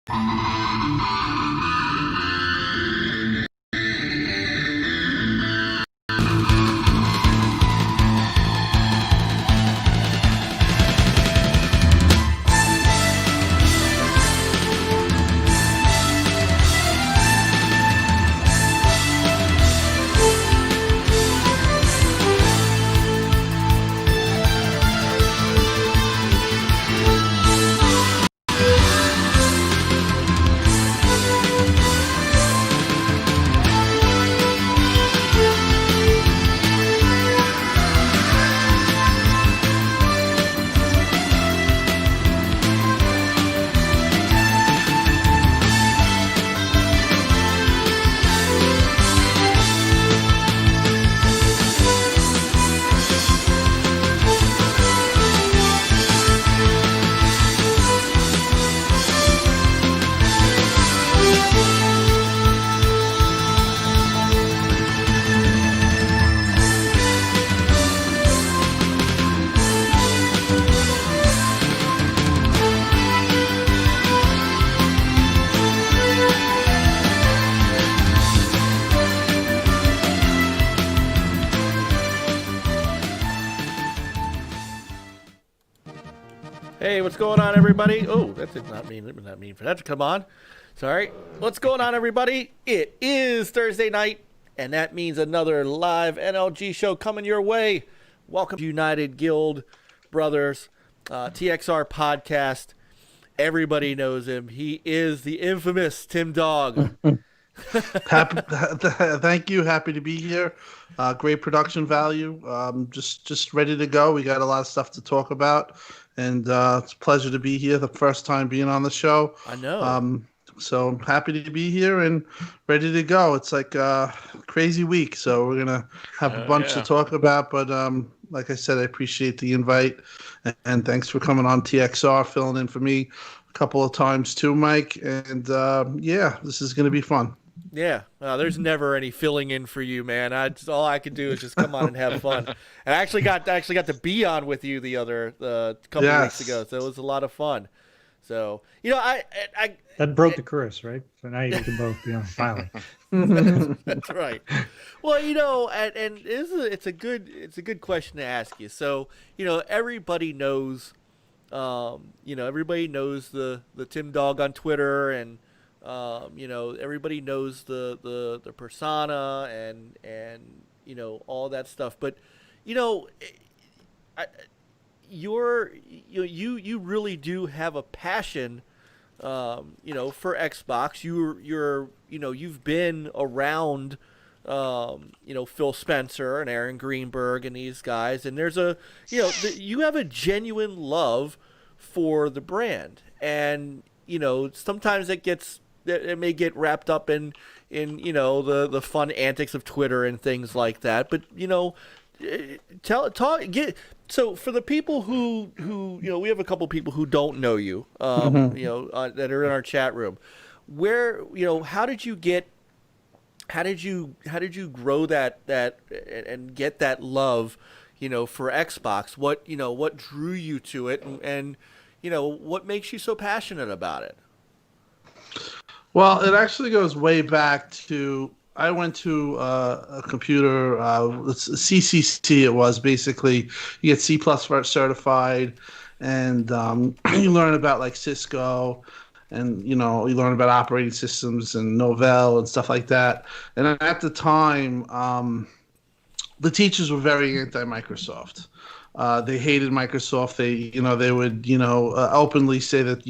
Hey, what's going on, everybody? Oh, that did not mean for that to come on. Sorry. What's going on, everybody? It is Thursday night, and that means another live NLG show coming your way. Welcome to United Guild Brothers, TXR podcast. Everybody knows him. He is the infamous Timdog. Thank you. Happy to be here. Great production value. Just ready to go. We got a lot of stuff to talk about, and it's a pleasure to be here. The first time being on the show. I know. So I'm happy to be here and ready to go. It's like a crazy week, so we're gonna have a bunch to talk about. But like I said, I appreciate the invite, and thanks for coming on TXR, filling in for me a couple of times too, Mike. And this is gonna be fun. Yeah, there's never any filling in for you, man. All I can do is just come on and have fun. And I actually got to be on with you the couple of weeks ago, so it was a lot of fun. So I that broke the curse, right? So now you can both be on finally. That's right. Well, and it's a good question to ask you. So everybody knows, everybody knows the Timdog on Twitter, and everybody knows the persona and all that stuff. But you really do have a passion, for Xbox. You've been around, Phil Spencer and Aaron Greenberg and these guys, and there's you have a genuine love for the brand, and sometimes it may get wrapped up in the fun antics of Twitter and things like that. But so for the people who we have a couple people who don't know you, that are in our chat room. Where how did you grow that and get that love for Xbox? What drew you to it, and what makes you so passionate about it? Well, it actually goes way back to, I went to a computer, CCC it was, basically. You get C++ certified, and you learn about like Cisco, and you learn about operating systems and Novell and stuff like that. And at the time, the teachers were very anti-Microsoft. They hated Microsoft. They would openly say that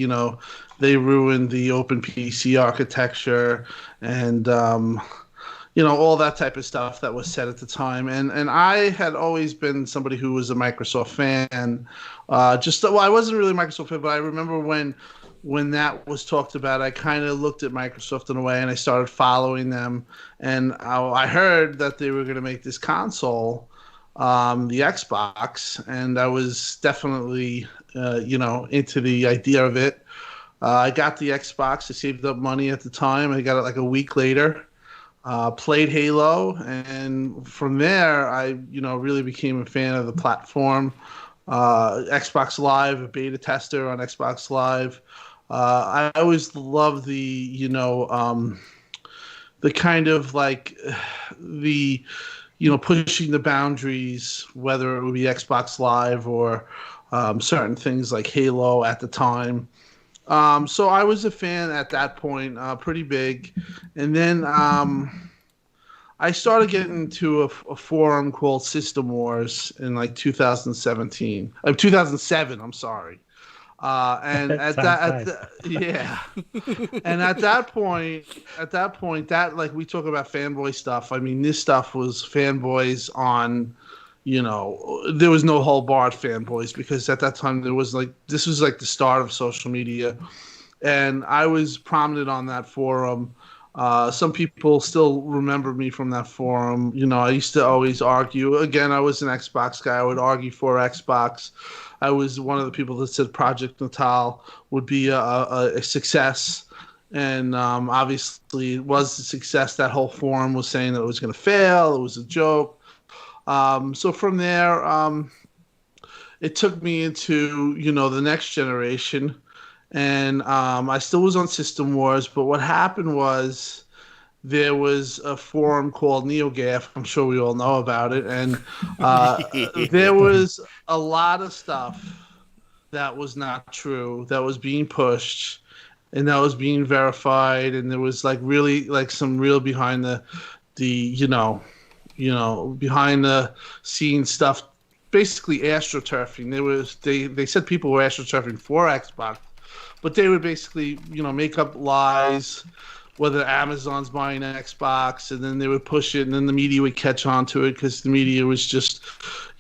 they ruined the open PC architecture, and all that type of stuff that was said at the time. And I had always been somebody who was a Microsoft fan. I wasn't really a Microsoft fan, but I remember when that was talked about, I kind of looked at Microsoft in a way, and I started following them. And I heard that they were going to make this console, the Xbox, and I was definitely, into the idea of it. I got the Xbox. I saved up money at the time. I got it like a week later. Played Halo, and from there, I really became a fan of the platform. Xbox Live, a beta tester on Xbox Live. I always love the kind of like the pushing the boundaries, whether it would be Xbox Live or certain things like Halo at the time. So I was a fan at that point, pretty big, and then I started getting into a forum called System Wars in like 2007. I'm sorry. And yeah, and at that point, that like we talk about fanboy stuff. I mean, this stuff was fanboys on, there was no whole barred fanboys because at that time this was like the start of social media, and I was prominent on that forum. Some people still remember me from that forum. I used to always argue. Again, I was an Xbox guy. I would argue for Xbox. I was one of the people that said Project Natal would be a success. And obviously it was a success. That whole forum was saying that it was going to fail. It was a joke. So from there, it took me into, the next generation. And I still was on System Wars. But what happened was there was a forum called NeoGAF. I'm sure we all know about it. And there was a lot of stuff that was not true, that was being pushed, and that was being verified. And there was like really like some real behind the behind the scenes stuff, basically astroturfing. They said people were astroturfing for Xbox, but they would basically, make up lies, whether Amazon's buying an Xbox, and then they would push it, and then the media would catch on to it because the media was just,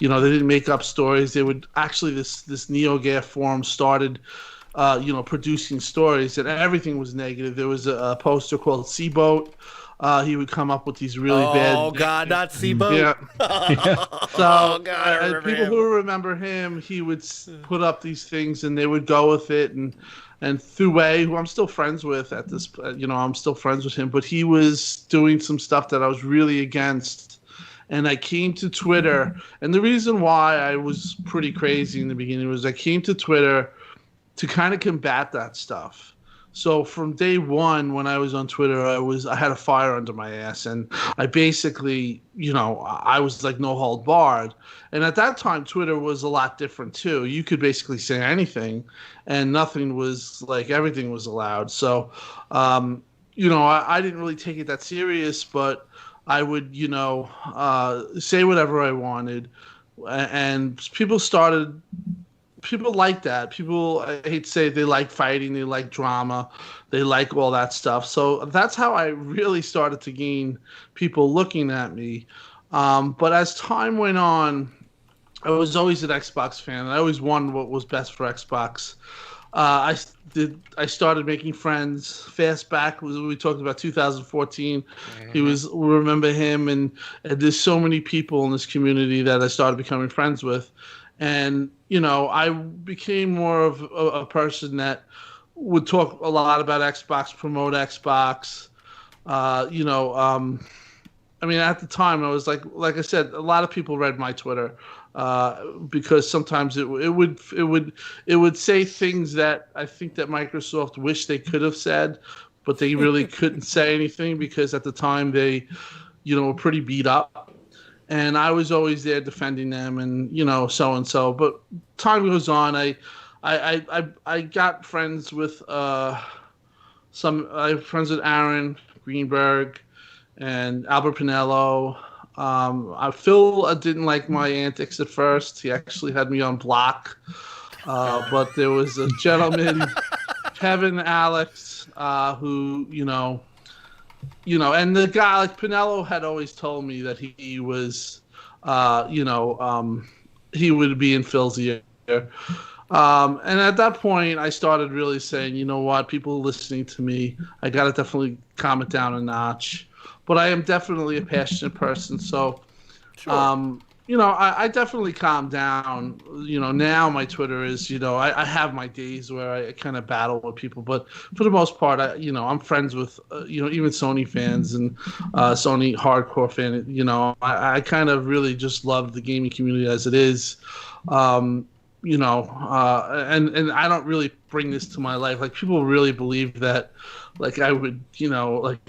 they didn't make up stories. They would actually, this NeoGAF forum started, producing stories, and everything was negative. There was a poster called Seaboat. He would come up with these really bad. Oh God, not Seaboat. Yeah. So God, people who remember him, he would put up these things, and they would go with it. And Thuwei, who I'm still friends with at this, I'm still friends with him, but he was doing some stuff that I was really against. And I came to Twitter, and the reason why I was pretty crazy in the beginning was I came to Twitter to kind of combat that stuff. So from day one, when I was on Twitter, I had a fire under my ass, and I basically, I was like no hold barred. And at that time, Twitter was a lot different too. You could basically say anything, and nothing was like everything was allowed. So, I didn't really take it that serious, but I would, say whatever I wanted, and people like that. People, I hate to say it, they like fighting, they like drama, they like all that stuff. So that's how I really started to gain people looking at me. But as time went on, I was always an Xbox fan. I always wanted what was best for Xbox. I started making friends fast back. We talked about 2014. Mm-hmm. We remember him, and there's so many people in this community that I started becoming friends with. And, I became more of a person that would talk a lot about Xbox, promote Xbox. At the time I was like I said, a lot of people read my Twitter because sometimes it would say things that I think that Microsoft wished they could have said, but they really couldn't say anything because at the time they, were pretty beat up. And I was always there defending them, and so and so. But time goes on. I got friends with I have friends with Aaron Greenberg and Albert Pinello. Phil didn't like my antics at first. He actually had me on block. But there was a gentleman, Kevin Alex, who and the guy like Pinello had always told me that he was, he would be in Phil's ear. And at that point, I started really saying, you know what, people listening to me, I got to definitely calm it down a notch. But I am definitely a passionate person, so, sure. I definitely calmed down. Now my Twitter is, I have my days where I kind of battle with people, but for the most part, I'm friends with, even Sony fans and Sony hardcore fan. I kind of really just love the gaming community as it is. and I don't really bring this to my life. Like people really believe that, like I would, like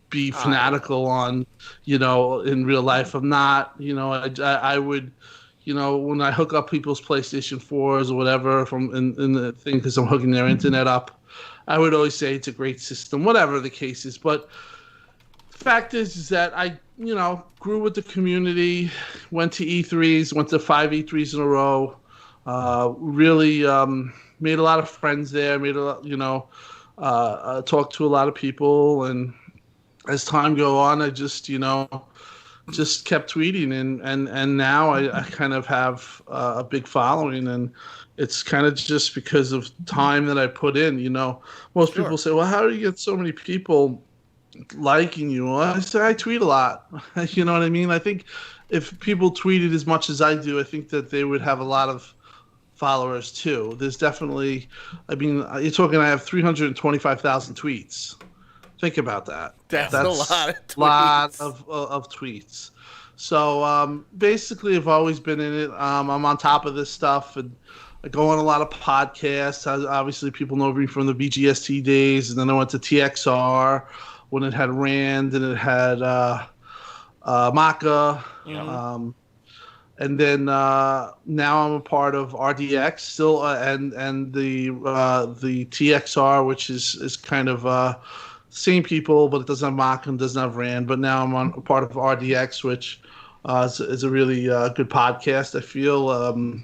be fanatical on, in real life. I'm not, I would, when I hook up people's PlayStation 4s or whatever from in the thing, because I'm hooking their internet up, I would always say it's a great system, whatever the case is. But the fact is that I, grew with the community, went to E3s, went to 5 E3s in a row, really made a lot of friends there, made a lot, talked to a lot of people. And as time go on, I just, just kept tweeting, and now I kind of have a big following, and it's kind of just because of time that I put in. Most people say, well, how do you get so many people liking you? Well, I say I tweet a lot. You know what I mean? I think if people tweeted as much as I do, I think that they would have a lot of followers too. There's definitely, you're talking, I have 325,000 tweets. Think about that. That's a lot of tweets. Lot of tweets. So basically, I've always been in it. I'm on top of this stuff, and I go on a lot of podcasts. Obviously, people know me from the BGST days, and then I went to TXR when it had Rand and it had Maka. Mm-hmm. And then now I'm a part of RDX still, and the TXR, which is kind of same people, but it doesn't have Maka and doesn't have Rand. But now I'm on a part of RDX, which is a really good podcast. I feel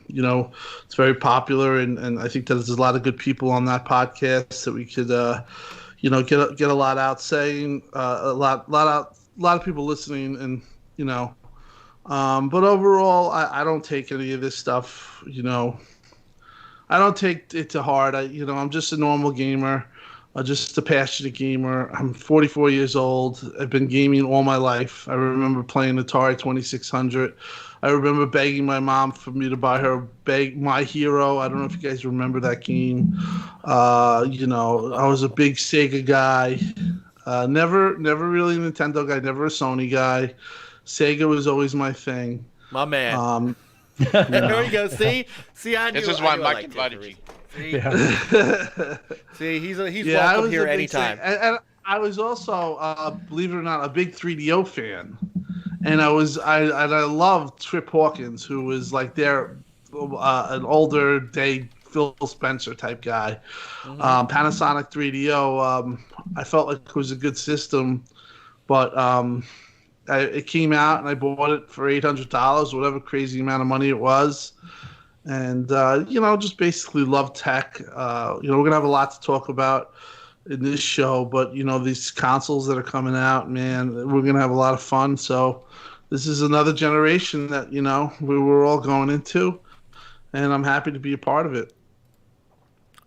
it's very popular, and I think that there's a lot of good people on that podcast that we could get a lot out saying, a lot of people listening, and but overall, I don't take any of this stuff, I don't take it to heart. I'm just a normal gamer, just a passionate gamer. I'm 44 years old. I've been gaming all my life. I remember playing Atari 2600. I remember begging my mom for me to buy her My Hero. I don't know if you guys remember that game. I was a big Sega guy. Never really a Nintendo guy, never a Sony guy. Sega was always my thing. My man. There we go. See, I knew. This is why Mike invited you. See, See, he's welcome here anytime. And I was also, believe it or not, a big 3DO fan, and I loved Trip Hawkins, who was like an older day Phil Spencer type guy. Mm-hmm. Panasonic 3DO, I felt like it was a good system, but it came out and I bought it for $800, whatever crazy amount of money it was. And, just basically love tech. We're going to have a lot to talk about in this show, but, these consoles that are coming out, man, we're going to have a lot of fun. So this is another generation that, we were all going into, and I'm happy to be a part of it.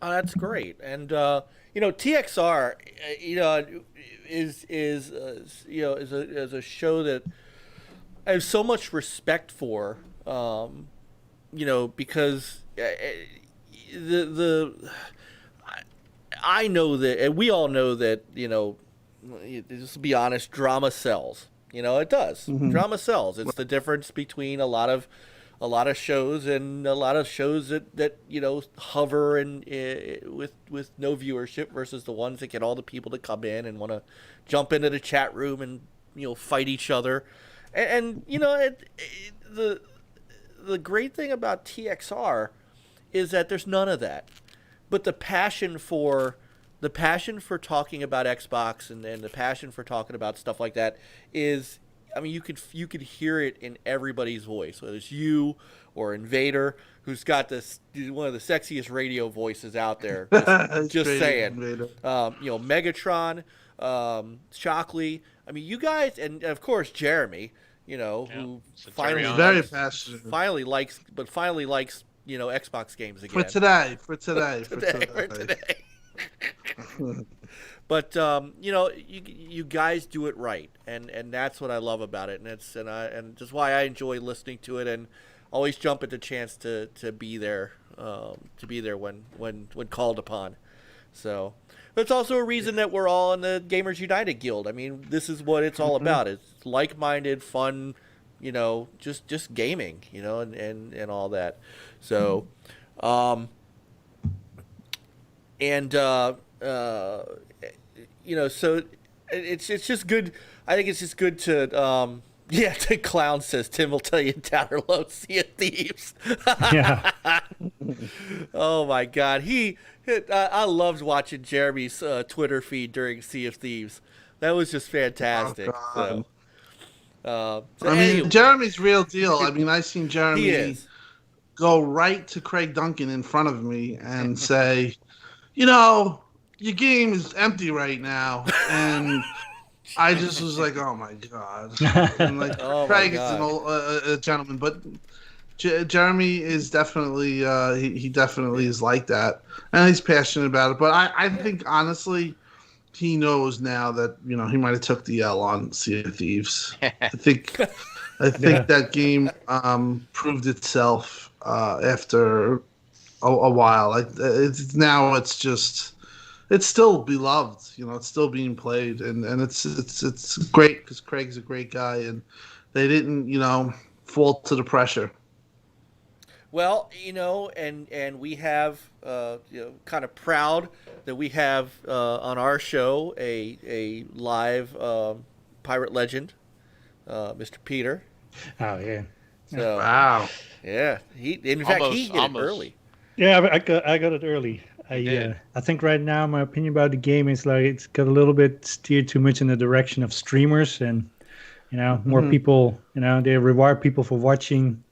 Oh, that's great. And, TXR, is a show that I have so much respect for, because I know that, and we all know that, just to be honest, drama sells. It does. Mm-hmm. Drama sells. It's the difference between a lot of shows and a lot of shows that hover and with no viewership versus the ones that get all the people to come in and want to jump into the chat room and fight each other. And the great thing about TXR is that there's none of that. But the passion for talking about Xbox and the passion for talking about stuff like that is, you could hear it in everybody's voice, whether it's you or Invader, who's got one of the sexiest radio voices out there. Just saying. Megatron, Shockley. You guys, and of course Jeremy. Who finally very passionate. Finally likes Xbox games again. For today. But you guys do it right, and that's what I love about it, and just why I enjoy listening to it, and always jump at the chance to be there when called upon. So it's also a reason that we're all in the Gamers United Guild. This is what it's all about. It's like-minded, fun, just gaming, and all that. So. And so it's just good. I think it's just good to the clown says Tim will tell you download Sea of Thieves. Yeah. Oh my God, I loved watching Jeremy's Twitter feed during Sea of Thieves. That was just fantastic. Oh, So anyway. Jeremy's real deal. I mean, I seen he Jeremy is. go right to Craig Duncan in front of me and say, your game is empty right now. And I just was like, oh my God. And like, Oh my Craig is God. an old a gentleman, but Jeremy is definitely, he definitely is like that. And he's passionate about it. But I think, honestly, he knows now that, he might have took the L on Sea of Thieves. I think that game proved itself after a while. It's still beloved. It's still being played, and it's great because Craig's a great guy, and they didn't fall to the pressure. Well, and we have, kind of proud that we have on our show a live pirate legend, Mr. Peter. Oh yeah. So, Wow. yeah, he did it early. Yeah, I got it early. I think right now my opinion about the game is like it's got a little bit steered too much in the direction of streamers, and more people. They reward people for watching.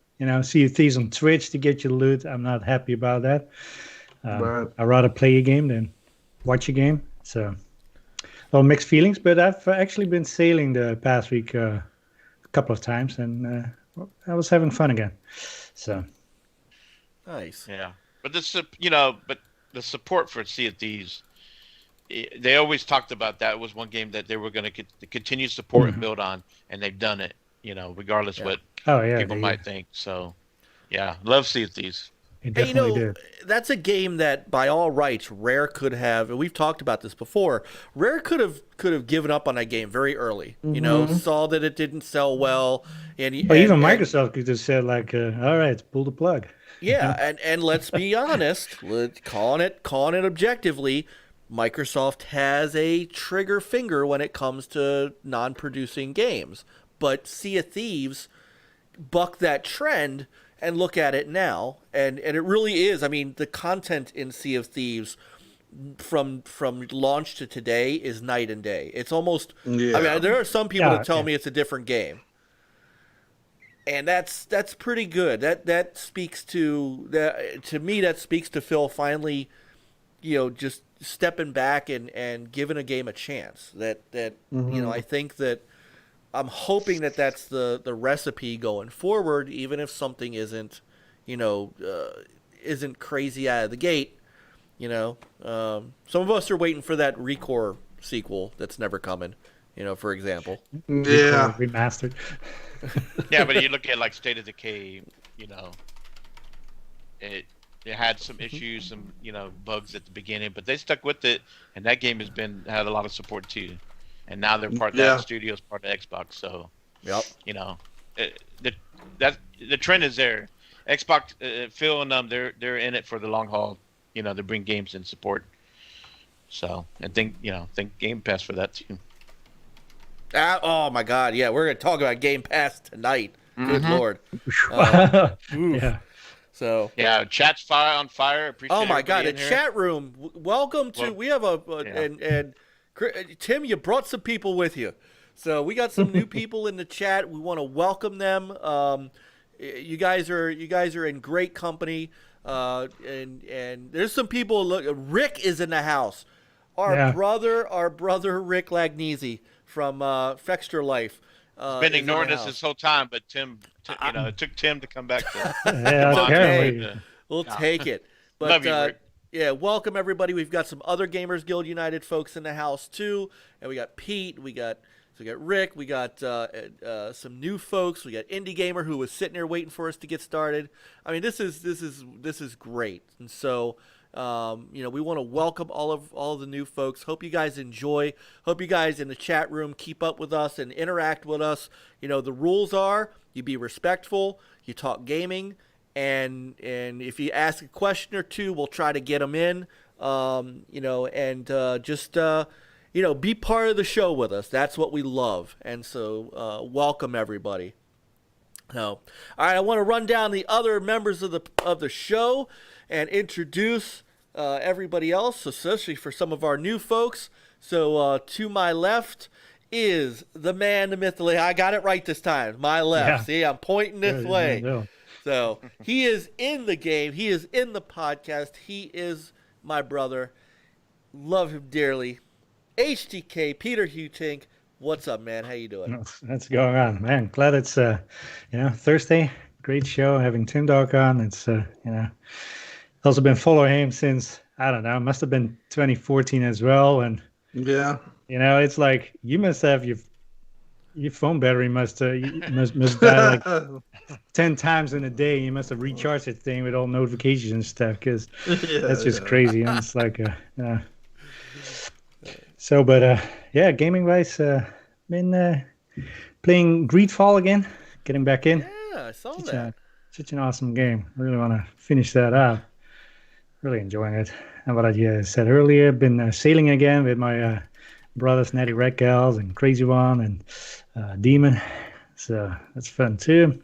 Sea of Thieves on Twitch to get your loot. I'm not happy about that. Right. I'd rather play a game than watch a game. So, well, mixed feelings. But I've actually been sailing the past week a couple of times, and I was having fun again. So Nice. Yeah, but the support for Sea of Thieves, they always talked about that was one game that they were going to continue support and build on, and they've done it. Regardless what people might think. So, yeah, love Sea of Thieves. It definitely did. That's a game that, by all rights, Rare could have. And we've talked about this before. Rare could have given up on that game very early. Saw that it didn't sell well, and even Microsoft could have said like, "All right, pull the plug." Yeah, and let's be honest, calling it objectively, Microsoft has a trigger finger when it comes to non-producing games. But Sea of Thieves bucked that trend, and look at it now, and it really is. I mean, the content in Sea of Thieves from launch to today is night and day. It's almost. Yeah. I mean, there are some people that tell me it's a different game, and that's pretty good. That speaks to me. That speaks to Phil finally, just stepping back and giving a game a chance. That I think that. I'm hoping that that's the recipe going forward, even if something isn't crazy out of the gate. Some of us are waiting for that Recore sequel that's never coming. For example. Yeah. Remastered. Yeah, but you look at like State of Decay. It had some issues, some bugs at the beginning, but they stuck with it, and that game had a lot of support too. And now they're part of that studio's part of Xbox. So, yep. The trend is there. Xbox, Phil and them, they're in it for the long haul. They bring games and support. So, and think Game Pass for that too. Oh my God, yeah, we're gonna talk about Game Pass tonight. Good Lord. Yeah. So yeah, chat's on fire. Appreciate. Oh my God, the here. chat room. Welcome to. We have and Tim, you brought some people with you, so we got some new people in the chat. We want to welcome them. You guys are in great company, and there's some people. Look, Rick is in the house. Our brother Rick Lagnese from Fexter Life. Been ignoring us this whole time, but Tim, it took Tim to come back. We'll take it. But love you, Rick. Yeah, welcome everybody. We've got some other Gamers Guild United folks in the house too, and we got Pete, we got Rick, we got some new folks. We got Indie Gamer who was sitting there waiting for us to get started. I mean, this is great, and so we want to welcome all of the new folks. Hope you guys enjoy. Hope you guys in the chat room keep up with us and interact with us. The rules are you be respectful, you talk gaming, and if you ask a question or two, we'll try to get them in. And just be part of the show with us. That's what we love, and so welcome everybody. All right, I want to run down the other members of the show and introduce everybody else, especially for some of our new folks. So to my left is the man, the myth, the legend. I got it right this time. My left. Yeah. See, I'm pointing this way. No. So he is in the game. He is in the podcast. He is my brother. Love him dearly. HTK, Peter Heutink. What's up, man? How you doing? What's going on, man? Glad it's Thursday. Great show. Having Timdog on. It's also been following him since I don't know. Must have been 2014 as well. And yeah, it's like you must have your phone battery must die like 10 times in a day. You must have recharged that thing with all notifications and stuff because that's just crazy. And it's like So, but gaming wise, been playing Greedfall again, getting back in. Yeah, I saw that. Such an awesome game. I really want to finish that up. Really enjoying it. And what I said earlier, been sailing again with my brothers, Natty Red Gals and Crazy One and Demon. So that's fun too.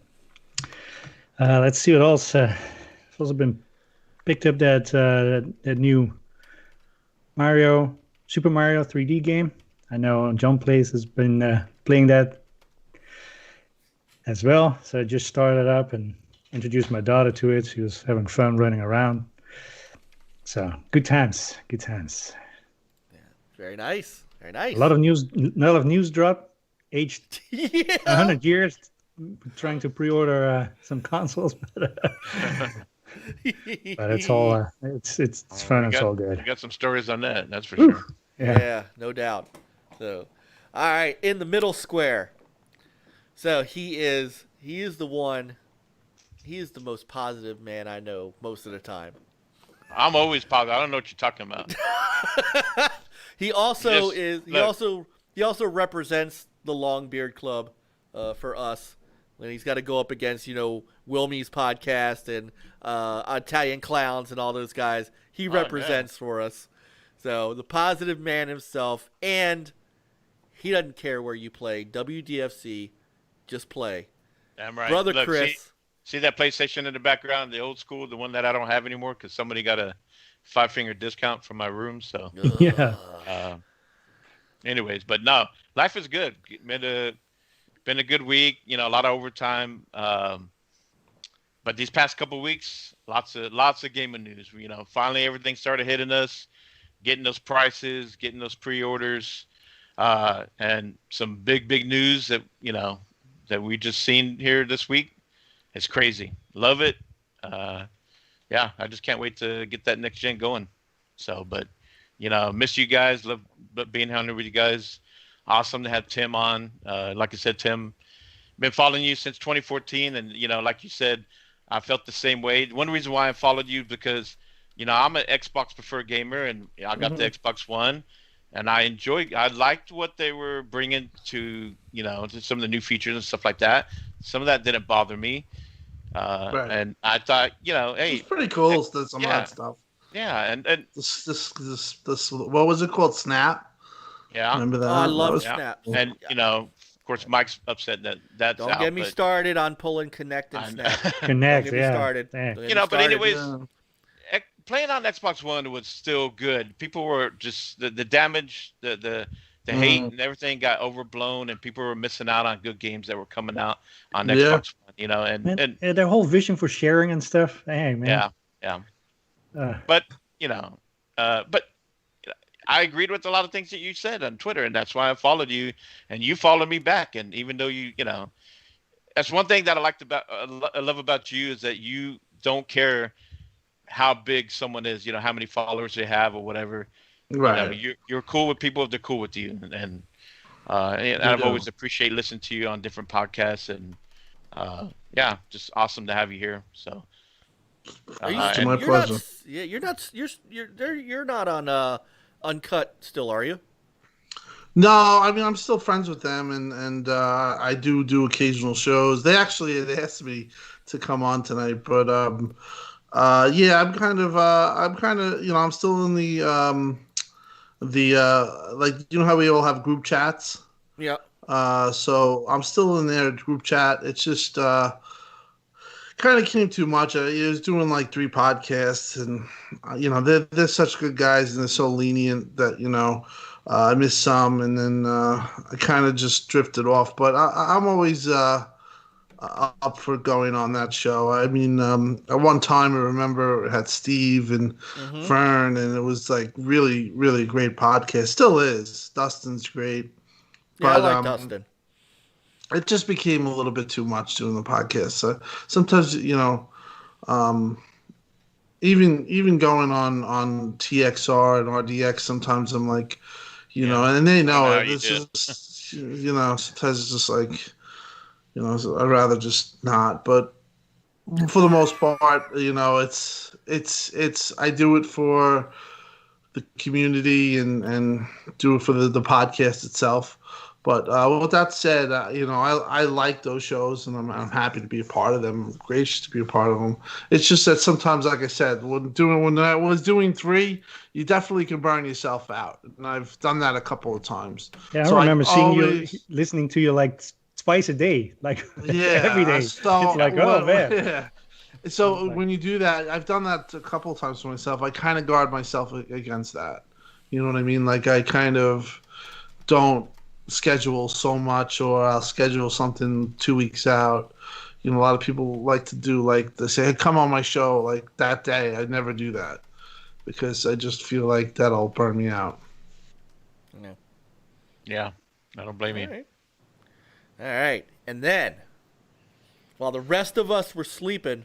Let's see what else. I've also been picked up that new Super Mario 3D game. I know John Place has been playing that as well. So I just started up and introduced my daughter to it. She was having fun running around. So good times. Yeah, very nice. Very nice. A lot of news drop. Aged 100 years, trying to pre-order some consoles, but it's all it's fun. It's all good. We got some stories on that. That's for sure. Yeah, no doubt. So, all right, in the middle square. So he is the one. He is the most positive man I know most of the time. I'm always positive. I don't know what you're talking about. He also He also represents the Longbeard Club for us. And he's got to go up against, Wilmie's podcast and Italian Clowns and all those guys. He represents for us. So the positive man himself, and he doesn't care where you play. WDFC, just play. Damn right. Brother Look, Chris. See that PlayStation in the background, the old school, the one that I don't have anymore because somebody got a 5-finger discount for my room. So yeah. Anyways, but no, life is good. Been a good week. A lot of overtime. But these past couple of weeks, lots of gaming news. Finally everything started hitting us, getting those prices, getting those pre-orders, and some big news that that we just seen here this week. It's crazy. Love it. I just can't wait to get that next gen going. So, but miss you guys. Love being on here with you guys. Awesome to have Tim on. Like I said, Tim, been following you since 2014, and like you said, I felt the same way. One reason why I followed you because I'm an Xbox preferred gamer, and I got the Xbox One, and I liked what they were bringing to to some of the new features and stuff like that. Some of that didn't bother me, right. And I thought hey, it's pretty cool. Some of that stuff. Yeah, and this what was it called? Snap. Yeah, remember that? Oh, I love Snap. And of course, Mike's upset that's Don't out, get me started on pulling Connect and Snap. Connect, Don't get me started. But anyways, playing on Xbox One was still good. People were just the damage, the hate and everything got overblown, and people were missing out on good games that were coming out on Xbox One. And their whole vision for sharing and stuff. Hey, man. Yeah. But but I agreed with a lot of things that you said on Twitter, and that's why I followed you, and you followed me back. And even though that's one thing that I love about you is that you don't care how big someone is, how many followers they have or whatever. Right. You're cool with people if they're cool with you, and I've always appreciated listening to you on different podcasts, and just awesome to have you here. So. It's my pleasure. You're not on Uncut still, are you? No, I mean I'm still friends with them, and I do occasional shows. They asked me to come on tonight. But yeah, I'm kind of, I'm still in the like, how we all have group chats. Yeah. So I'm still in their group chat. It's just kind of came too much. I was doing like 3 podcasts, and they're such good guys, and they're so lenient that I missed some, and then I kind of just drifted off. But I'm always up for going on that show. I mean, at one time I remember it had Steve and Fern, and it was like really, really great podcast. Still is. Dustin's great. Yeah, But, I like Dustin. It just became a little bit too much doing the podcast. So sometimes, even going on TXR and RDX, sometimes I'm like, and they know it. It's just, sometimes it's just like, I'd rather just not. But for the most part, it's I do it for the community and do it for the podcast itself. But with that said, I like those shows, and I'm happy to be a part of them. I'm gracious to be a part of them. It's just that sometimes, like I said, when I was doing 3, you definitely can burn yourself out, and I've done that a couple of times. Yeah, I remember seeing you, listening to you like twice a day, like every day. So, it's like, oh man. Yeah. So when you do that, I've done that a couple of times for myself. I kind of guard myself against that. You know what I mean? Like, I kind of don't schedule so much, or I'll schedule something 2 weeks out. A lot of people like to do, like, they say, hey, come on my show like that day. I never do that because I just feel like that'll burn me out. Yeah, I don't blame you. All right. And then, while the rest of us were sleeping,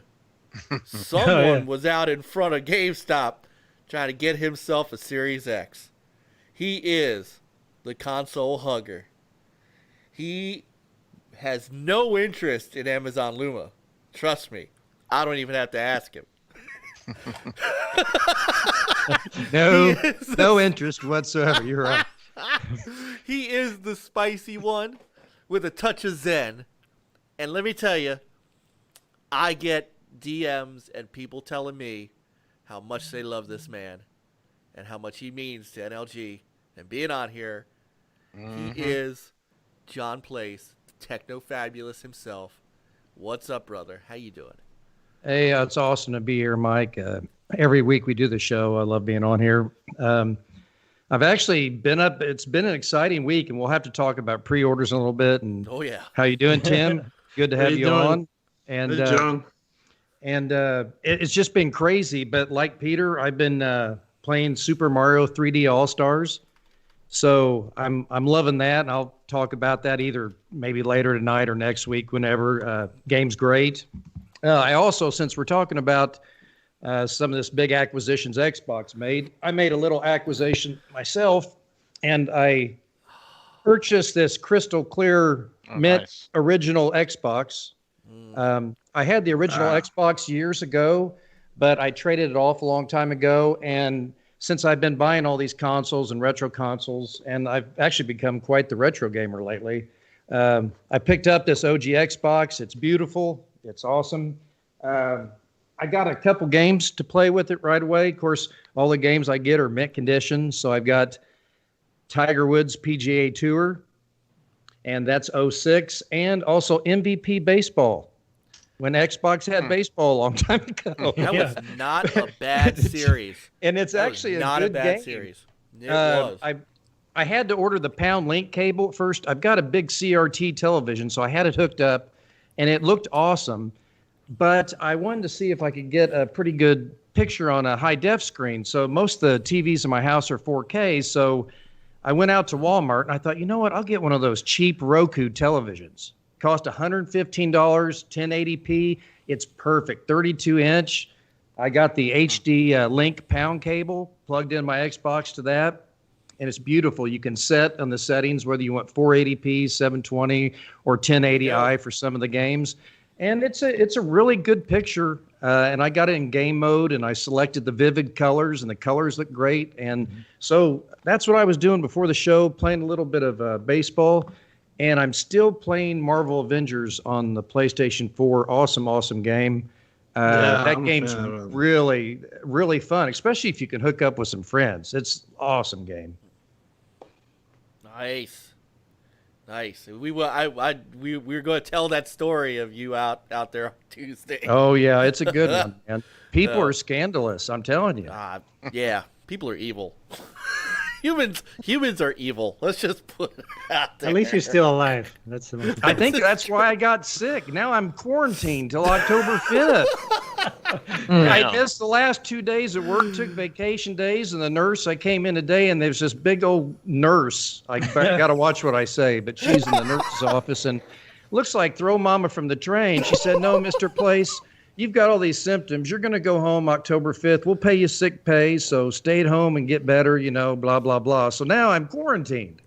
someone was out in front of GameStop trying to get himself a Series X. He is the console hugger. He has no interest in Amazon Luma. Trust me. I don't even have to ask him. No interest whatsoever. You're right. He is the spicy one with a touch of Zen. And let me tell you, I get DMs and people telling me how much they love this man and how much he means to NLG and being on here. He is John Place, Techno Fabulous himself. What's up, brother? How you doing? Hey, it's awesome to be here, Mike. Every week we do the show. I love being on here. I've actually been up. It's been an exciting week, and we'll have to talk about pre-orders in a little bit. And how you doing, Tim? Good to have you on. And hey, John. And it's just been crazy. But like Peter, I've been playing Super Mario 3D All-Stars. So I'm loving that, and I'll talk about that either maybe later tonight or next week, whenever. Game's great. I also, since we're talking about some of this big acquisitions Xbox made, I made a little acquisition myself, and I purchased this crystal clear mint original Xbox. I had the original Xbox years ago, but I traded it off a long time ago, and since I've been buying all these consoles and retro consoles, and I've actually become quite the retro gamer lately, I picked up this OG Xbox. It's beautiful. It's awesome. I got a couple games to play with it right away. Of course, all the games I get are mint condition. So I've got Tiger Woods PGA Tour, and that's 06, and also MVP Baseball. When Xbox had baseball a long time ago. That was not a bad series. And it's actually not a a bad game. series. It was. I had to order the Pound Link cable first. I've got a big CRT television, so I had it hooked up, and it looked awesome. But I wanted to see if I could get a pretty good picture on a high-def screen. So most of the TVs in my house are 4K, so I went out to Walmart, and I thought, you know what, I'll get one of those cheap Roku televisions. Cost $115, 1080p. It's perfect, 32-inch. I got the HD Link Pound cable, plugged in my Xbox to that, and it's beautiful. You can set on the settings whether you want 480p, 720, or 1080i for some of the games. And it's a really good picture, and I got it in game mode, and I selected the vivid colors, and the colors look great. And so that's what I was doing before the show, playing a little bit of baseball. And I'm still playing Marvel Avengers on the PlayStation 4. Awesome game. That game's really, really fun, especially if you can hook up with some friends. It's an awesome game. Nice. We were going to tell that story of you out there on Tuesday. Oh yeah, it's a good one, man. People are scandalous. I'm telling you. Yeah, people are evil. Humans are evil. Let's just put it out there. At least you're still alive. That's the most. I think that's why I got sick. Now I'm quarantined till October 5th. I missed the last 2 days at work, took vacation days, and the nurse, I came in today, and there's this big old nurse. I got to watch what I say, but she's in the nurse's office, and looks like throw mama from the train. She said, no, Mr. Place, you've got all these symptoms. You're going to go home October 5th. We'll pay you sick pay, so stay at home and get better, blah, blah, blah. So now I'm quarantined.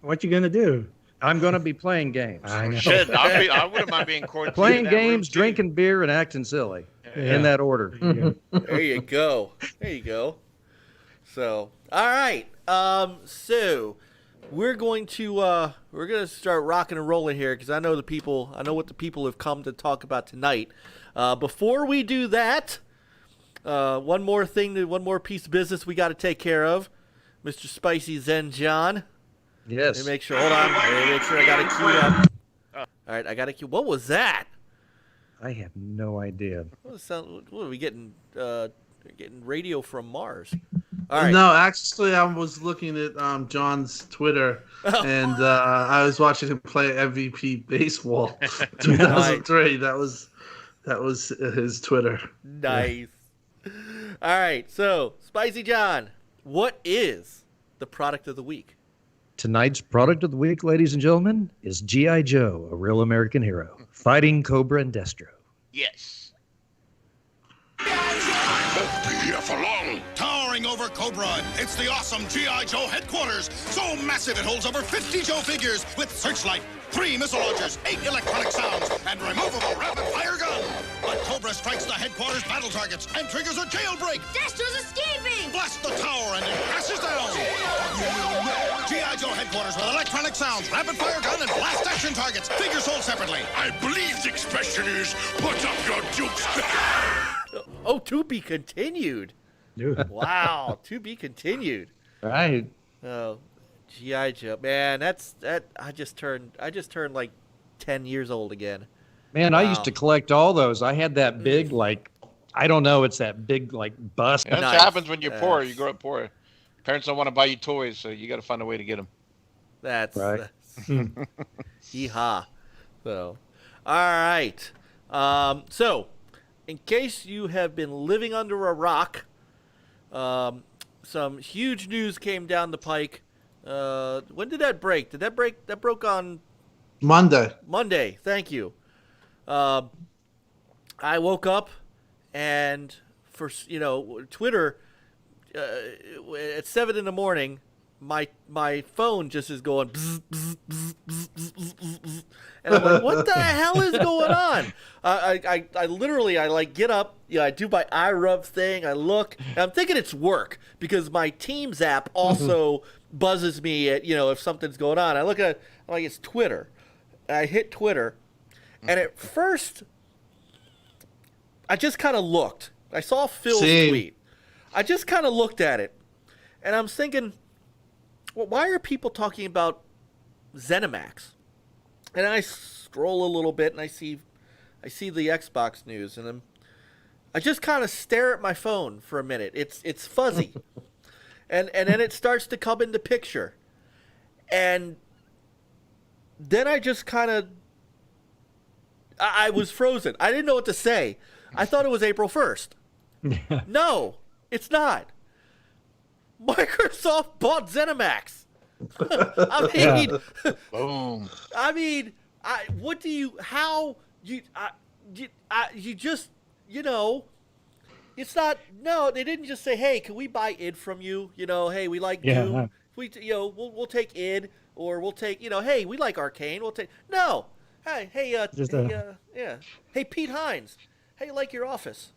What you going to do? I'm going to be playing games. I know. Shit, I wouldn't mind being quarantined. Playing games, drinking beer, and acting silly. Yeah. In that order. There you go. So, all right. So we're going to start rocking and rolling here because I know what the people have come to talk about tonight. Before we do that, one more piece of business we got to take care of, Mr. Spicy Zen John. Yes. Let me make sure. Hold on. Let me make sure I got it queued up. All right, I got it queued. What was that? I have no idea. What are we getting? Getting radio from Mars. All right. No, actually, I was looking at John's Twitter, and I was watching him play MVP baseball, 2003. That was his Twitter. Nice. All right. So, Spicy John, what is the product of the week? Tonight's product of the week, ladies and gentlemen, is G.I. Joe, a real American hero, fighting Cobra and Destro. Yes. Won't be here for long. Towering over Cobra, it's the awesome G.I. Joe headquarters. So massive it holds over 50 Joe figures with searchlight, 3 missile launchers, 8 electronic sounds, and removable rapid-fire gun. But Cobra strikes the headquarters battle targets and triggers a jailbreak. Destro's escaping! Blast the tower and it crashes down. G.I. Joe headquarters with electronic sounds, rapid-fire gun, and blast action targets. Figures sold separately. I believe the expression is, put up your dukes. Oh, to be continued. Dude. Wow, to be continued. Right. Oh, G.I. Joe, man, that I just turned like 10 years old again. Man, I used to collect all those. I had that big, it's that big, bust. That's Nice. what happens when you're poor. You grow up poor. Parents don't want to buy you toys, so you got to find a way to get them. That's Right. Yeehaw. So, all right. So, in case you have been living under a rock, some huge news came down the pike. When did that break? That broke on Monday. Thank you. I woke up and for Twitter at 7 a.m. my phone just is going bzz, bzz, bzz, bzz, bzz, bzz, bzz. And I'm like, what the hell is going on? I literally get up, I do my iRub thing, I look, and I'm thinking it's work because my Teams app also buzzes me at, if something's going on. I look at it, I'm like, it's Twitter. And I hit Twitter, and at first, I just kind of looked. I saw Phil's tweet. I just kind of looked at it, and I'm thinking, well, why are people talking about Zenimax? And I scroll a little bit, and I see the Xbox news, and I just kind of stare at my phone for a minute. It's fuzzy, and then it starts to come into picture, and then I just kind of I was frozen. I didn't know what to say. I thought it was April 1st. No, it's not. Microsoft bought Zenimax. I mean, Boom. I mean, what do you? How you? You just, it's not. No, they didn't just say, "Hey, can we buy id from you?" Hey, we like Yeah. Doom. We, we'll take id, or we'll take, hey, we like Arcane. We'll take. No. Hey, Just yeah. Hey, Pete Hines. How you like your office?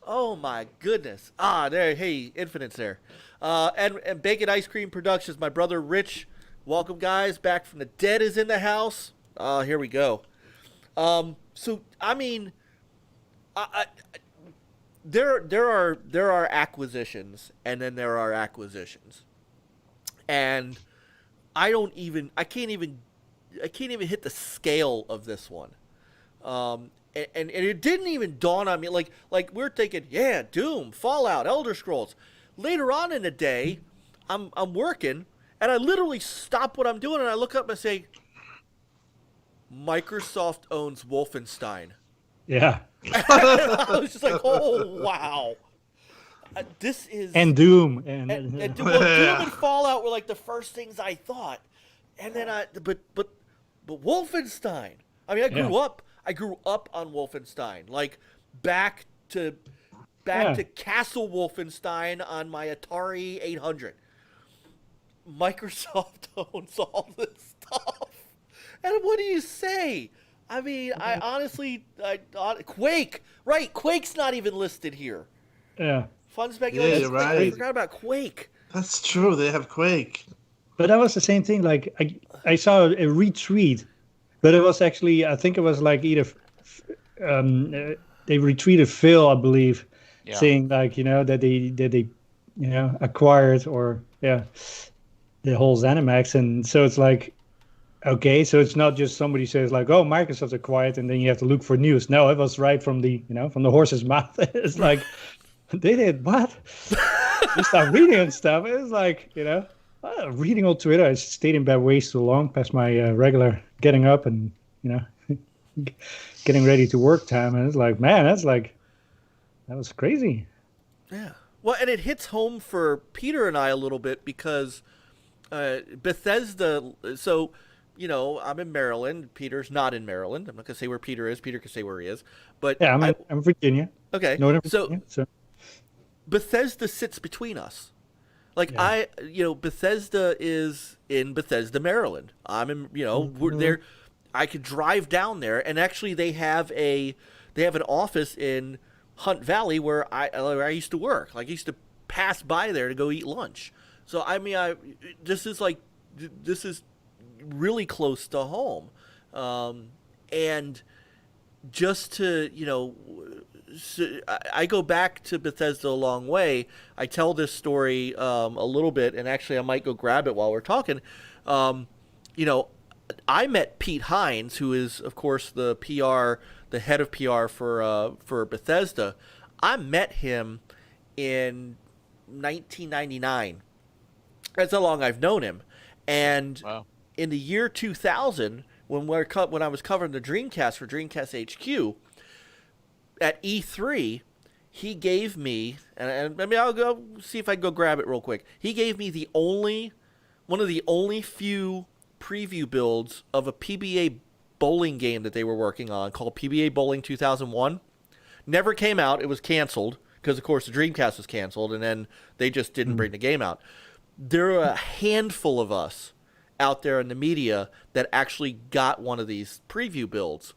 Oh my goodness. There. Hey, Infinite's there. And Bacon Ice Cream Productions. My brother Rich. Welcome, guys. Back from the dead is in the house. Here we go. So I mean, there are acquisitions, and then there are acquisitions, and I can't even hit the scale of this one. And it didn't even dawn on me. Like we're thinking, yeah, Doom, Fallout, Elder Scrolls. Later on in the day, I'm working, and I literally stop what I'm doing, and I look up and say, Microsoft owns Wolfenstein. Yeah. I was just like, oh wow, this is And Doom Doom and Fallout were like the first things I thought, and then but Wolfenstein. I mean, I grew up on Wolfenstein, like back to Castle Wolfenstein on my Atari 800. Microsoft owns all this stuff, and what do you say? I mean, I honestly, Quake, right? Quake's not even listed here. Yeah. Fun speculation. Yeah, you're right. I forgot about Quake. That's true. They have Quake. But that was the same thing. Like I saw a retweet, but it was actually, I think it was like either they retweeted Phil, I believe, saying like, that they acquired or the whole Zenimax, and so it's like, okay, so it's not just somebody says like, oh, Microsoft acquired, and then you have to look for news. No, it was right from the horse's mouth. It's like, they did what? You start reading and stuff. It's like, reading on Twitter. I stayed in bed way too long past my regular getting up and, getting ready to work time. And it's like, man, that was crazy. Yeah. Well, and it hits home for Peter and I a little bit because Bethesda, so... I'm in Maryland. Peter's not in Maryland. I'm not going to say where Peter is. Peter can say where he is. But yeah, I'm Virginia. Okay. Northern Virginia, so Bethesda sits between us. Like Bethesda is in Bethesda, Maryland. I'm in, we're there. I could drive down there, and actually they have an office in Hunt Valley where I used to work. Like I used to pass by there to go eat lunch. So I mean, this is really close to home, and just to I go back to Bethesda a long way. I tell this story a little bit, and actually I might go grab it while we're talking. I met Pete Hines, who is of course the head of PR for Bethesda. I met him in 1999. That's how long I've known him, and wow. In the year 2000, when I was covering the Dreamcast for Dreamcast HQ, at E3, he gave me, and I mean, I'll go see if I can go grab it real quick. He gave me one of the only few preview builds of a PBA bowling game that they were working on called PBA Bowling 2001. Never came out. It was canceled because, of course, the Dreamcast was canceled, and then they just didn't bring the game out. There are a handful of us out there in the media that actually got one of these preview builds,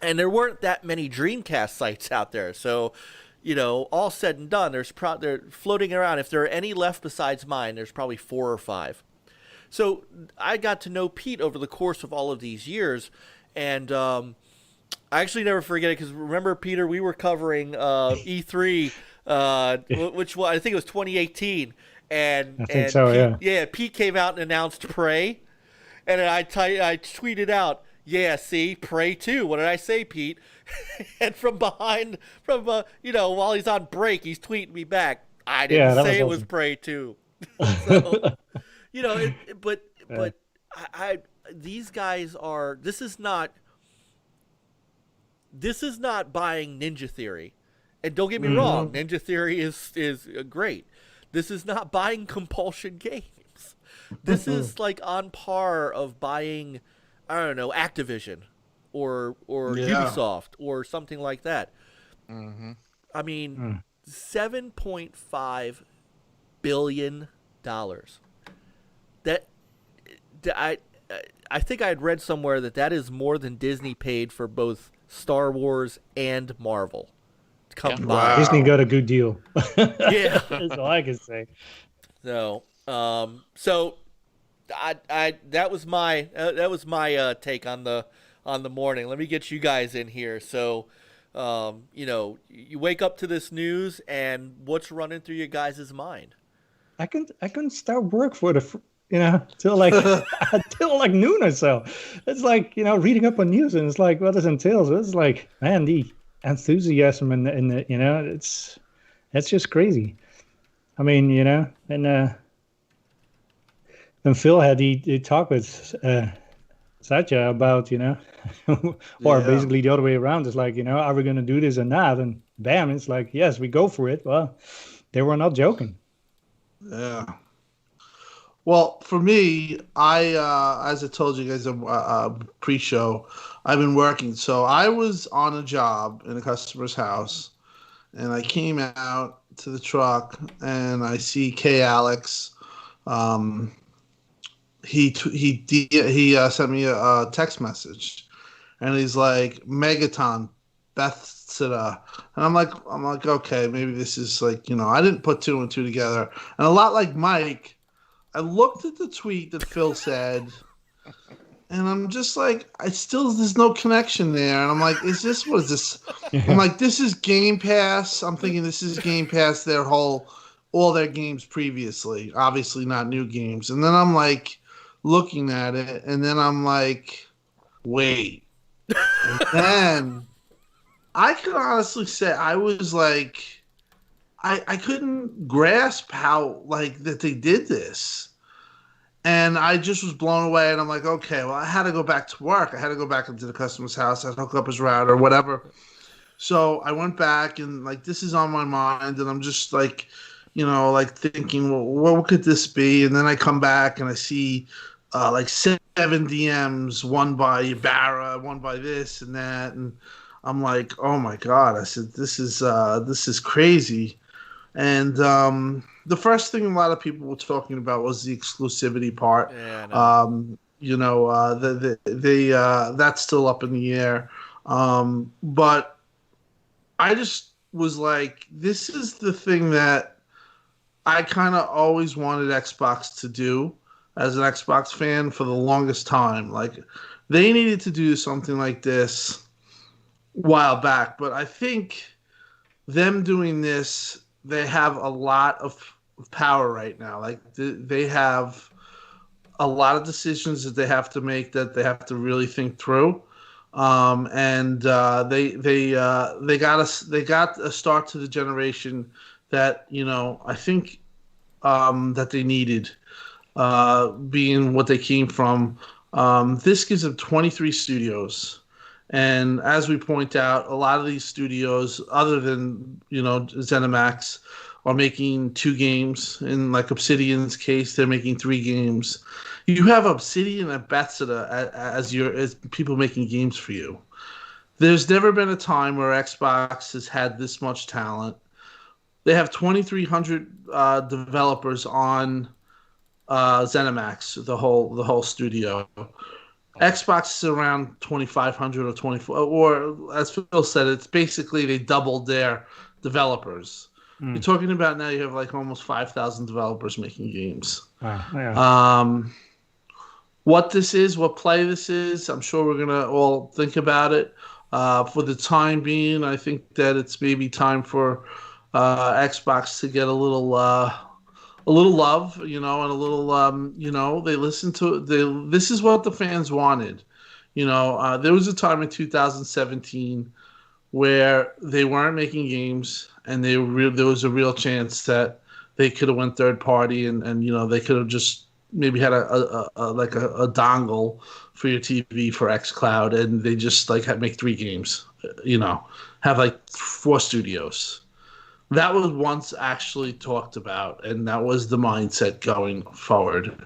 and there weren't that many Dreamcast sites out there. So, all said and done, they're floating around. If there are any left besides mine, there's probably 4 or 5. So I got to know Pete over the course of all of these years, and I actually never forget it because remember, Peter, we were covering E3, which was, I think it was 2018. And Pete came out and announced Prey, and I tweeted out, yeah, see, Prey 2. What did I say, Pete? And while he's on break, he's tweeting me back. I didn't say it was Prey 2. So, but these guys are. This is not buying Ninja Theory, and don't get me wrong, Ninja Theory is great. This is not buying Compulsion Games. This is like on par of buying, I don't know, Activision or Ubisoft or something like that. Mm-hmm. I mean, $7.5 billion. I think I had read somewhere that is more than Disney paid for both Star Wars, and Marvel combined. Wow. Disney got a good deal. Yeah. That's all I can say. So, I that was my take on the morning. Let me get you guys in here. So, you wake up to this news, and what's running through your guys' mind? I couldn't start work for till like until like noon or so. It's like reading up on news, and it's like what this entails. It's like, man, the enthusiasm and the that's just crazy. I mean, and Phil had he talked with Satya about or basically the other way around. It's like are we going to do this or not? And bam, it's like yes, we go for it. Well, they were not joking. Yeah. Well, for me, as I told you guys pre-show, I've been working. So I was on a job in a customer's house, and I came out to the truck, and I see K. Alex. He sent me a text message, and he's like, Megaton, Bethesda. And I'm like, okay, maybe this is like, I didn't put two and two together. And a lot like Mike, I looked at the tweet that Phil said, and I'm just like, there's no connection there. And I'm like, what is this? I'm like, this is Game Pass. I'm thinking this is Game Pass, all their games previously, obviously not new games. And then I'm like, looking at it, and then I'm like, wait. And then I can honestly say I was like, I couldn't grasp how that they did this, and I just was blown away. And I'm like, okay, well, I had to go back to work. I had to go back into the customer's house. I'd hook up his router or whatever. So I went back, and this is on my mind, and I'm just thinking, well, what could this be? And then I come back and I see 7 DMs, one by Ibarra, one by this and that, and I'm like, oh my god! I said, this is crazy. And the first thing a lot of people were talking about was the exclusivity part. Yeah, That's still up in the air. But I just was like, this is the thing that I kind of always wanted Xbox to do as an Xbox fan for the longest time. They needed to do something like this a while back, but I think them doing this, they have a lot of power right now. They have a lot of decisions that they have to make that they have to really think through. They got a start to the generation that I think that they needed, being what they came from. This gives them 23 studios. And as we point out, a lot of these studios, other than, Zenimax, are making 2 games. In Obsidian's case, they're making 3 games. You have Obsidian and Bethesda as people making games for you. There's never been a time where Xbox has had this much talent. They have 2,300 developers on Zenimax, the whole studio. Xbox is around 2,500 or 24, or as Phil said, it's basically they doubled their developers. You're talking about now you have almost 5,000 developers making games. Yeah. What this is, what play this is, I'm sure we're gonna all think about it. For the time being, I think that it's maybe time for Xbox to get a little love, and a little, they listen to this is what the fans wanted. There was a time in 2017 where they weren't making games, and there was a real chance that they could have went third party, and they could have just maybe had a dongle for your TV for xCloud, and they just make 3 games, have 4 studios. That was once actually talked about, and that was the mindset going forward.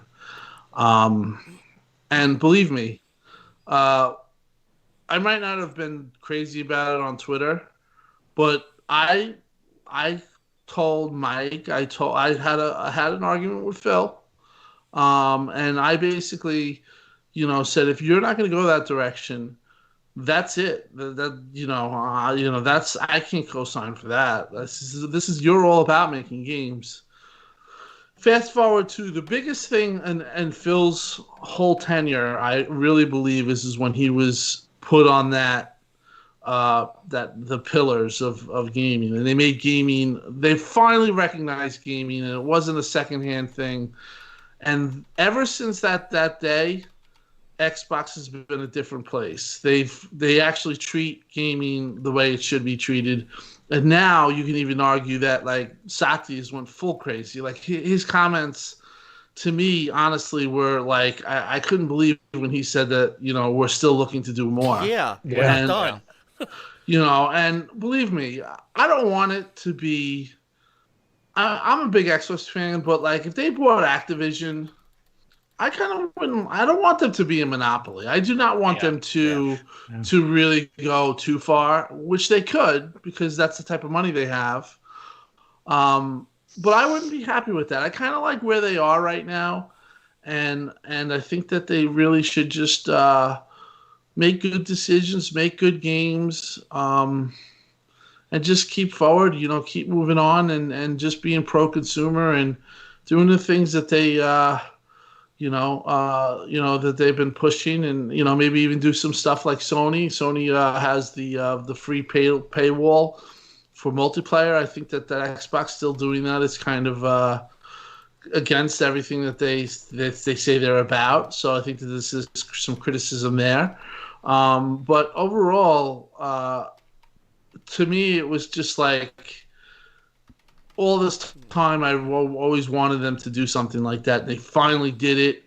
And believe me, I might not have been crazy about it on Twitter, but I told Mike, I had an argument with Phil, and I basically, said, if you're not going to go that direction, that's it. That's I can't co-sign for that. This is you're all about making games. Fast forward to the biggest thing and Phil's whole tenure, I really believe is when he was put on that the pillars of gaming, and they made gaming. They finally recognized gaming, and it wasn't a secondhand thing. And ever since that day, Xbox has been a different place. They actually treat gaming the way it should be treated. And now you can even argue that like Satya went full crazy. Like his comments to me, honestly, were like I couldn't believe when he said that we're still looking to do more. Yeah, we're not done. And believe me, I don't want it to be. I'm a big Xbox fan, but like if they bought Activision, I don't want them to be a monopoly. I do not want them to really go too far, which they could because that's the type of money they have. But I wouldn't be happy with that. I kind of like where they are right now, and I think that they really should just make good decisions, make good games, and just keep forward. Keep moving on, and just being pro-consumer and doing the things that they. That they've been pushing, and maybe even do some stuff like Sony. Sony has the free paywall for multiplayer. I think that Xbox still doing that is kind of against everything that they say they're about. So I think that this is some criticism there. But overall, to me, it was just like. All this time, I've always wanted them to do something like that. They finally did it.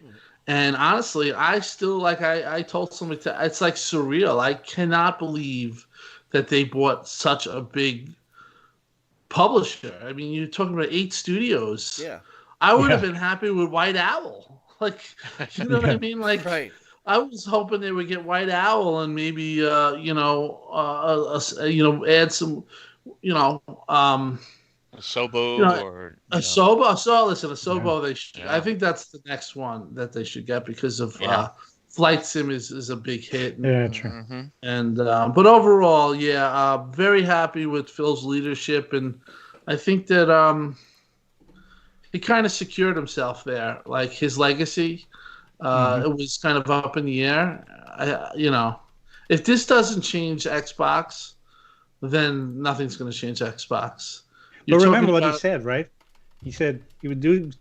And honestly, I still, like I told somebody, it's like surreal. I cannot believe that they bought such a big publisher. I mean, you're talking about 8 studios. Yeah. I would have been happy with White Owl. Like, you know what I mean? Like, right. I was hoping they would get White Owl and maybe, add some, Asobo or Asobo. Listen, Asobo. They should. I think that's the next one that they should get because of Flight Sim is a big hit. Yeah, true. Mm-hmm. And but overall, very happy with Phil's leadership, and I think that he kind of secured himself there. Like his legacy, it was kind of up in the air. If this doesn't change Xbox, then nothing's going to change Xbox. But remember what he said, right? He said he would do,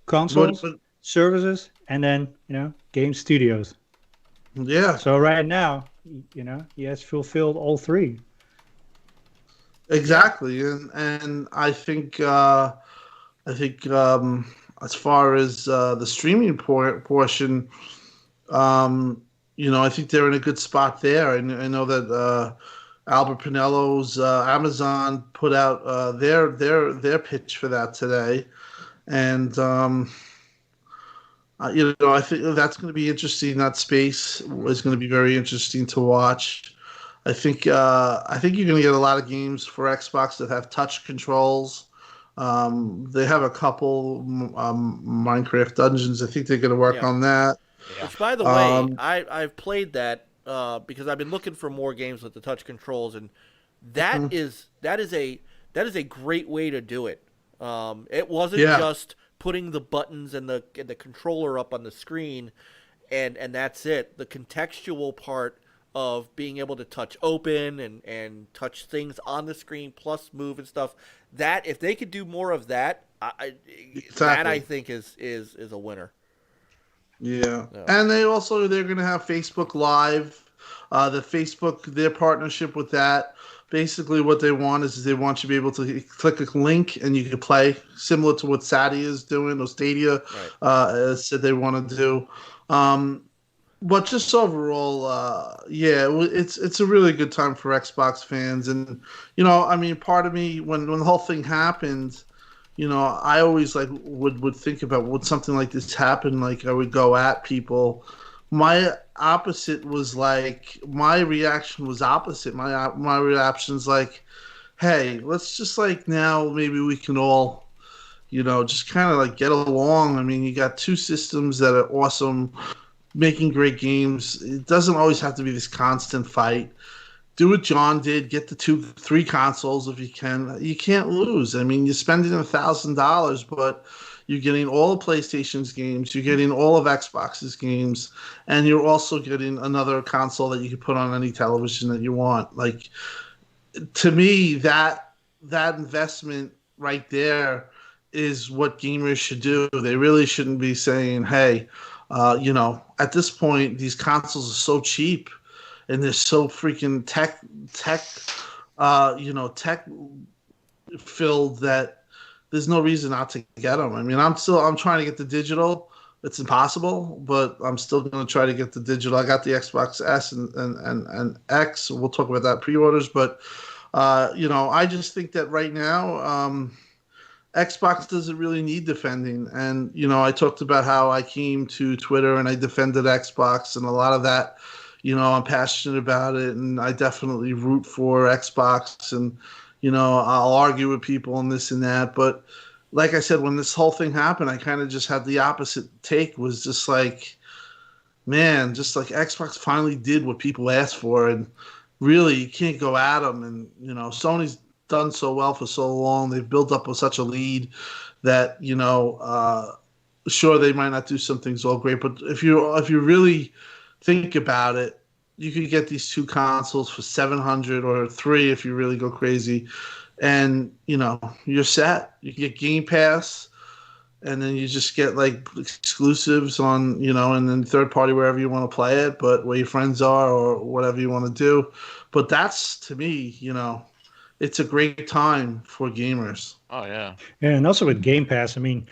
consoles, services, and then, game studios. Yeah. So right now, he has fulfilled all 3. Exactly, and I think as far as the streaming portion, I think they're in a good spot there. And I know that. Albert Pinello's Amazon put out their pitch for that today, and I think that's going to be interesting. That space is going to be very interesting to watch. I think you're going to get a lot of games for Xbox that have touch controls. They have a couple Minecraft Dungeons. I think they're going to work on that. Yeah. Which, by the way, I've played that. Because I've been looking for more games with the touch controls, and that is a great way to do it. It wasn't just putting the buttons and the controller up on the screen, and that's it. The contextual part of being able to touch open and touch things on the screen plus move and stuff. That if they could do more of that, that I think is a winner. Yeah, and they're going to have Facebook Live. Their partnership with that. Basically, what they want is they want you to be able to click a link and you can play, similar to what Stadia is doing or Stadia said they want to do. But just overall, it's a really good time for Xbox fans. And part of me when the whole thing happened. I always would think about would something like this happen? Like I would go at people. My opposite was my reaction was opposite. My reaction's like, hey, let's just now maybe we can all, just kind of get along. I mean, you got 2 systems that are awesome. making great games. It doesn't always have to be this constant fight. Do what John did. Get the 2-3 consoles if you can. You can't lose. I mean, you're spending $1,000, but you're getting all of PlayStation's games. You're getting all of Xbox's games, and you're also getting another console that you can put on any television that you want. Like, to me, that investment right there is what gamers should do. They really shouldn't be saying, "Hey, at this point, these consoles are so cheap." And they're so freaking tech filled that there's no reason not to get them. I mean, I'm trying to get the digital. It's impossible, but I'm still going to try to get the digital. I got the Xbox S and X. We'll talk about that pre-orders, but I just think that right now, Xbox doesn't really need defending. And I talked about how I came to Twitter and I defended Xbox, and a lot of that. I'm passionate about it, and I definitely root for Xbox, and, I'll argue with people and this and that. But like I said, when this whole thing happened, I kind of just had the opposite take, was just like, man, just like Xbox finally did what people asked for, and really you can't go at them. And, Sony's done so well for so long. They've built up with such a lead that, sure, they might not do some things all great, but if you really think about it, you could get these 2 consoles for $700 or 3 if you really go crazy, and you're set. You get Game Pass, and then you just get like exclusives on and then third party wherever you want to play it, but where your friends are or whatever you want to do. But that's, to me, it's a great time for gamers. Oh yeah, and also with Game Pass, I mean,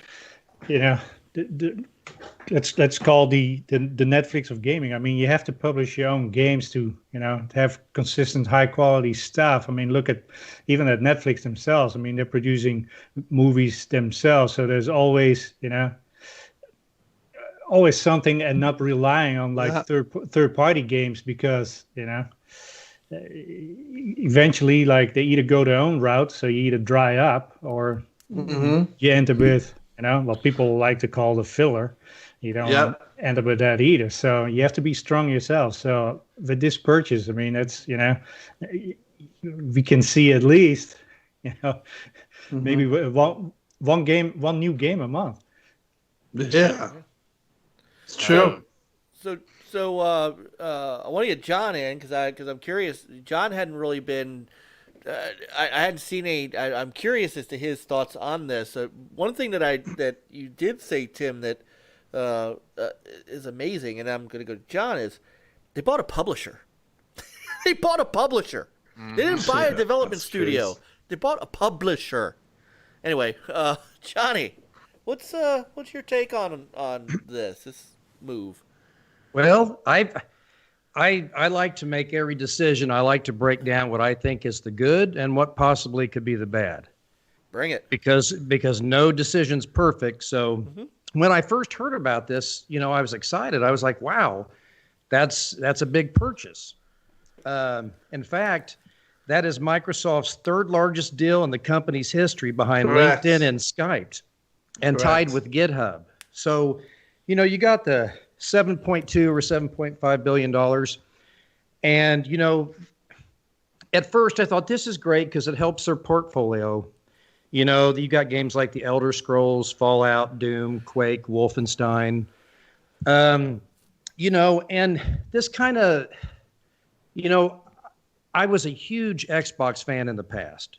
let's call the Netflix of gaming. I mean, you have to publish your own games to to have consistent high quality stuff. I mean, look at even at Netflix themselves. I mean, they're producing movies themselves, so there's always always something, and not relying on like third party games, because eventually like they either go their own route, so you either dry up or you end up with what people like to call the filler. You don't end up with that either. So you have to be strong yourself. So with this purchase, I mean, it's, we can see at least, maybe one new game a month. Yeah, it's true. So I want to get John in because I'm curious. John hadn't really been. I hadn't seen I'm curious as to his thoughts on this. One thing that you did say, Tim, that is amazing, and I'm going to go to John, is they bought a publisher. They bought a publisher. They didn't buy a development studio. Crazy. They bought a publisher. Anyway, Johnny, what's your take on this move? Well, I like to make every decision. I like to break down what I think is the good and what possibly could be the bad. Bring it. Because no decision's perfect. So when I first heard about this, I was excited. I was like, wow, that's a big purchase. In fact, that is Microsoft's third largest deal in the company's history, behind LinkedIn and Skype, and tied with GitHub. So, you got the $7.2 or $7.5 billion. And, at first I thought this is great because it helps their portfolio. You got games like the Elder Scrolls, Fallout, Doom, Quake, Wolfenstein. And this kind of, I was a huge Xbox fan in the past.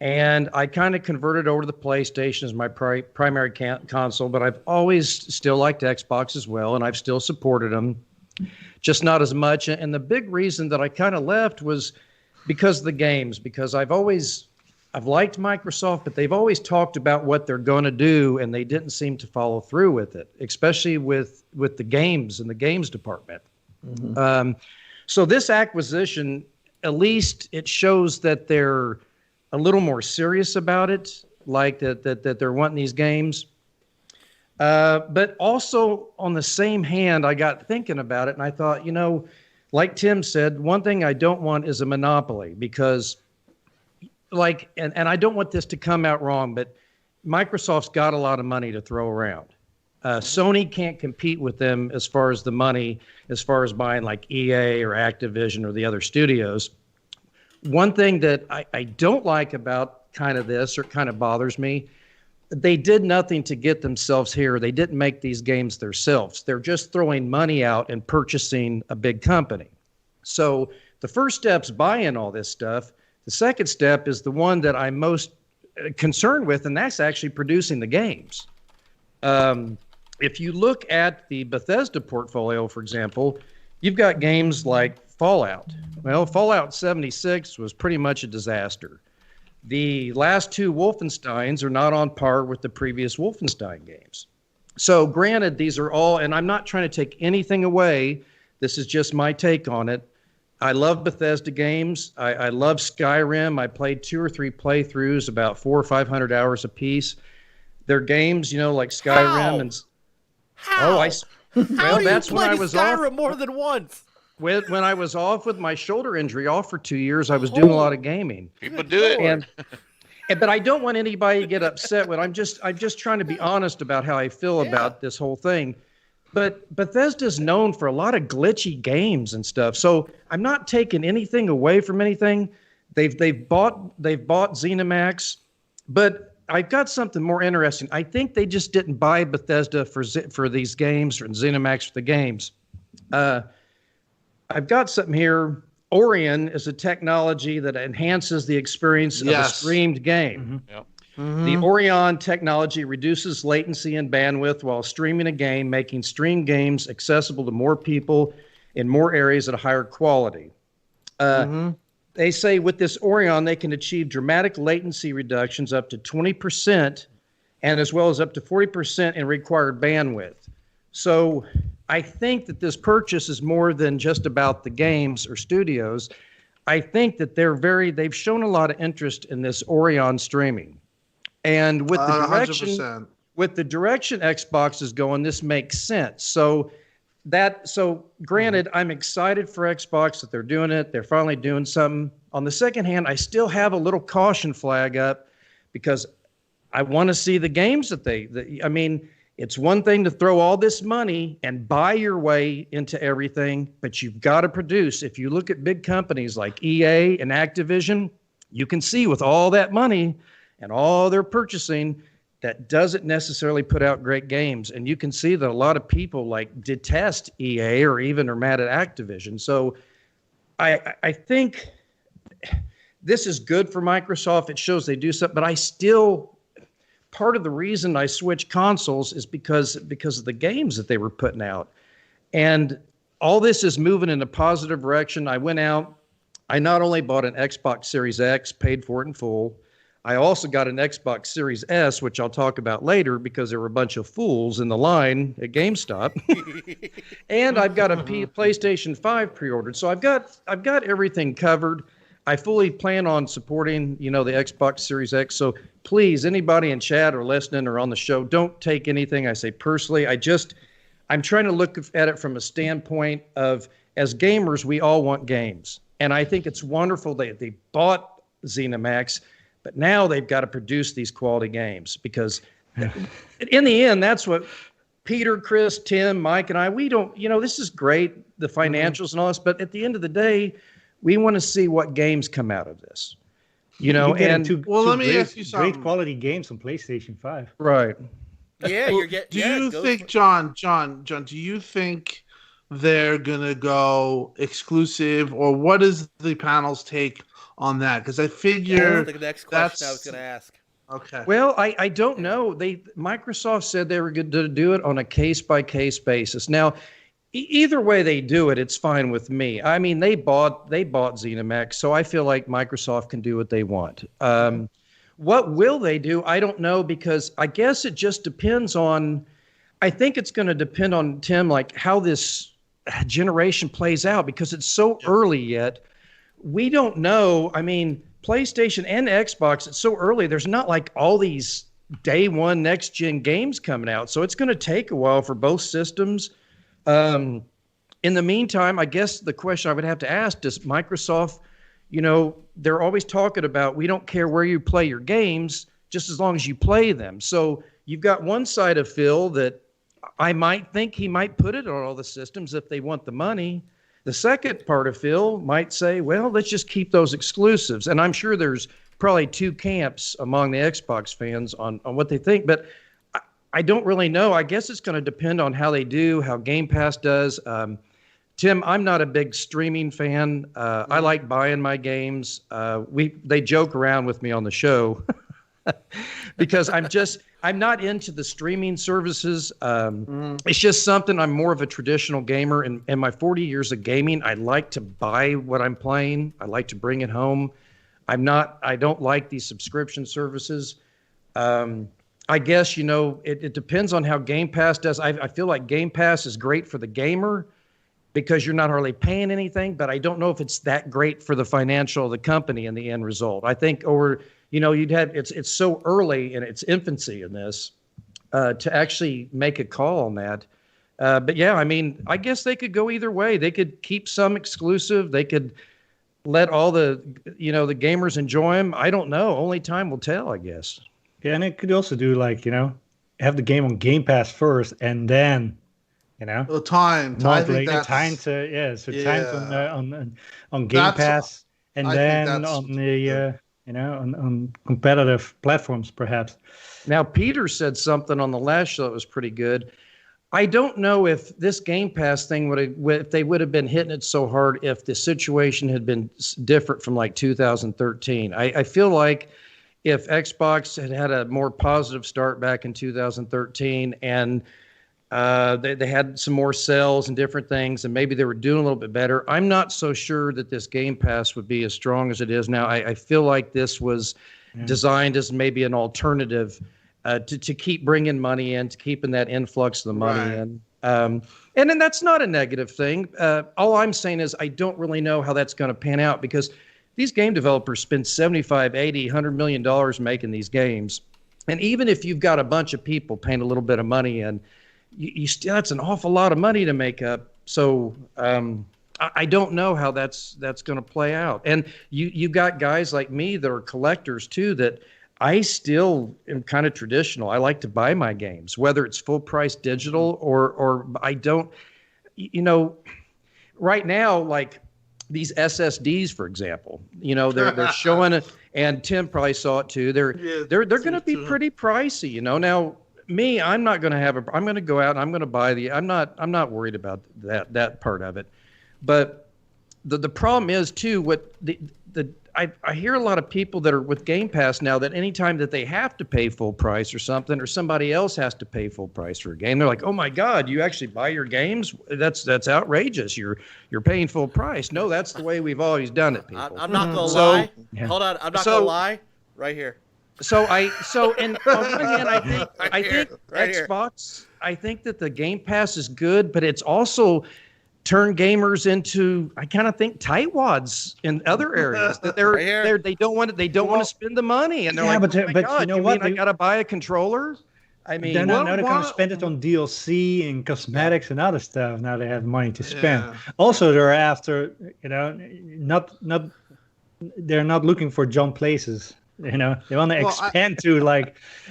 And I kind of converted over to the PlayStation as my primary console, but I've always still liked Xbox as well, and I've still supported them, just not as much. And the big reason that I kind of left was because of the games, because I've liked Microsoft, but they've always talked about what they're going to do, and they didn't seem to follow through with it, especially with the games and the games department. So this acquisition, at least it shows that they're a little more serious about it, like that they're wanting these games. But also on the same hand, I got thinking about it, and I thought, like Tim said, one thing I don't want is a monopoly, because and I don't want this to come out wrong, but Microsoft's got a lot of money to throw around. Sony can't compete with them as far as the money, as far as buying like EA or Activision or the other studios. One thing that I don't like about kind of this, or kind of bothers me, they did nothing to get themselves here. They didn't make these games themselves. They're just throwing money out and purchasing a big company. So the first step's buying all this stuff. The second step is the one that I'm most concerned with, and that's actually producing the games. If you look at the Bethesda portfolio, for example, you've got games like Fallout. Well, Fallout 76 was pretty much a disaster. The last two Wolfensteins are not on par with the previous Wolfenstein games. So granted, these are all, and I'm not trying to take anything away. This is just my take on it. I love Bethesda games. I love Skyrim. I played 2 or 3 playthroughs, about 400 or 500 hours apiece. They're games, like Skyrim. And How? Well, that's when I was Skyrim off. more than once. When I was off with my shoulder injury, off for 2 years, I was doing a lot of gaming. People do it. But I don't want anybody to get upset with. I'm just trying to be honest about how I feel about this whole thing. But Bethesda's known for a lot of glitchy games and stuff. So I'm not taking anything away from anything. They've bought Zenimax, but I've got something more interesting. I think they just didn't buy Bethesda for these games, or Zenimax for the games. I've got something here. Orion is a technology that enhances the experience of a streamed game. Mm-hmm. Yep. Mm-hmm. The Orion technology reduces latency and bandwidth while streaming a game, making streamed games accessible to more people in more areas at a higher quality. They say with this Orion, they can achieve dramatic latency reductions up to 20% and as well as up to 40% in required bandwidth. So I think that this purchase is more than just about the games or studios. I think that they've shown a lot of interest in this Orion streaming. And with the direction, 100%. with the direction Xbox is going, this makes sense. So granted, I'm excited for Xbox that they're doing it. They're finally doing something. On the second hand, I still have a little caution flag up because I want to see the games it's one thing to throw all this money and buy your way into everything, but you've got to produce. If you look at big companies like EA and Activision, you can see with all that money and all their purchasing, that doesn't necessarily put out great games. And you can see that a lot of people detest EA or even are mad at Activision. So I think this is good for Microsoft. It shows they do something, but part of the reason I switched consoles is because of the games that they were putting out. And all this is moving in a positive direction. I went out, I not only bought an Xbox Series X, paid for it in full, I also got an Xbox Series S, which I'll talk about later because there were a bunch of fools in the line at GameStop. And I've got a PlayStation 5 pre-ordered. So I've got everything covered. I fully plan on supporting, the Xbox Series X. So please, anybody in chat or listening or on the show, don't take anything I say personally. I'm trying to look at it from a standpoint of, as gamers, we all want games. And I think it's wonderful that they bought Zenimax, but now they've got to produce these quality games because in the end, that's what Peter, Chris, Tim, Mike, and I, we don't, this is great, the financials and all this, but at the end of the day, we want to see what games come out of this. Let me ask you something. Great quality games on PlayStation 5. Right. Yeah, you're getting. Do you think, John, do you think they're gonna go exclusive, or what is the panel's take on that? Because I figure the next question I was going to ask. Okay. Well, I don't know. Microsoft said they were going to do it on a case-by-case basis. Now, either way they do it, it's fine with me. I mean, they bought Zenimax, so I feel like Microsoft can do what they want. What will they do? I don't know, because I guess it just depends on. I think it's going to depend on, Tim, how this generation plays out, because it's so early yet. We don't know. I mean, PlayStation and Xbox, it's so early. There's not all these day one next gen games coming out. So it's going to take a while for both systems. In the meantime, I guess the question I would have to ask, does Microsoft, they're always talking about, we don't care where you play your games, just as long as you play them. So you've got one side of Phil that I might think he might put it on all the systems if they want the money. The second part of Phil might say, well, let's just keep those exclusives. And I'm sure there's probably two camps among the Xbox fans on what they think, but I don't really know. I guess it's going to depend on how they do, how Game Pass does. Tim, I'm not a big streaming fan. I like buying my games. They joke around with me on the show because I'm not into the streaming services. It's just something. I'm more of a traditional gamer. And in my 40 years of gaming, I like to buy what I'm playing. I like to bring it home. I don't like these subscription services. I guess, it depends on how Game Pass does. I feel like Game Pass is great for the gamer because you're not hardly paying anything, but I don't know if it's that great for the financial of the company in the end result. I think it's so early in its infancy in this to actually make a call on that. But yeah, I guess they could go either way. They could keep some exclusive. They could let all the gamers enjoy them. I don't know. Only time will tell, I guess. Yeah, and it could also do have the game on Game Pass first, and then time. I think that's time on Game Pass, and then on the on competitive platforms perhaps. Now Peter said something on the last show that was pretty good. I don't know if this Game Pass thing if they would have been hitting it so hard if the situation had been different from like 2013. I feel like if Xbox had a more positive start back in 2013 and they had some more sales and different things, and maybe they were doing a little bit better, I'm not so sure that this Game Pass would be as strong as it is now. I feel like this was designed as maybe an alternative to keep bringing money in, to keeping that influx of the money in. And then that's not a negative thing. All I'm saying is I don't really know how that's going to pan out because these game developers spend $75, $80, $100 million making these games. And even if you've got a bunch of people paying a little bit of money in, you still, that's an awful lot of money to make up. So I don't know how that's going to play out. And you got guys like me that are collectors too, that I still am kind of traditional. I like to buy my games, whether it's full price digital or I don't, right now, like these SSDs, for example, they're showing it, and Tim probably saw it too. They're going to be pretty pricey, Now, me, I'm not going to I'm going to go out and I'm going to buy I'm not worried about that part of it. But the problem is too, what I hear a lot of people that are with Game Pass now that anytime that they have to pay full price or something, or somebody else has to pay full price for a game, they're like, "Oh my God, you actually buy your games? That's outrageous. You're paying full price." No, that's the way we've always done it, people. I'm not gonna lie. Hold on, I'm not gonna lie. Right here. And on one hand, I think Xbox. I think that the Game Pass is good, but it's also turn gamers into, I kind of think, tightwads in other areas that they don't want to spend the money, and they're like, but God, you know what? I got to buy a controller. I mean, they're going to spend it on DLC and cosmetics and other stuff. Now they have money to spend. Yeah. Also, they're after, they're not looking for jump places. They want to expand to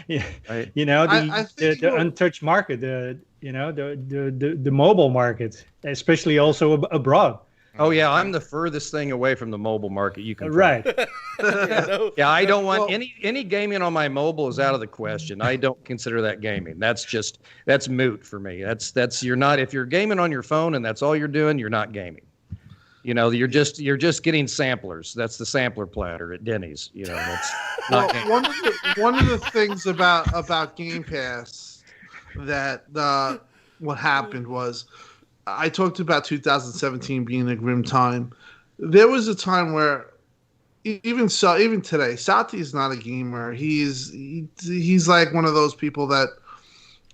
the untouched market, the mobile market, especially also abroad. Oh yeah, I'm the furthest thing away from the mobile market you can. Right. Yeah, I don't want any gaming on my mobile is out of the question. I don't consider that gaming. That's moot for me. That's you're not, if you're gaming on your phone and that's all you're doing, you're not gaming. You're just getting samplers. That's the sampler platter at Denny's. That's not one of the things about Game Pass that what happened was, I talked about 2017 being a grim time. There was a time where even today, Sati is not a gamer. He's like one of those people that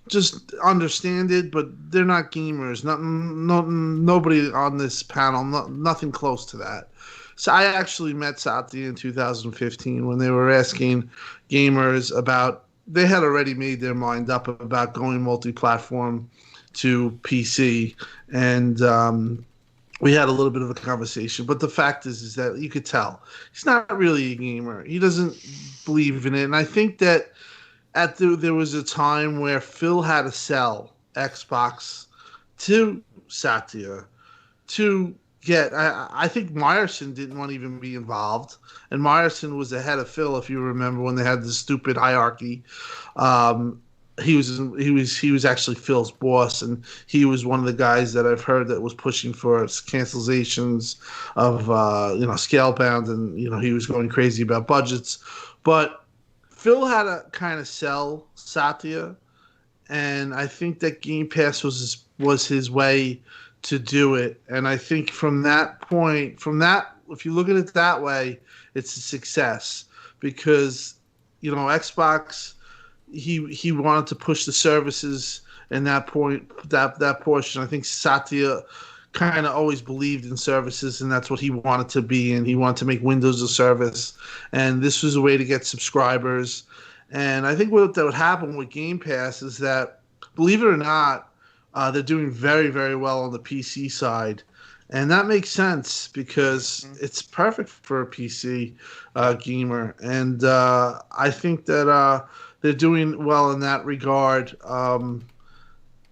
just understand it, but they're not gamers. Nobody on this panel, nothing close to that. So I actually met Sati in 2015 when they were asking gamers about, they had already made their mind up about going multi-platform to PC, and we had a little bit of a conversation. But the fact is that you could tell he's not really a gamer. He doesn't believe in it, and I think that there was a time where Phil had to sell Xbox to Satya to get. I think Meyerson didn't want to even be involved, and Meyerson was ahead of Phil, if you remember when they had the stupid hierarchy. He was actually Phil's boss, and he was one of the guys that I've heard that was pushing for cancelations of Scalebound, and he was going crazy about budgets. But Phil had to kind of sell Satya, and I think that Game Pass was his way to do it. And I think from that point, if you look at it that way, it's a success because Xbox. He wanted to push the services in that portion. I think Satya kind of always believed in services, and that's what he wanted to be. And he wanted to make Windows a service, and this was a way to get subscribers. And I think what would happen with Game Pass is that, believe it or not, they're doing very, very well on the PC side. And that makes sense because it's perfect for a PC gamer. And I think that they're doing well in that regard.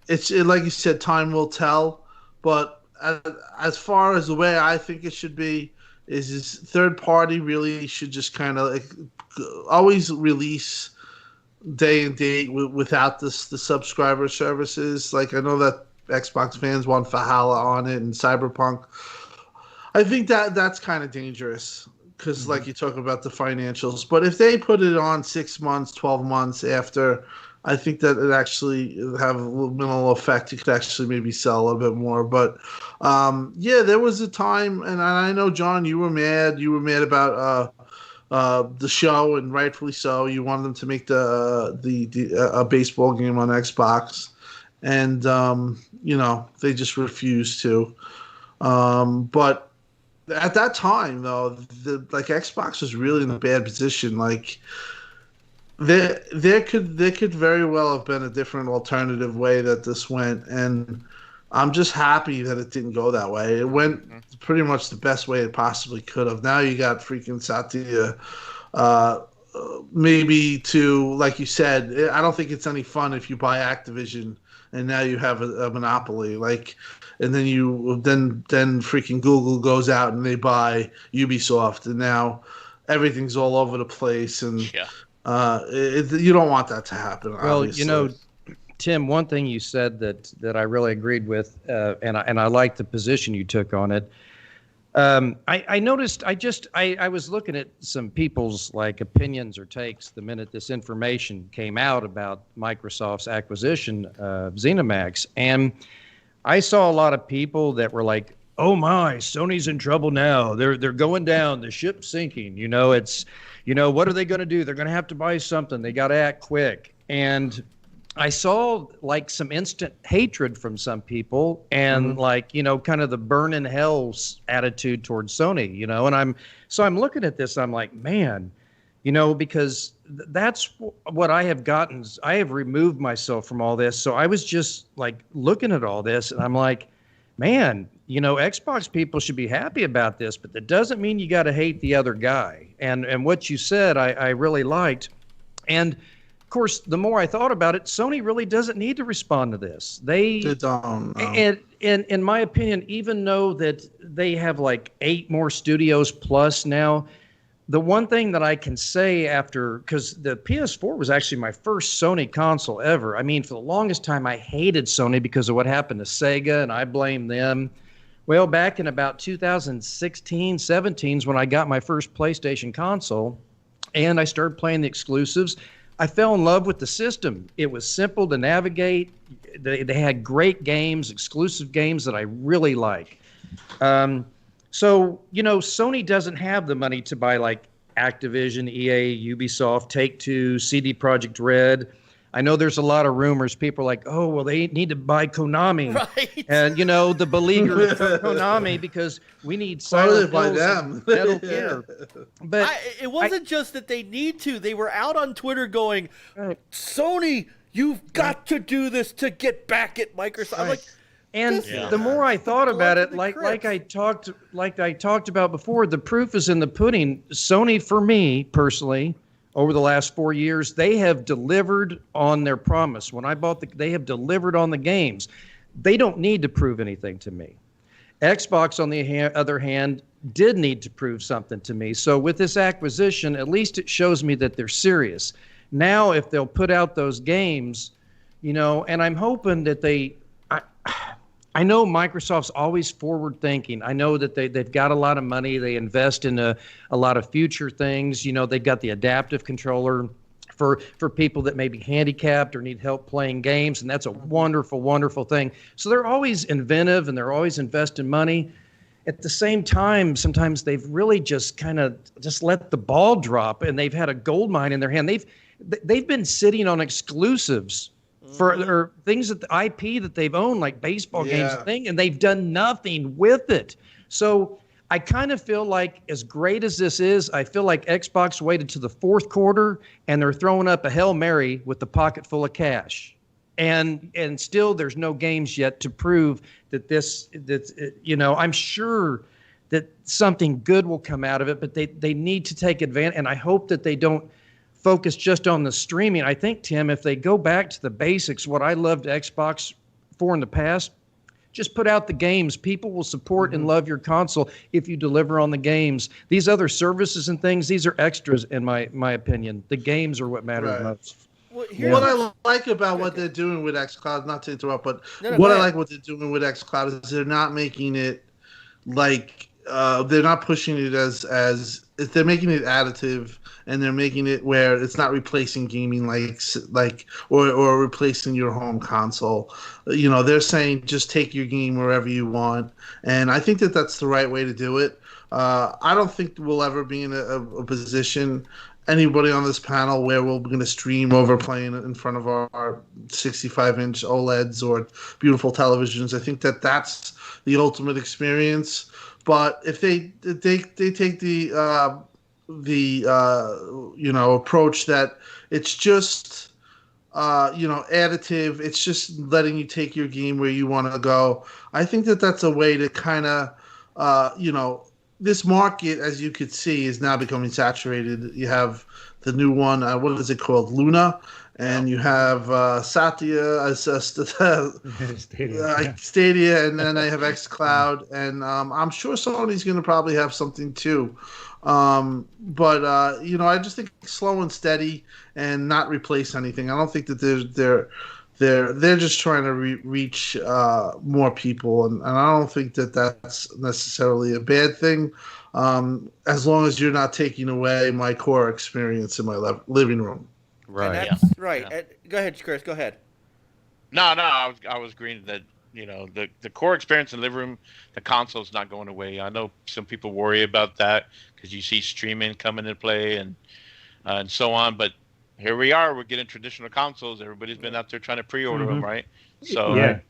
It's like you said, time will tell. But as far as the way I think it should be, is third party really should just kind of always release day and date without the subscriber services. Like I know that Xbox fans want Valhalla on it and Cyberpunk. I think that's kind of dangerous. Because, like you talk about the financials. But if they put it on 6 months, 12 months after, I think that it actually have a little minimal effect. You could actually maybe sell a little bit more. But, there was a time, and I know, John, you were mad. You were mad about the show, and rightfully so. You wanted them to make a baseball game on Xbox. And, they just refused to. But at that time, though, Xbox was really in a bad position. Like there could very well have been a different alternative way that this went, and I'm just happy that it didn't go that way. It went pretty much the best way it possibly could have. Now you got freaking Satya, maybe to, like you said, I don't think it's any fun if you buy Activision and now you have a monopoly. And then then freaking Google goes out and they buy Ubisoft, and now everything's all over the place, and you don't want that to happen. Well, obviously. Tim, one thing you said that I really agreed with, and I like the position you took on it. I noticed. I was looking at some people's opinions or takes the minute this information came out about Microsoft's acquisition of Zenimax, and I saw a lot of people that were like, "Oh my, Sony's in trouble now. They're going down. The ship's sinking. It's what are they going to do? They're going to have to buy something. They got to act quick." And I saw some instant hatred from some people, and kind of the burn in hell attitude towards Sony. And I'm looking at this. I'm like, man, because that's what I have gotten. I have removed myself from all this. So I was just looking at all this, and I'm like, man, Xbox people should be happy about this, but that doesn't mean you got to hate the other guy. And what you said, I really liked. And of course, the more I thought about it, Sony really doesn't need to respond to this. They don't. No. And in my opinion, even though that they have 8 more studios plus now, the one thing that I can say because the PS4 was actually my first Sony console ever. I mean, for the longest time, I hated Sony because of what happened to Sega, and I blame them. Well, back in about 2016, 17 is when I got my first PlayStation console, and I started playing the exclusives. I fell in love with the system. It was simple to navigate. They had great games, exclusive games that I really like. So, Sony doesn't have the money to buy Activision, EA, Ubisoft, Take-Two, CD Projekt Red. I know there's a lot of rumors. People are like, oh, well, they need to buy Konami. Right. And, the beleaguered Konami because we need Silent Hills and Metal Gear. But it wasn't just that they need to. They were out on Twitter going, Sony, you've got to do this to get back at Microsoft. I'm like, and the more I thought about it, like I talked about before, the proof is in the pudding. Sony, for me personally, over the last 4 years, they have delivered on their promise. When I bought they have delivered on the games. They don't need to prove anything to me. Xbox, on the other hand, did need to prove something to me. So with this acquisition, at least it shows me that they're serious. Now, if they'll put out those games, and I'm hoping that I know Microsoft's always forward thinking. I know that they've got a lot of money. They invest in a lot of future things. They've got the adaptive controller for people that may be handicapped or need help playing games, and that's a wonderful, wonderful thing. So they're always inventive and they're always investing money. At the same time, sometimes they've really just kind of just let the ball drop, and they've had a gold mine in their hand. They've been sitting on exclusives or things that the IP that they've owned, like baseball games and they've done nothing with it. So I kind of feel like, as great as this is, I feel like Xbox waited to the fourth quarter and they're throwing up a Hail Mary with the pocket full of cash. And still there's no games yet to prove that I'm sure that something good will come out of it, but they need to take advantage. And I hope that they don't focus just on the streaming. I think, Tim, if they go back to the basics, what I loved Xbox for in the past, just put out the games. People will support and love your console if you deliver on the games. These other services and things, these are extras in my opinion. The games are what matter most. Well, what I like about what they're doing with xCloud, not to interrupt, but what I like what they're doing with xCloud is they're not making it like they're not pushing it as they're making it additive, and they're making it where it's not replacing gaming or replacing your home console. They're saying just take your game wherever you want, and I think that that's the right way to do it. I don't think we'll ever be in a position, anybody on this panel, where we're going to stream over playing in front of our 65-inch OLEDs or beautiful televisions. I think that that's the ultimate experience. But if they take the approach that it's just additive, it's just letting you take your game where you want to go, I think that that's a way to kind of this market, as you could see, is now becoming saturated. You have the new one, what is it called, Luna, and you have Stadia, Stadia, and then I have xCloud, and I'm sure Sony's going to probably have something too. But I just think slow and steady and not replace anything. I don't think that they're just trying to reach more people, and I don't think that that's necessarily a bad thing, as long as you're not taking away my core experience in my living room. Right. Right. Yeah. Go ahead, Chris. Go ahead. No, I was agreeing that the core experience in the living room, the console's not going away. I know some people worry about that because you see streaming come into play and so on, but here we are. We're getting traditional consoles. Everybody's been out there trying to pre-order them, right? So yeah.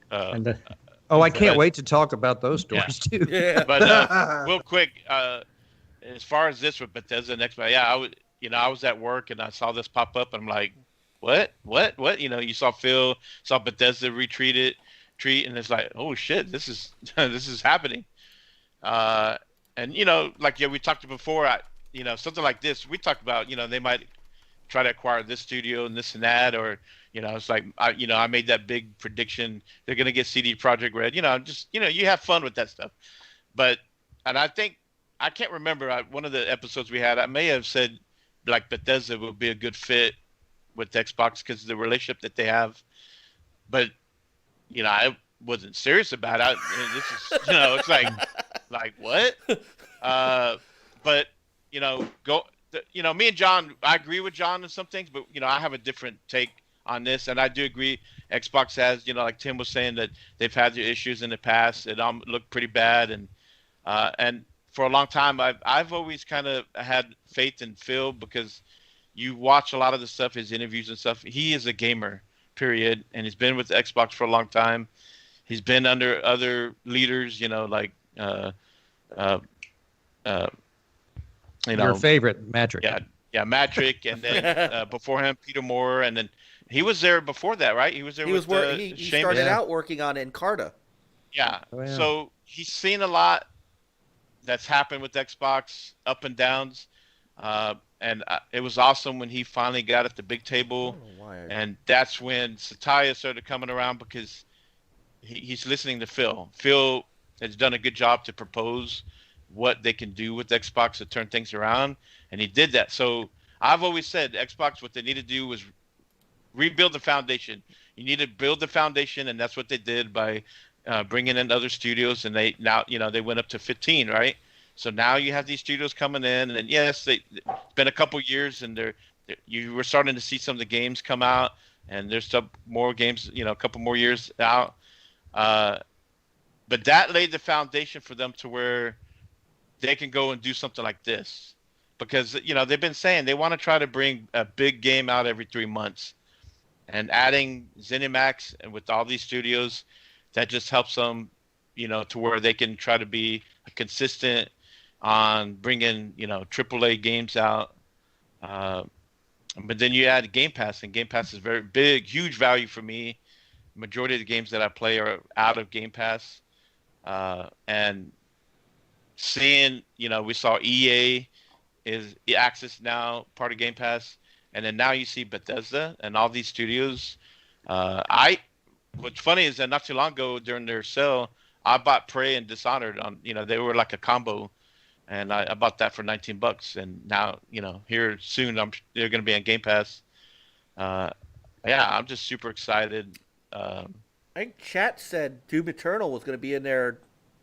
I can't wait to talk about those stores too. Yeah. But real quick, as far as this with Bethesda and Xbox, I was at work and I saw this pop up and I'm like, what? You saw Bethesda treat, and it's like, oh shit, this is happening. And we talked before, something like this, we talked about, they might try to acquire this studio and this and that, or, it's like, I made that big prediction. They're going to get CD Projekt Red, you have fun with that stuff. And I think, I can't remember one of the episodes we had, I may have said like Bethesda would be a good fit with Xbox because of the relationship that they have. But, I wasn't serious about it. This is, it's like what? But, me and John, I agree with John on some things, but, I have a different take on this. And I do agree Xbox has, like Tim was saying, that they've had their issues in the past. It looked pretty bad. And for a long time, I've always kind of had faith in Phil because you watch a lot of the stuff, his interviews and stuff. He is a gamer, period. And he's been with Xbox for a long time. He's been under other leaders, like, your favorite, Matrick. Yeah, Matrick, and then before him, Peter Moore, and then he was there before that, right? He was there. He started out working on Encarta. Yeah. Oh, yeah. So he's seen a lot that's happened with Xbox, up and downs. it was awesome when he finally got at the big table, and that's when Satya started coming around because he's listening to Phil. Phil has done a good job to propose what they can do with Xbox to turn things around, and he did that. So I've always said Xbox, what they need to do was rebuild the foundation. You need to build the foundation, and that's what they did by bringing in other studios, and they went up to 15, right? So now you have these studios coming in, and yes, it's been a couple years, and you were starting to see some of the games come out, and there's some more games, a couple more years out. But that laid the foundation for them to where they can go and do something like this, because they've been saying they want to try to bring a big game out every 3 months, and adding Zenimax and with all these studios, that just helps them, to where they can try to be consistent on bringing AAA games out. But then you add Game Pass, and Game Pass is very big, huge value for me. Majority of the games that I play are out of Game Pass, and seeing we saw EA is Access now part of Game Pass, and then now you see Bethesda and all these studios. What's funny is that not too long ago during their sale, I bought Prey and Dishonored on they were like a combo, and I bought that for $19, and now here soon they're going to be on Game Pass. Yeah, I'm just super excited. I think chat said Doom Eternal was going to be in there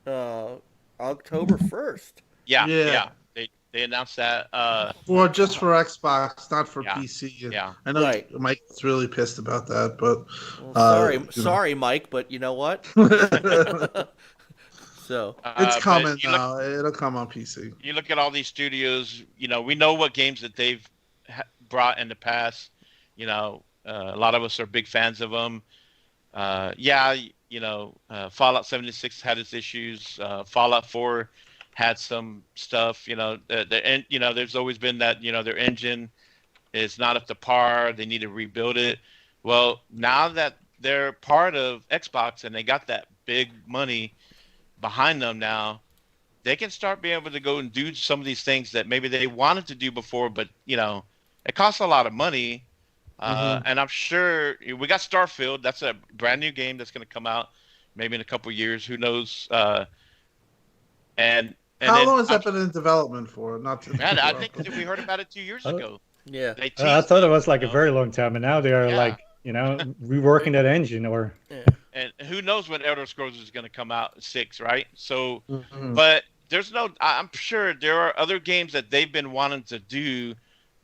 October 1st. Yeah. They announced that. Well, just for Xbox, not for PC. Yeah. I know Right. Mike's really pissed about that, but sorry, Mike, but you know what? So it's coming now. It'll come on PC. You look at all these studios. We know what games that they've brought in the past. A lot of us are big fans of them. Fallout 76 had its issues. Fallout 4 had some stuff. There's always been that. Their engine is not up to par. They need to rebuild it. Well, now that they're part of Xbox and they got that big money behind them now, they can start being able to go and do some of these things that maybe they wanted to do before, but it costs a lot of money. And I'm sure we got Starfield. That's a brand new game that's going to come out maybe in a couple of years. Who knows? And how long has that been in development for? I think we heard about it 2 years ago. Yeah, I thought it was like a very long time, and now they are reworking that engine or. Yeah. And who knows when Elder Scrolls is going to come out 6, right? So, but I'm sure there are other games that they've been wanting to do,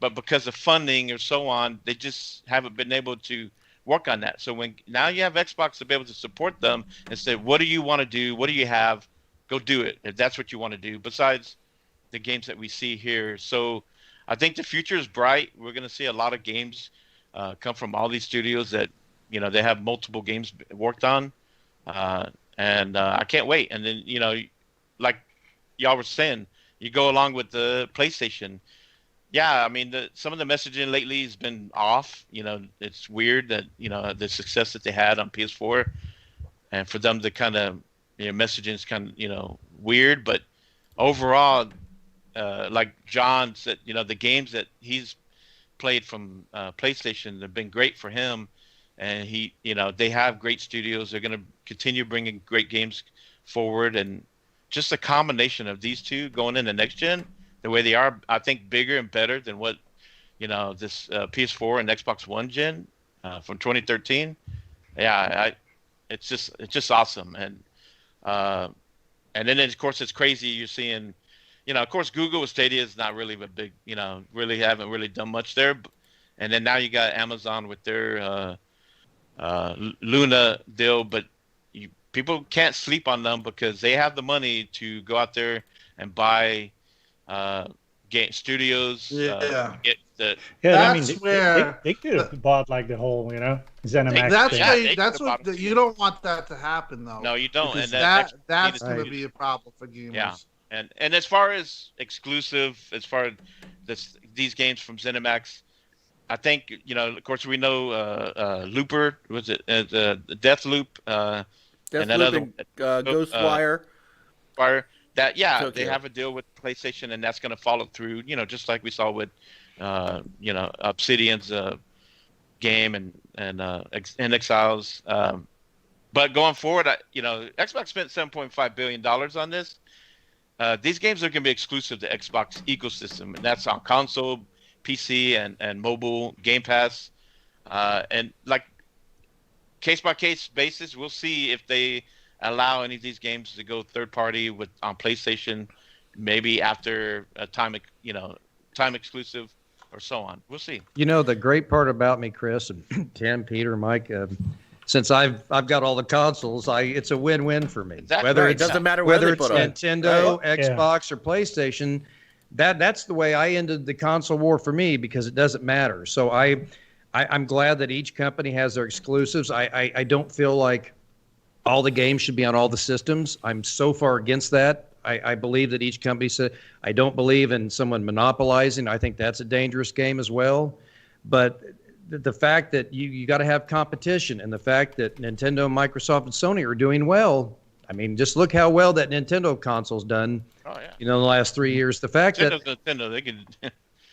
but because of funding or so on, they just haven't been able to work on that. So now you have Xbox to be able to support them and say, what do you want to do? What do you have? Go do it if that's what you want to do, besides the games that we see here. So I think the future is bright. We're going to see a lot of games come from all these studios that, they have multiple games worked on. And I can't wait. And then, like y'all were saying, you go along with the PlayStation. Yeah, I mean, some of the messaging lately has been off. It's weird that, the success that they had on PS4, and for them to kind of, messaging is kind of, weird. But overall, like John said, the games that he's played from PlayStation have been great for him. And they have great studios. They're going to continue bringing great games forward. And just a combination of these two going into next gen, the way they are, I think bigger and better than what, this PS4 and Xbox One gen from 2013. Yeah, it's just awesome. And then of course it's crazy. You're seeing, of course Google with Stadia is not really a big, really haven't really done much there. And then now you got Amazon with their Luna deal, but people can't sleep on them because they have the money to go out there and buy game studios. Get the. Yeah, I mean, they could have bought like the whole, Zenimax. That's what you don't want that to happen, though. No, you don't, and that's going to be a problem for gamers. Yeah, and as far as exclusive, as far as these games from Zenimax, I think of course we know Looper, was it Deathloop, and that other Ghostwire. That they have a deal with PlayStation, and that's going to follow through. Just like we saw with Obsidian's game and Exiles. But going forward, Xbox spent $7.5 billion on this. These games are going to be exclusive to Xbox ecosystem, and that's on console, PC, and mobile, Game Pass. And like case-by-case basis, we'll see if they allow any of these games to go third-party on PlayStation, maybe after a time exclusive or so on. We'll see. The great part about me, Chris, and Tim, Peter, Mike, since I've got all the consoles, it's a win-win for me. Exactly. Whether Right. it's Doesn't matter where whether they it's put 'em. Nintendo, Right. Xbox, or PlayStation, that's the way I ended the console war for me, because it doesn't matter. So I'm glad that each company has their exclusives. I don't feel like all the games should be on all the systems. I'm so far against that. I believe that each company said, I don't believe in someone monopolizing. I think that's a dangerous game as well. But the fact that you got to have competition, and the fact that Nintendo, Microsoft, and Sony are doing well. I mean, just look how well that Nintendo console's done. Oh yeah. In the last 3 years. The fact that Nintendo, they can.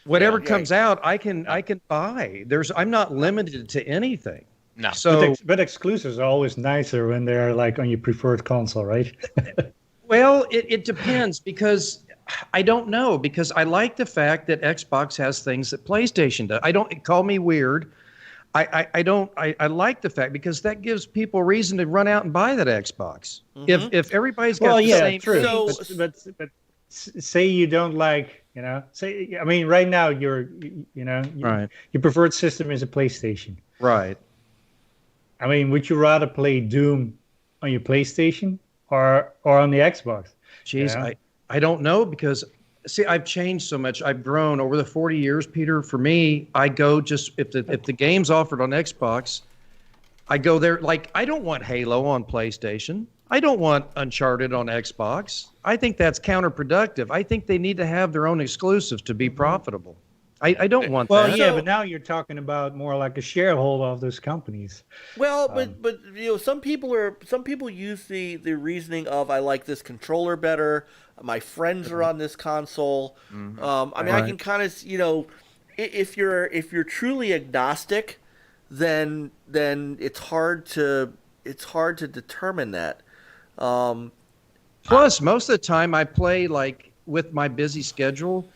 whatever comes out, I can buy. I'm not limited to anything. No. So But exclusives are always nicer when they're like on your preferred console, right? well, it depends, because I don't know, because I like the fact that Xbox has things that PlayStation does. Call me weird. I like the fact, because that gives people reason to run out and buy that Xbox. Mhm. If everybody's got the same true. thing, But say you don't like, right now right, your preferred system is a PlayStation. right. I mean, would you rather play Doom on your PlayStation or on the Xbox? Jeez, Yeah. I don't know, because see, I've changed so much. I've grown over the 40 years, Peter. For me, I go just if the game's offered on Xbox, I go there. Like, I don't want Halo on PlayStation. I don't want Uncharted on Xbox. I think that's counterproductive. I think they need to have their own exclusives to be profitable. I don't want Well, that. yeah, So- but now you're talking about more like a shareholder of those companies. Well, but some people use the reasoning of, I like this controller better. My friends are on this console. I Right. can kind of if you're truly agnostic, then it's hard to determine that. Plus, most of the time I play, like, with my busy schedule.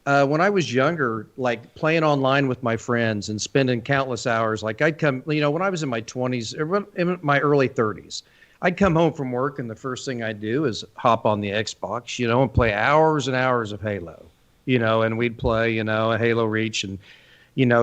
When I was younger, like playing online with my friends and spending countless hours, like I'd come, when I was in my 20s, in my early 30s, I'd come home from work, and the first thing I'd do is hop on the Xbox, and play hours and hours of Halo, and we'd play, a Halo Reach and,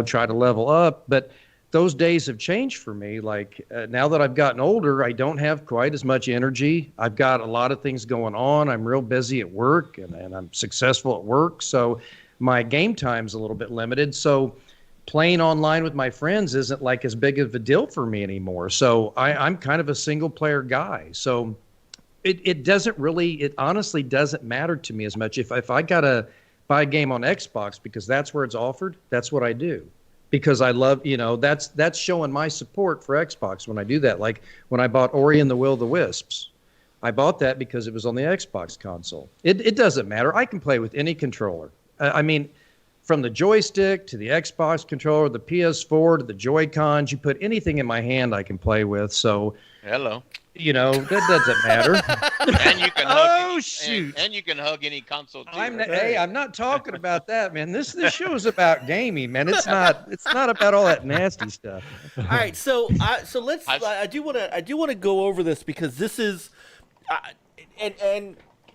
try to level up. But those days have changed for me. Like, now that I've gotten older, I don't have quite as much energy. I've got a lot of things going on. I'm real busy at work, and I'm successful at work. So my game time's a little bit limited. So playing online with my friends isn't like as big of a deal for me anymore. So I'm kind of a single player guy. So it honestly doesn't matter to me as much. If I got to buy a game on Xbox because that's where it's offered, that's what I do. Because I love, that's showing my support for Xbox when I do that. Like when I bought Ori and the Will of the Wisps, I bought that because it was on the Xbox console. It doesn't matter. I can play with any controller. From the joystick to the Xbox controller, the PS4 to the Joy-Cons, you put anything in my hand I can play with. So, Hello. That doesn't matter. And you can hug. Oh, shoot. And you can hug any console too. I'm not talking about that, man. This show is about gaming, man. It's not about all that nasty stuff. All right, so I do want to go over this, because this is,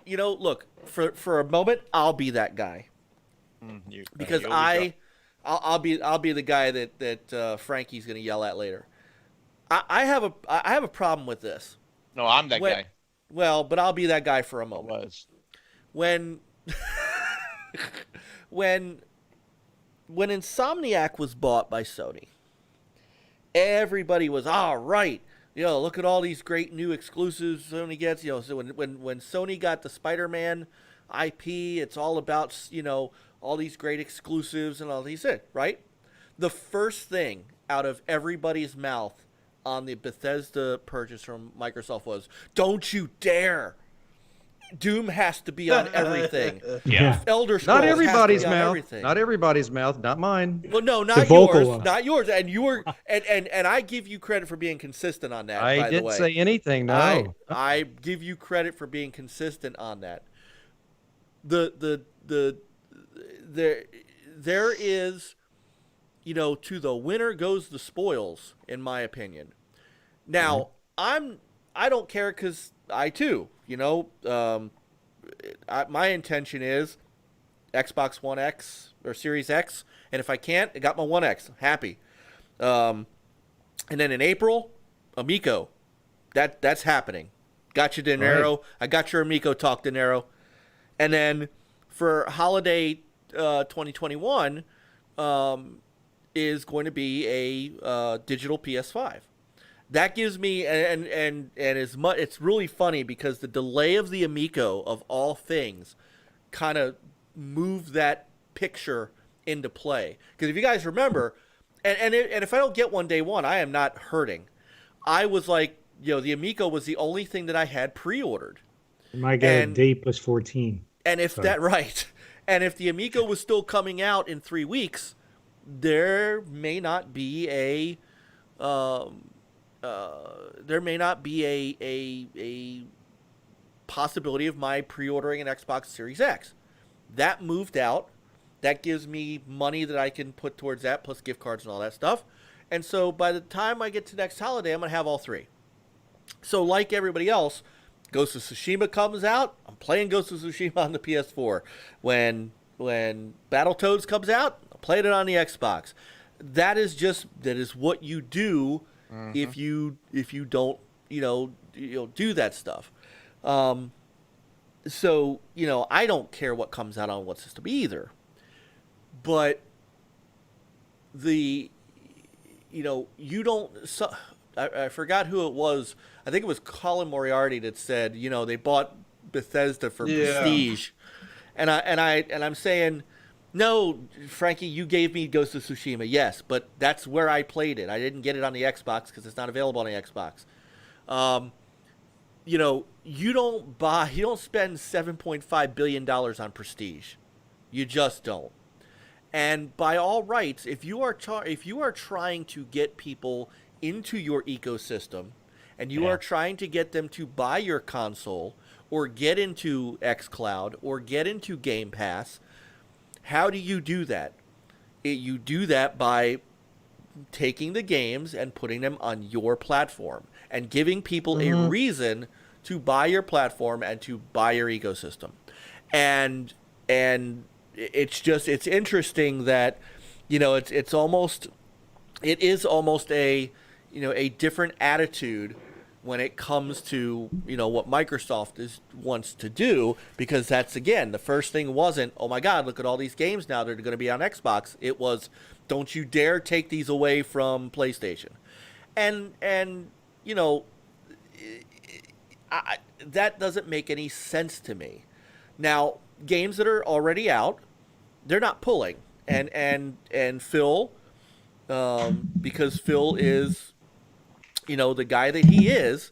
look, for a moment, I'll be that guy, because I'll be the guy that Frankie's gonna yell at later. I have a problem with this. No, I'm that guy. Well, but I'll be that guy for a moment. Was. When Insomniac was bought by Sony, everybody was, all right, look at all these great new exclusives Sony gets. So when Sony got the Spider-Man IP, it's all about, all these great exclusives and all these, right? The first thing out of everybody's mouth on the Bethesda purchase from Microsoft was, don't you dare. Doom has to be on everything. Yeah. Elder Scrolls Not everybody's has to be on mouth. everything. Not everybody's mouth. Not mine. Well, no, The not vocal yours. one. Not yours. And you were, and I give you credit for being consistent on that. I by the didn't way. say anything. No. I give you credit for being consistent on that. There is, to the winner goes the spoils, in my opinion. Now, I don't care because I too, my intention is Xbox One X or Series X, and if I can't, I got my One X. I'm happy. And then in April, Amico. That's happening. Got your dinero. Right. I got your Amico talk dinero. And then for holiday 2021 is going to be a digital PS5. That gives me and as much. It's really funny because the delay of the Amico of all things kind of moved that picture into play. Because if you guys remember, and if I don't get one day one, I am not hurting. I was like, the Amico was the only thing that I had pre-ordered. My guy, day plus 14. And if and if the Amico was still coming out in 3 weeks, there may not be a possibility of my pre-ordering an Xbox Series X. That moved out. That gives me money that I can put towards that, plus gift cards and all that stuff. And so by the time I get to next holiday, I'm going to have all three. So like everybody else, Ghost of Tsushima comes out. I'm playing Ghost of Tsushima on the PS4. When Battletoads comes out, I'm playing it on the Xbox. That is what you do if you don't do that stuff. So I don't care what comes out on what system either. But I forgot who it was. I think it was Colin Moriarty that said, they bought Bethesda for prestige, and I'm saying, no, Frankie, you gave me Ghost of Tsushima, yes, but that's where I played it. I didn't get it on the Xbox because it's not available on the Xbox. You don't spend $7.5 billion on prestige, you just don't. And by all rights, if you are trying to get people into your ecosystem, and you are trying to get them to buy your console, or get into xCloud, or get into Game Pass, how do you do that? You do that by taking the games and putting them on your platform, and giving people a reason to buy your platform and to buy your ecosystem. And it's interesting that it is almost a a different attitude when it comes to what Microsoft wants to do, because that's, again, the first thing wasn't, oh my God, look at all these games now that are going to be on Xbox. It was, don't you dare take these away from PlayStation. And that doesn't make any sense to me. Now, games that are already out, they're not pulling, and Phil, because Phil is, the guy that he is,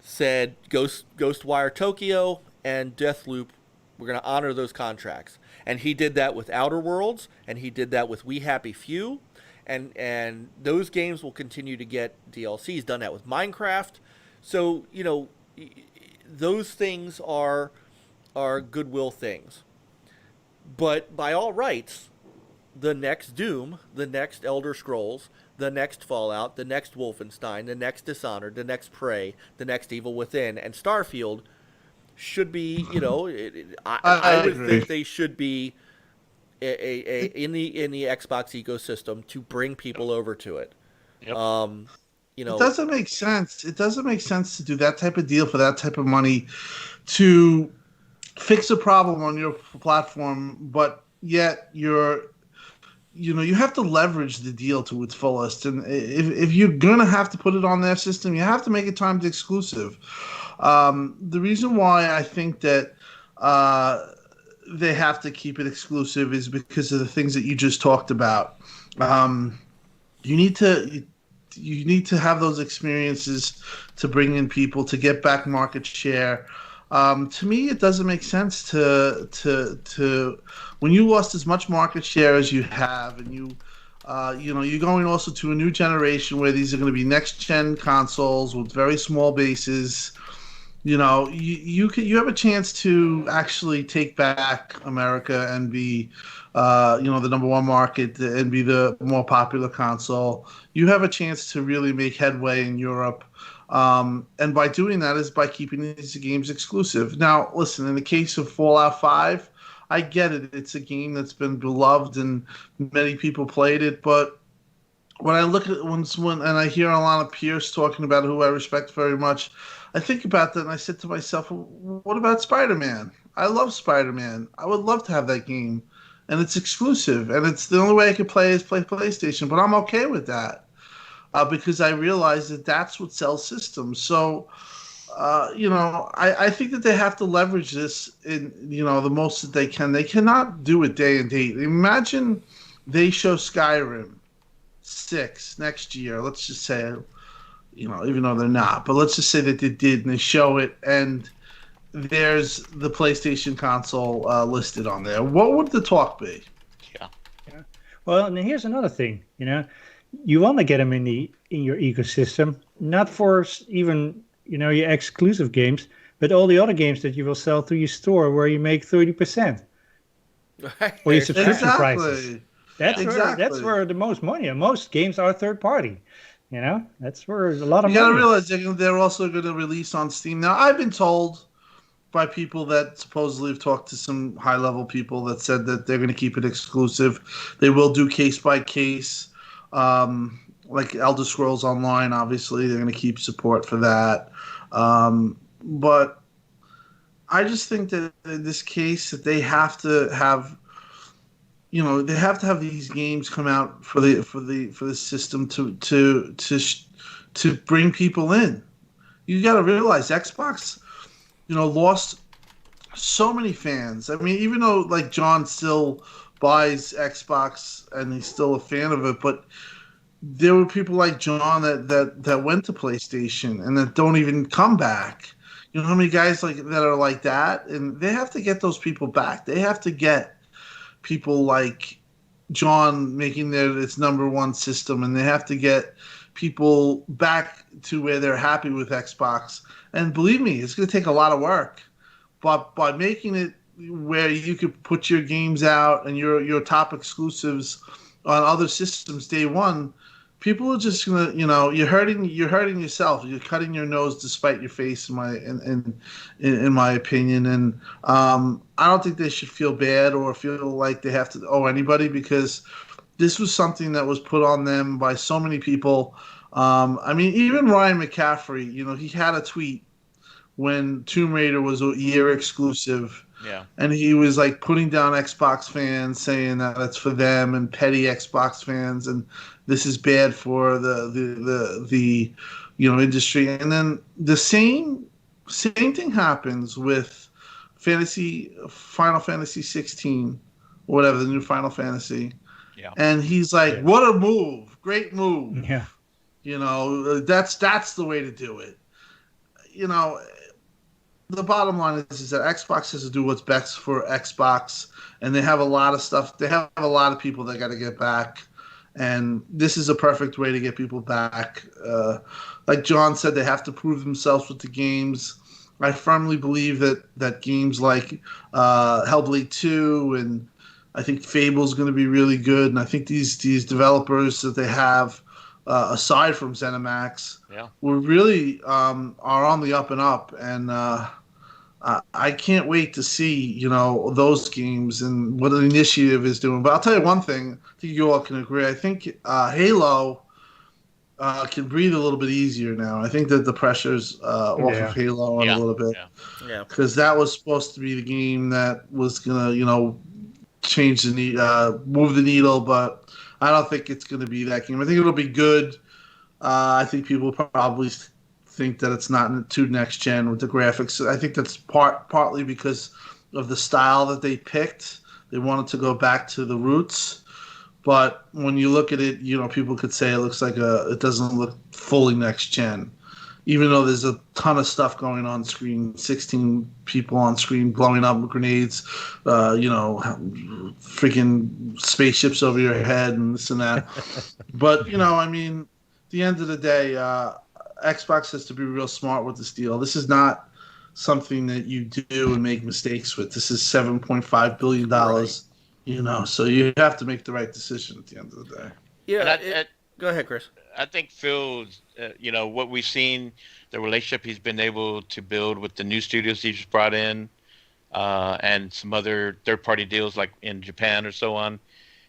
said Ghostwire Tokyo and Deathloop, we're going to honor those contracts, and he did that with Outer Worlds, and he did that with We Happy Few, and those games will continue to get DLC. He's done that with Minecraft, so those things are goodwill things. But by all rights, the next Doom, the next Elder Scrolls, the next Fallout, the next Wolfenstein, the next Dishonored, the next Prey, the next Evil Within, and Starfield should be, I would think they should be in the Xbox ecosystem to bring people over to it. Yep. It doesn't make sense. It doesn't make sense to do that type of deal for that type of money to fix a problem on your platform, but yet you have to leverage the deal to its fullest. And if you're going to have to put it on their system, you have to make it timed exclusive. The reason why I think that they have to keep it exclusive is because of the things that you just talked about. You need to have those experiences to bring in people, to get back market share. To me, it doesn't make sense to when you lost as much market share as you have, and you're going also to a new generation where these are going to be next gen consoles with very small bases. You have a chance to actually take back America and be, the number one market and be the more popular console. You have a chance to really make headway in Europe. And by doing that is by keeping these games exclusive. Now, listen, in the case of Fallout 5, I get it. It's a game that's been beloved and many people played it. But when I look at it and I hear a lot of peers talking about it, who I respect very much, I think about that and I said to myself, what about Spider-Man? I love Spider-Man. I would love to have that game. And it's exclusive. And it's the only way I could play is play PlayStation. But I'm okay with that. Because I realize that that's what sells systems. So, I think that they have to leverage this in, the most that they can. They cannot do it day and date. Imagine they show Skyrim 6 next year. Let's just say, even though they're not, but let's just say that they did and they show it and there's the PlayStation console listed on there. What would the talk be? Yeah. Well, and here's another thing, you want to get them in your ecosystem, not for even your exclusive games, but all the other games that you will sell through your store where you make 30%, or your subscription prices. That's where the most money. And most games are third party. That's where a lot of money. You got to realize they're also going to release on Steam. Now, I've been told by people that supposedly have talked to some high level people that said that they're going to keep it exclusive. They will do case by case. Like Elder Scrolls Online, obviously, they're going to keep support for that. But I just think that in this case that they have to have, these games come out for the system to bring people in. You got to realize Xbox, lost so many fans. I mean, even though like John still buys Xbox and he's still a fan of it, but there were people like John that went to PlayStation and that don't even come back. You know how many guys that are like that? And they have to get those people back. They have to get people like John making its number one system, and they have to get people back to where they're happy with Xbox. And believe me, it's going to take a lot of work. But by making it where you could put your games out and your top exclusives on other systems day one, people are just gonna, you're hurting yourself. You're cutting your nose to spite your face, in my opinion. And I don't think they should feel bad or feel like they have to owe anybody, because this was something that was put on them by so many people. I mean, even Ryan McCaffrey, he had a tweet when Tomb Raider was a year exclusive. Yeah. And he was putting down Xbox fans, saying that it's for them and petty Xbox fans, and this is bad for the industry. And then the same thing happens with Final Fantasy 16, or whatever, the new Final Fantasy. Yeah. And he's like, "What a move! Great move!" Yeah. That's the way to do it. The bottom line is that Xbox has to do what's best for Xbox, and they have a lot of stuff. They have a lot of people they got to get back, and this is a perfect way to get people back. Like John said, they have to prove themselves with the games. I firmly believe that games like Hellblade 2 and I think Fable's going to be really good, and I think these developers that they have, aside from Zenimax, we're really are on the up and up, and I can't wait to see those games and what the initiative is doing. But I'll tell you one thing, I think you all can agree. I think Halo can breathe a little bit easier now. I think that the pressure's off of Halo a little bit, because that was supposed to be the game that was gonna change move the needle, but I don't think it's going to be that game. I think it'll be good. I think people probably think that it's not too next gen with the graphics. I think that's partly because of the style that they picked. They wanted to go back to the roots, but when you look at it, people could say it looks like it doesn't look fully next gen. even though there's a ton of stuff going on screen, 16 people on screen blowing up grenades, freaking spaceships over your head and this and that. But, I mean, at the end of the day, Xbox has to be real smart with this deal. This is not something that you do and make mistakes with. This is $7.5 billion, right. So you have to make the right decision at the end of the day. Yeah. Go ahead, Chris. I think Phil's, what we've seen, the relationship he's been able to build with the new studios he's brought in, and some other third-party deals like in Japan or so on.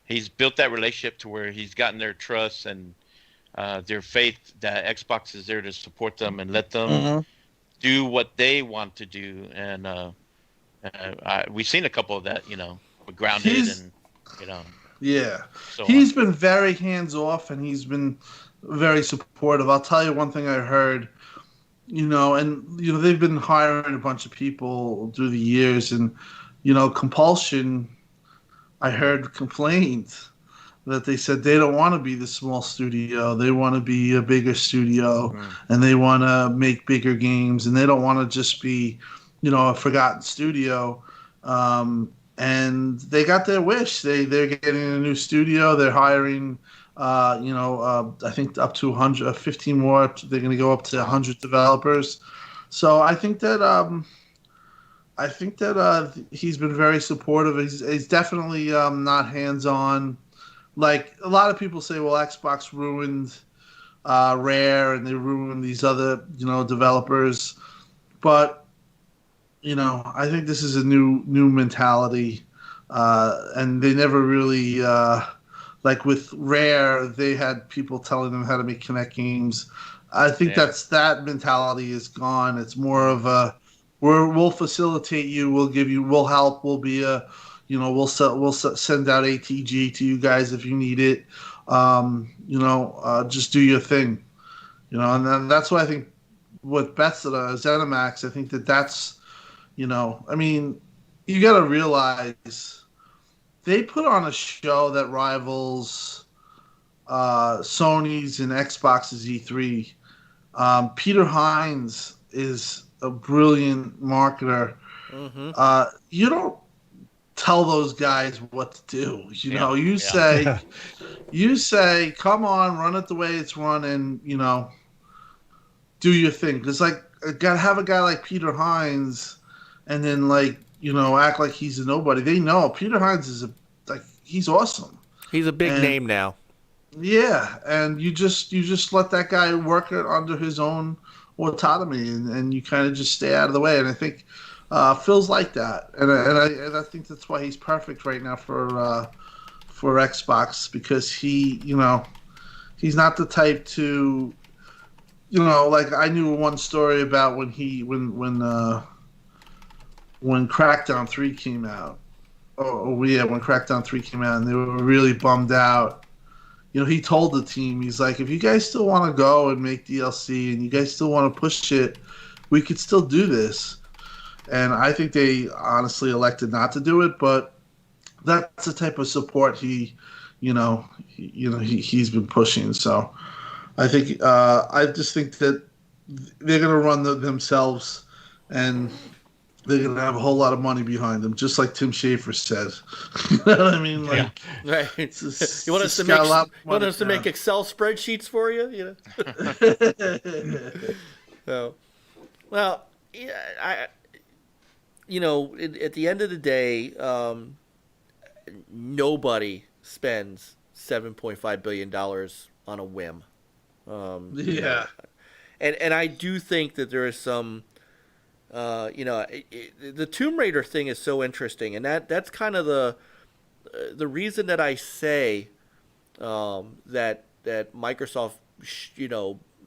He's built that relationship to where he's gotten their trust and their faith that Xbox is there to support them and let them do what they want to do. And we've seen a couple of that, with Grounded Yeah. So he's been very hands-off, and he's been very supportive. I'll tell you one thing I heard, they've been hiring a bunch of people through the years, and, Compulsion, I heard complained that they said they don't want to be the small studio. They want to be a bigger studio, and they want to make bigger games, and they don't want to just be, a forgotten studio. And they got their wish. They're getting a new studio. They're hiring, I think up to 15 more. They're going to go up to 100 developers. So I think that he's been very supportive. He's definitely not hands-on. Like a lot of people say, well, Xbox ruined Rare and they ruined these other developers, but. I think this is a new mentality, and they never really like with Rare. They had people telling them how to make Kinect games. I think that mentality is gone. It's more of a we'll facilitate you, we'll help, we'll be a we'll send out ATG to you guys if you need it. Just do your thing, and then that's why I think with Bethesda, Zenimax, I think that's. You got to realize they put on a show that rivals Sony's and Xbox's E3. Peter Hines is a brilliant marketer. You don't tell those guys what to do. You say, come on, run it the way it's run, and do your thing. Because gotta have a guy like Peter Hines. And then, act like he's a nobody. They know Peter Hines is he's awesome. He's a big name now. Yeah, and you just let that guy work it under his own autonomy, and you kind of just stay out of the way. And I think Phil's like that, and I think that's why he's perfect right now for Xbox, because he's not the type to, I knew one story about when Crackdown 3 came out. When Crackdown 3 came out, and they were really bummed out. He told the team, he's like, if you guys still want to go and make DLC and you guys still want to push it, we could still do this. And I think they honestly elected not to do it, but that's the type of support he's been pushing. So I think I just think that they're going to run themselves, and they're going to have a whole lot of money behind them, just like Tim Schafer said. You know what I mean? Right. You want us to make Excel spreadsheets for you? So, well, yeah, at the end of the day, nobody spends $7.5 billion on a whim. And I do think that there is some. The Tomb Raider thing is so interesting, and that's kind of the reason that I say that Microsoft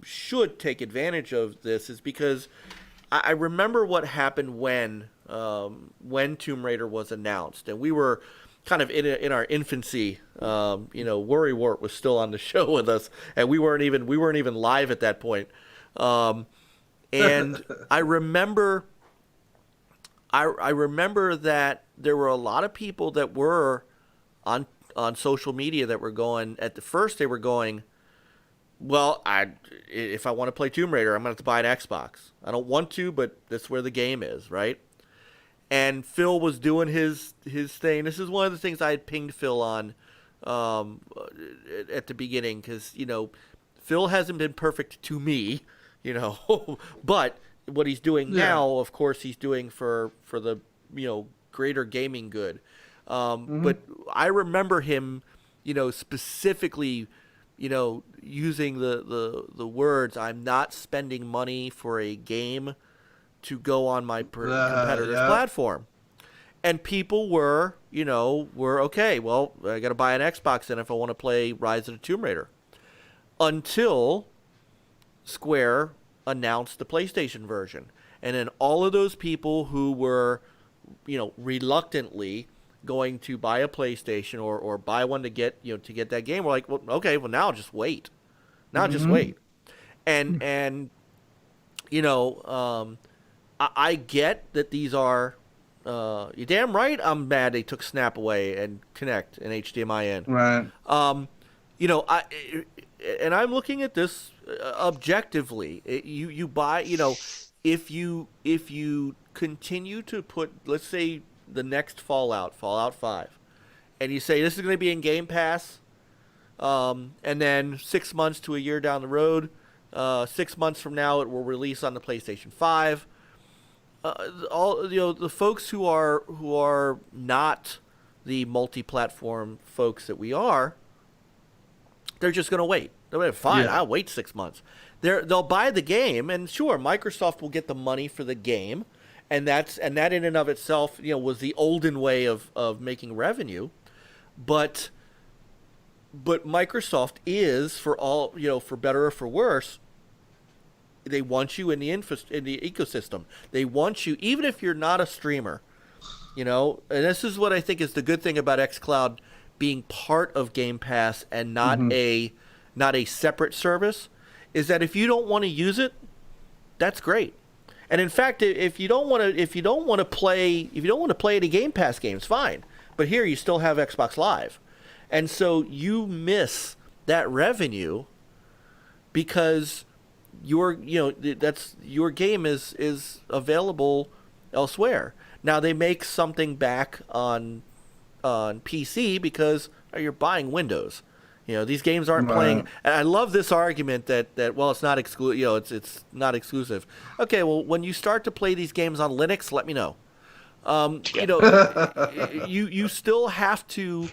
should take advantage of this is because I remember what happened when Tomb Raider was announced, and we were kind of in our infancy. Worry Wart was still on the show with us, and we weren't even live at that point. And I remember that there were a lot of people that were on social media that were going, at the first they were going, Well, if I want to play Tomb Raider, I'm going to have to buy an Xbox. I don't want to, but that's where the game is, right? And Phil was doing his thing. This is one of the things I had pinged Phil on at the beginning because, Phil hasn't been perfect to me, but what he's doing now, of course, he's doing for the, greater gaming good. But I remember him, specifically, using the words, I'm not spending money for a game to go on my competitor's platform. And people were okay, well, I got to buy an Xbox then if I want to play Rise of the Tomb Raider. Until Square announced the PlayStation version. And then all of those people who were, reluctantly going to buy a PlayStation or buy one to get that game were like, well, okay, well, now just wait. Just wait. And I get that these are you're damn right I'm mad they took Snap away and Connect and HDMI in. Right. And I'm looking at this objectively. You buy, if you continue to put, let's say, the next Fallout 5, and you say this is going to be in Game Pass, and then 6 months to a year down the road, 6 months from now it will release on the PlayStation 5. All the folks who are not the multi-platform folks that we are, they're just going to wait. They're like, fine, I'll wait 6 months. They'll buy the game, and sure, Microsoft will get the money for the game, and that in and of itself, was the olden way of making revenue, but Microsoft is, for all, for better or for worse, they want you in the ecosystem. They want you, even if you're not a streamer, and this is what I think is the good thing about xCloud being part of Game Pass and not a separate service, is that if you don't want to use it, that's great. And in fact, if you don't want to play any Game Pass games, fine. But here you still have Xbox Live, and so you miss that revenue because your game is available elsewhere. Now they make something back on PC because you're buying Windows. These games aren't playing. And I love this argument that well, it's not exclusive. It's not exclusive. Okay, well, when you start to play these games on Linux, let me know. You still have to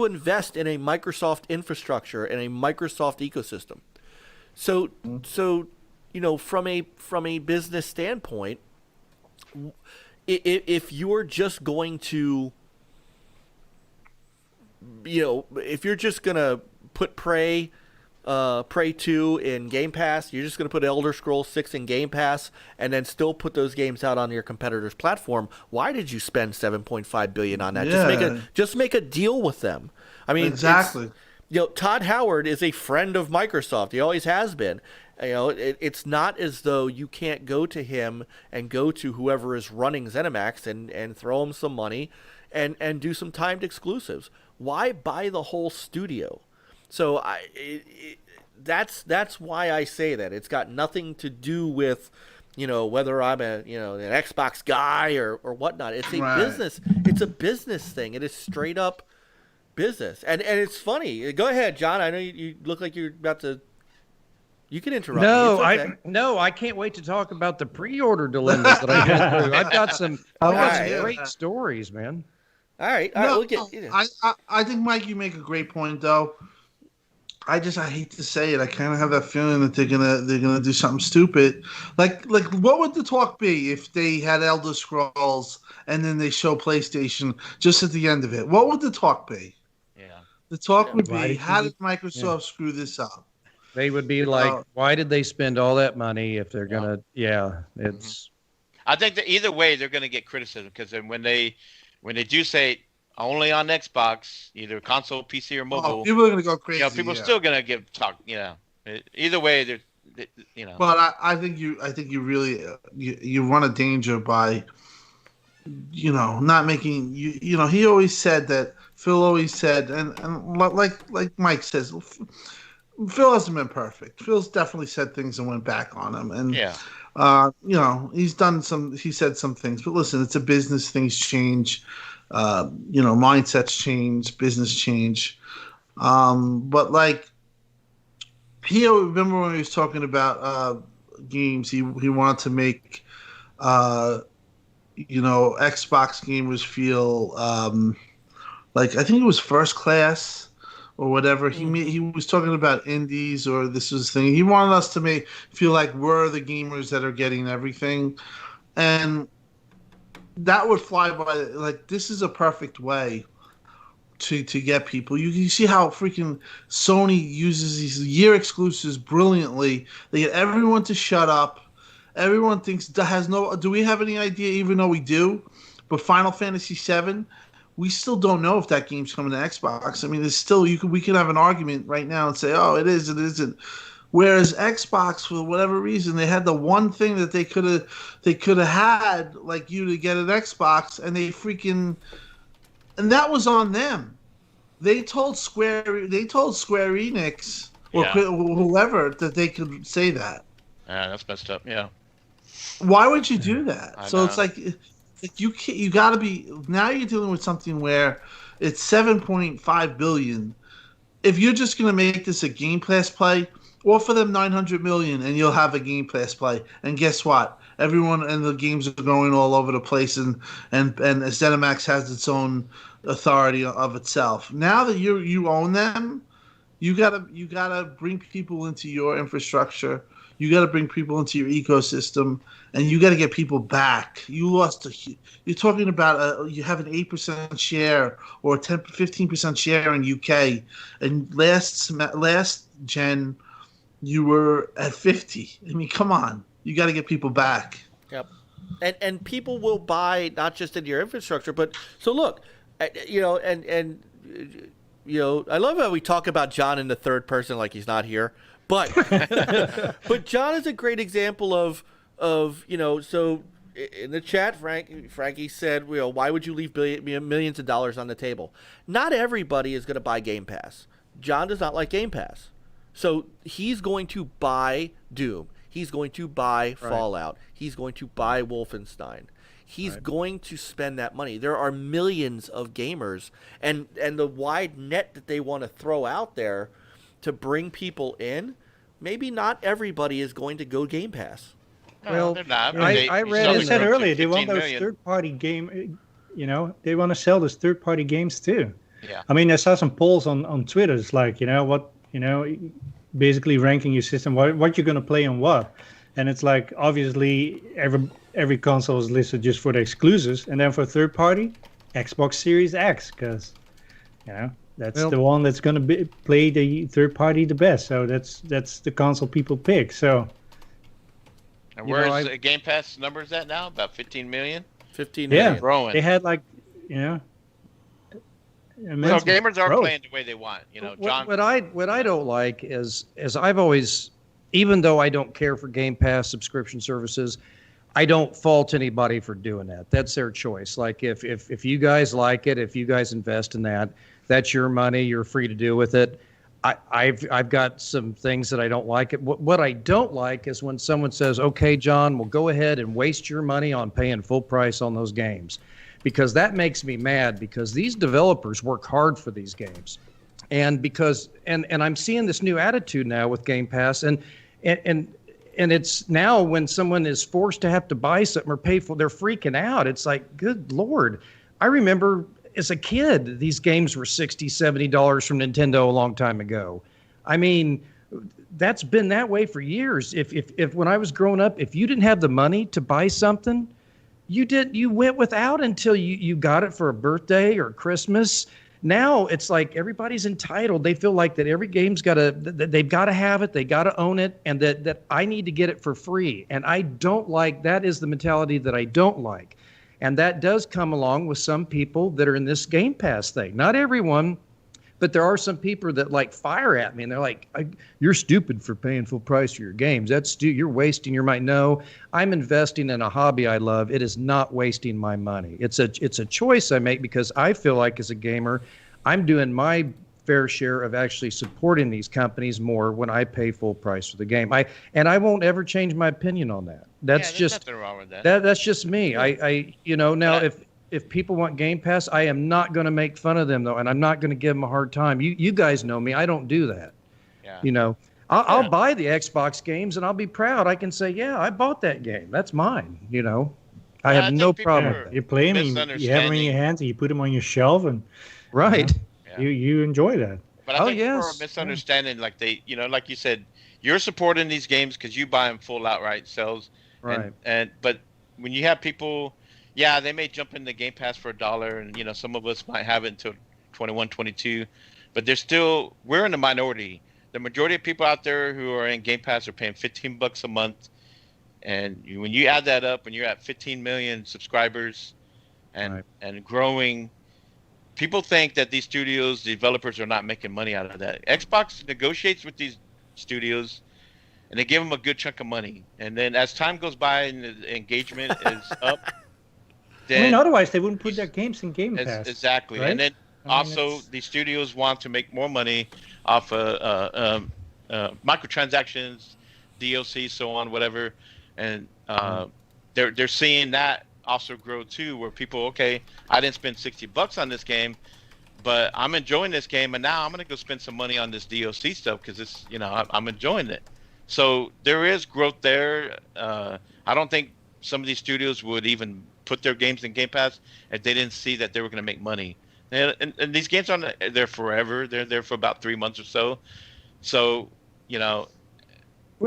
invest in a Microsoft infrastructure and a Microsoft ecosystem. So from a business standpoint, if you're just going to if you're just going to put Prey 2 in Game Pass, you're just going to put Elder Scrolls 6 in Game Pass, and then still put those games out on your competitor's platform, why did you spend $7.5 billion on that? Yeah. Just make a deal with them. I mean, exactly. Todd Howard is a friend of Microsoft. He always has been. It's not as though you can't go to him and go to whoever is running Zenimax and throw him some money and do some timed exclusives. Why buy the whole studio? So that's why I say that. It's got nothing to do with, whether I'm an Xbox guy or whatnot. It's a business. It's a business thing. It is straight up business. And it's funny. Go ahead, John. I know you look like you're about to. You can interrupt. No, I can't wait to talk about the pre-order dilemmas that I went through. I've got some great stories, man. All right. I think, Mike, you make a great point, though. I hate to say it. I kind of have that feeling that they're gonna do something stupid. Like what would the talk be if they had Elder Scrolls and then they show PlayStation just at the end of it? What would the talk be? Yeah. The talk would be, how did Microsoft screw this up? They would be like, why did they spend all that money if they're gonna? Yeah, it's. I think that either way they're gonna get criticism because then when they do say only on Xbox, either console, PC, or mobile, people are gonna go crazy. People are still gonna give talk. Either way, they're. But I think you really you run a danger by, not making he always said that. Phil always said, and like Mike says, Phil hasn't been perfect. Phil's definitely said things and went back on him, and Yeah. he's done some. He said some things, but listen, it's a business. Things change. Mindsets change, business change. But like, he remember when he was talking about games, he wanted to make Xbox gamers feel like, I think it was first class or whatever. He was talking about indies, or this was the thing. He wanted us to feel like we're the gamers that are getting everything, and that would fly by. Like, this is a perfect way to get people. You see how freaking Sony uses these year exclusives brilliantly. They get everyone to shut up. Everyone thinks do we have any idea, even though we do? But Final Fantasy VII, we still don't know if that game's coming to Xbox. I mean, there's still we can have an argument right now and say, oh, it is, it isn't. Whereas Xbox, for whatever reason, they had the one thing that they could have had, like you, to get an Xbox, and and that was on them. They told Square Enix or whoever that they could say that. Yeah, that's messed up. Yeah. Why would you do that? I So know. it's like you can't. You got to be. Now you're dealing with something where it's $7.5 billion. If you're just going to make this a Game Pass play, offer them $900 million, and you'll have a Game Pass play. And guess what? Everyone and the games are going all over the place, and Zenimax has its own authority of itself. Now that you own them, you gotta bring people into your infrastructure. You got to bring people into your ecosystem, and you got to get people back. You're talking about you have an 8% share or a 15% share in UK, and last gen you were at 50. I mean, come on, you got to get people back. Yep, and people will buy not just in your infrastructure, but so look, I love how we talk about John in the third person like he's not here. But but John is a great example of so in the chat, Frankie said, why would you leave millions of dollars on the table? Not everybody is going to buy Game Pass. John does not like Game Pass. So he's going to buy Doom. He's going to buy Fallout. He's going to buy Wolfenstein. He's going to spend that money. There are millions of gamers, and the wide net that they want to throw out there to bring people in, maybe not everybody is going to go Game Pass. No, Well, they're not. I read- I said earlier, they 15 want those million. third-party game. They want to sell those third-party games too. Yeah. I mean, I saw some polls on Twitter. It's like, basically ranking your system, what you're going to play on what, and it's like obviously every console is listed just for the exclusives, and then for third-party, Xbox Series X, because that's the one that's going to play the third party the best. So that's the console people pick. So, And where's the Game Pass numbers at now? About 15 million? 15 yeah, million. Growing. they had like, So immense gamers are growth. playing the way they want. John. What I don't like is I've always, even though I don't care for Game Pass subscription services, I don't fault anybody for doing that. That's their choice. Like if you guys like it, if you guys invest in that, that's your money. You're free to do with it. I've got some things that I don't like. What I don't like is when someone says, "Okay, John, we'll go ahead and waste your money on paying full price on those games," because that makes me mad. Because these developers work hard for these games, and I'm seeing this new attitude now with Game Pass, and it's now when someone is forced to have to buy something or pay for, they're freaking out. It's like, good Lord. I remember as a kid, these games were $60, $70 from Nintendo a long time ago. I mean, that's been that way for years. If when I was growing up, if you didn't have the money to buy something, you went without until you got it for a birthday or Christmas. Now it's like everybody's entitled. They feel like that every game's they've got to have it, they got to own it, and that I need to get it for free. And I don't like that. Is the mentality that I don't like. And that does come along with some people that are in this Game Pass thing. Not everyone, but there are some people that like fire at me, and they're like, "You're stupid for paying full price for your games. You're wasting your money." No, I'm investing in a hobby I love. It is not wasting my money. It's a choice I make because I feel like as a gamer, I'm doing my fair share of actually supporting these companies more when I pay full price for the game. I won't ever change my opinion on that. That's there's just nothing wrong with that. that's just me. Now if people want Game Pass, I am not going to make fun of them though, and I'm not going to give them a hard time. You guys know me. I don't do that. Yeah. I'll buy the Xbox games and I'll be proud. I can say, yeah, I bought that game. That's mine. I have no problem with that. You play them, you have them in your hands, and you put them on your shelf, and right. You enjoy that. But I think for a misunderstanding, like like you said, you're supporting these games because you buy them full outright sales. Right. But when you have people, they may jump into Game Pass for $1, and some of us might have it until 21, 22, but we're in the minority. The majority of people out there who are in Game Pass are paying $15 a month, and when you add that up, and you're at 15 million subscribers, and growing, people think that these studios, developers, are not making money out of that. Xbox negotiates with these studios, and they give them a good chunk of money, and then as time goes by and the engagement is up, then otherwise they wouldn't put their games in Game Pass. Exactly, right? And then also these studios want to make more money off microtransactions, DLC, so on, whatever, and they're seeing that also grow too, where people, I didn't spend $60 on this game, but I'm enjoying this game, and now I'm gonna go spend some money on this DLC stuff because it's I'm enjoying it. So there is growth there. I don't think some of these studios would even put their games in Game Pass if they didn't see that they were going to make money. And these games aren't there forever. They're there for about 3 months or so. So, Well,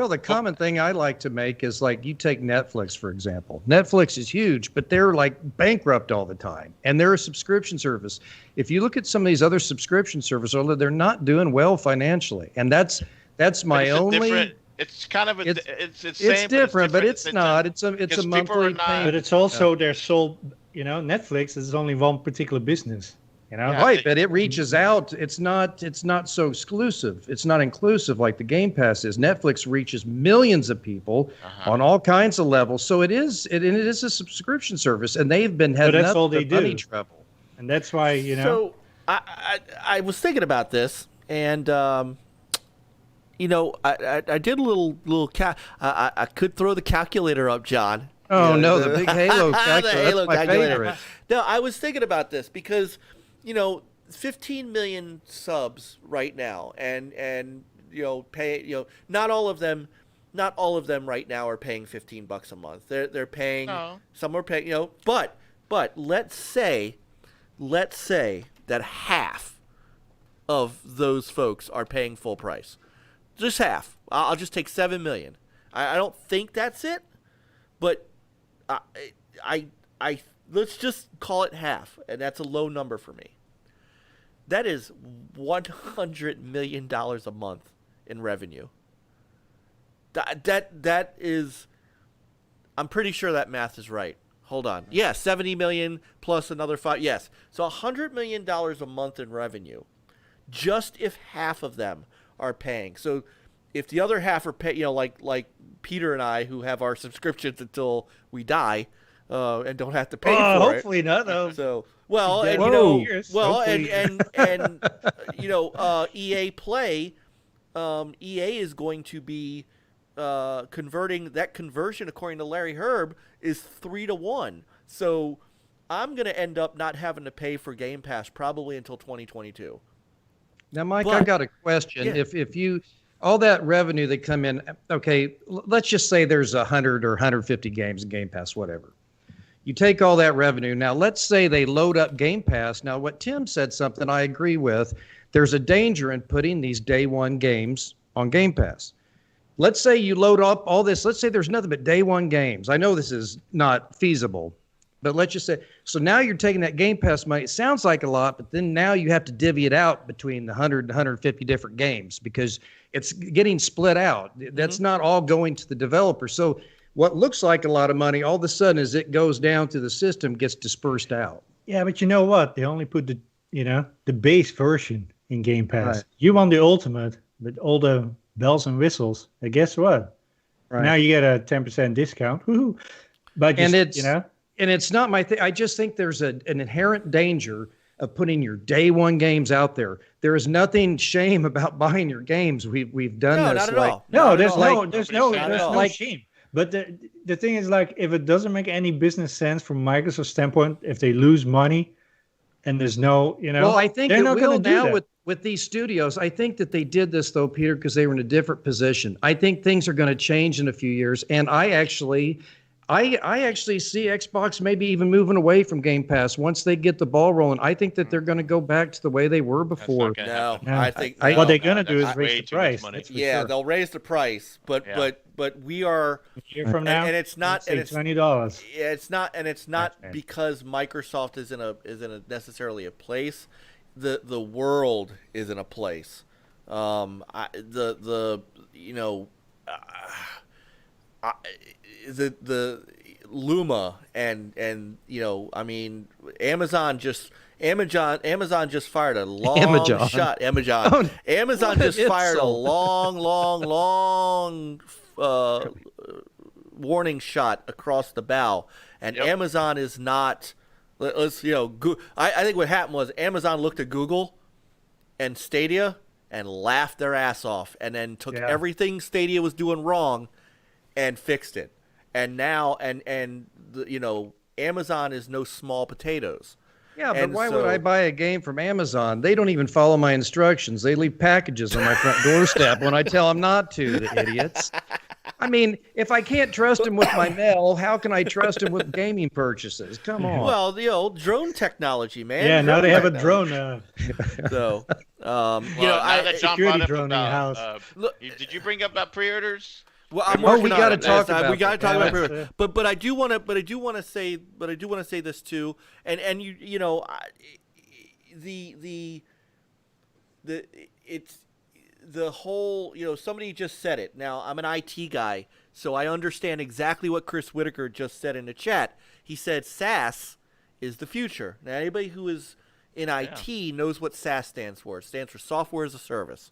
the common thing I like to make is like you take Netflix, for example. Netflix is huge, but they're like bankrupt all the time. And they're a subscription service. If you look at some of these other subscription services, they're not doing well financially. And that's my only... It's kind of it's different, but it's not. It's a monthly payment. But it's also their sole. Netflix is only one particular business. Right, but it reaches out. It's not so exclusive. It's not inclusive like the Game Pass is. Netflix reaches millions of people on all kinds of levels. So it is a subscription service, and they've been having money trouble. And that's why So I was thinking about this, and I did a little I could throw the calculator up, John. Oh no, the big Halo calculator. That's my favorite. No, I was thinking about this because 15 million subs right now, and pay not all of them right now are paying $15 a month. They're paying some are paying but let's say that half of those folks are paying full price. Just half. I'll just take 7 million. I don't think that's it, but I let's just call it half, and that's a low number for me. That is $100 million a month in revenue. That is, I'm pretty sure that math is right. Hold on. Yeah, 70 million plus another 5. Yes, so $100 million a month in revenue, just if half of them are paying. So if the other half are pay, like Peter and I, who have our subscriptions until we die, and don't have to pay for it. Hopefully not. No. So and EA Play, EA is going to be converting. That conversion, according to Larry Herb, is 3-1. So I'm going to end up not having to pay for Game Pass probably until 2022. Now, Mike, I got a question. Yeah. If you all that revenue that come in, let's just say there's 100 or 150 games in Game Pass, whatever. You take all that revenue. Now, let's say they load up Game Pass. Now, what Tim said, something I agree with. There's a danger in putting these day one games on Game Pass. Let's say you load up all this. Let's say there's nothing but day one games. I know this is not feasible, but let's just say, so now you're taking that Game Pass money. It sounds like a lot, but then now you have to divvy it out between the 100 and 150 different games because it's getting split out. That's not all going to the developer. So what looks like a lot of money, all of a sudden, as it goes down to the system, gets dispersed out. Yeah, but you know what? They only put the base version in Game Pass. Right. You want the ultimate with all the bells and whistles. And guess what? Right. Now you get a 10% discount. Woo-hoo. But and it's not my thing. I just think there's an inherent danger of putting your day one games out there. There is nothing shame about buying your games. We've done No, this. not at all. No, Not at there's all. no, Like, there's nobody's no, saying there's that. no shame. But the thing is, like, if it doesn't make any business sense from Microsoft's standpoint, if they lose money, and there's no, Well, I think they're it not will going to do now that. with these studios. I think that they did this though, Peter, because they were in a different position. I think things are going to change in a few years, and I actually see Xbox maybe even moving away from Game Pass once they get the ball rolling. I think that they're going to go back to the way they were That's before. not gonna No, happen. I think what no. they're going to do that's is raise way the too much price. money. That's for Yeah, sure. they'll raise the price, but Yeah. but we are A year from now, and it's not say and it's $20. yeah, it's not That's because Microsoft is in a necessarily a place. The world is in a place. The you know the Luma and you know, I mean, Amazon just fired a long Amazon. shot. Oh, Amazon what just an fired a insult. long warning shot across the bow, and Yep. Amazon is not. Let's I think what happened was Amazon looked at Google and Stadia and laughed their ass off, and then took Yeah. everything Stadia was doing wrong and fixed it. And now Amazon is no small potatoes. Yeah, but And why so- would I buy a game from Amazon? They don't even follow my instructions. They leave packages on my front doorstep when I tell them not to, the idiots. I mean, if I can't trust them with my mail, how can I trust them with gaming purchases? Come on. Well, the old drone technology, man. Yeah, now they have a technology. drone. So, Well, now that John security brought up drone in your about, house. Look- did you bring up about pre-orders? well, I'm Oh, working we on gotta it. talk Yes, about we got to that. talk Yeah, about that's, it. But I do want to say this too. And it's the whole, somebody just said it. Now, I'm an IT guy, so I understand exactly what Chris Whitaker just said in the chat. He said SaaS is the future. Now, anybody who is in IT knows what SaaS stands for. It stands for Software as a Service.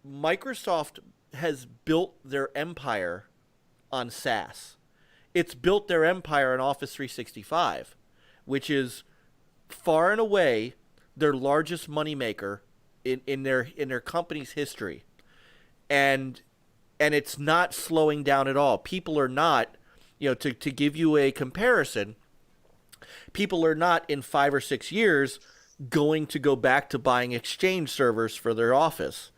Microsoft has built their empire on SaaS. It's built their empire on Office 365, which is far and away their largest moneymaker in their company's history. And it's not slowing down at all. People are not, to give you a comparison, people are not in 5 or 6 years going to go back to buying Exchange servers for their Office.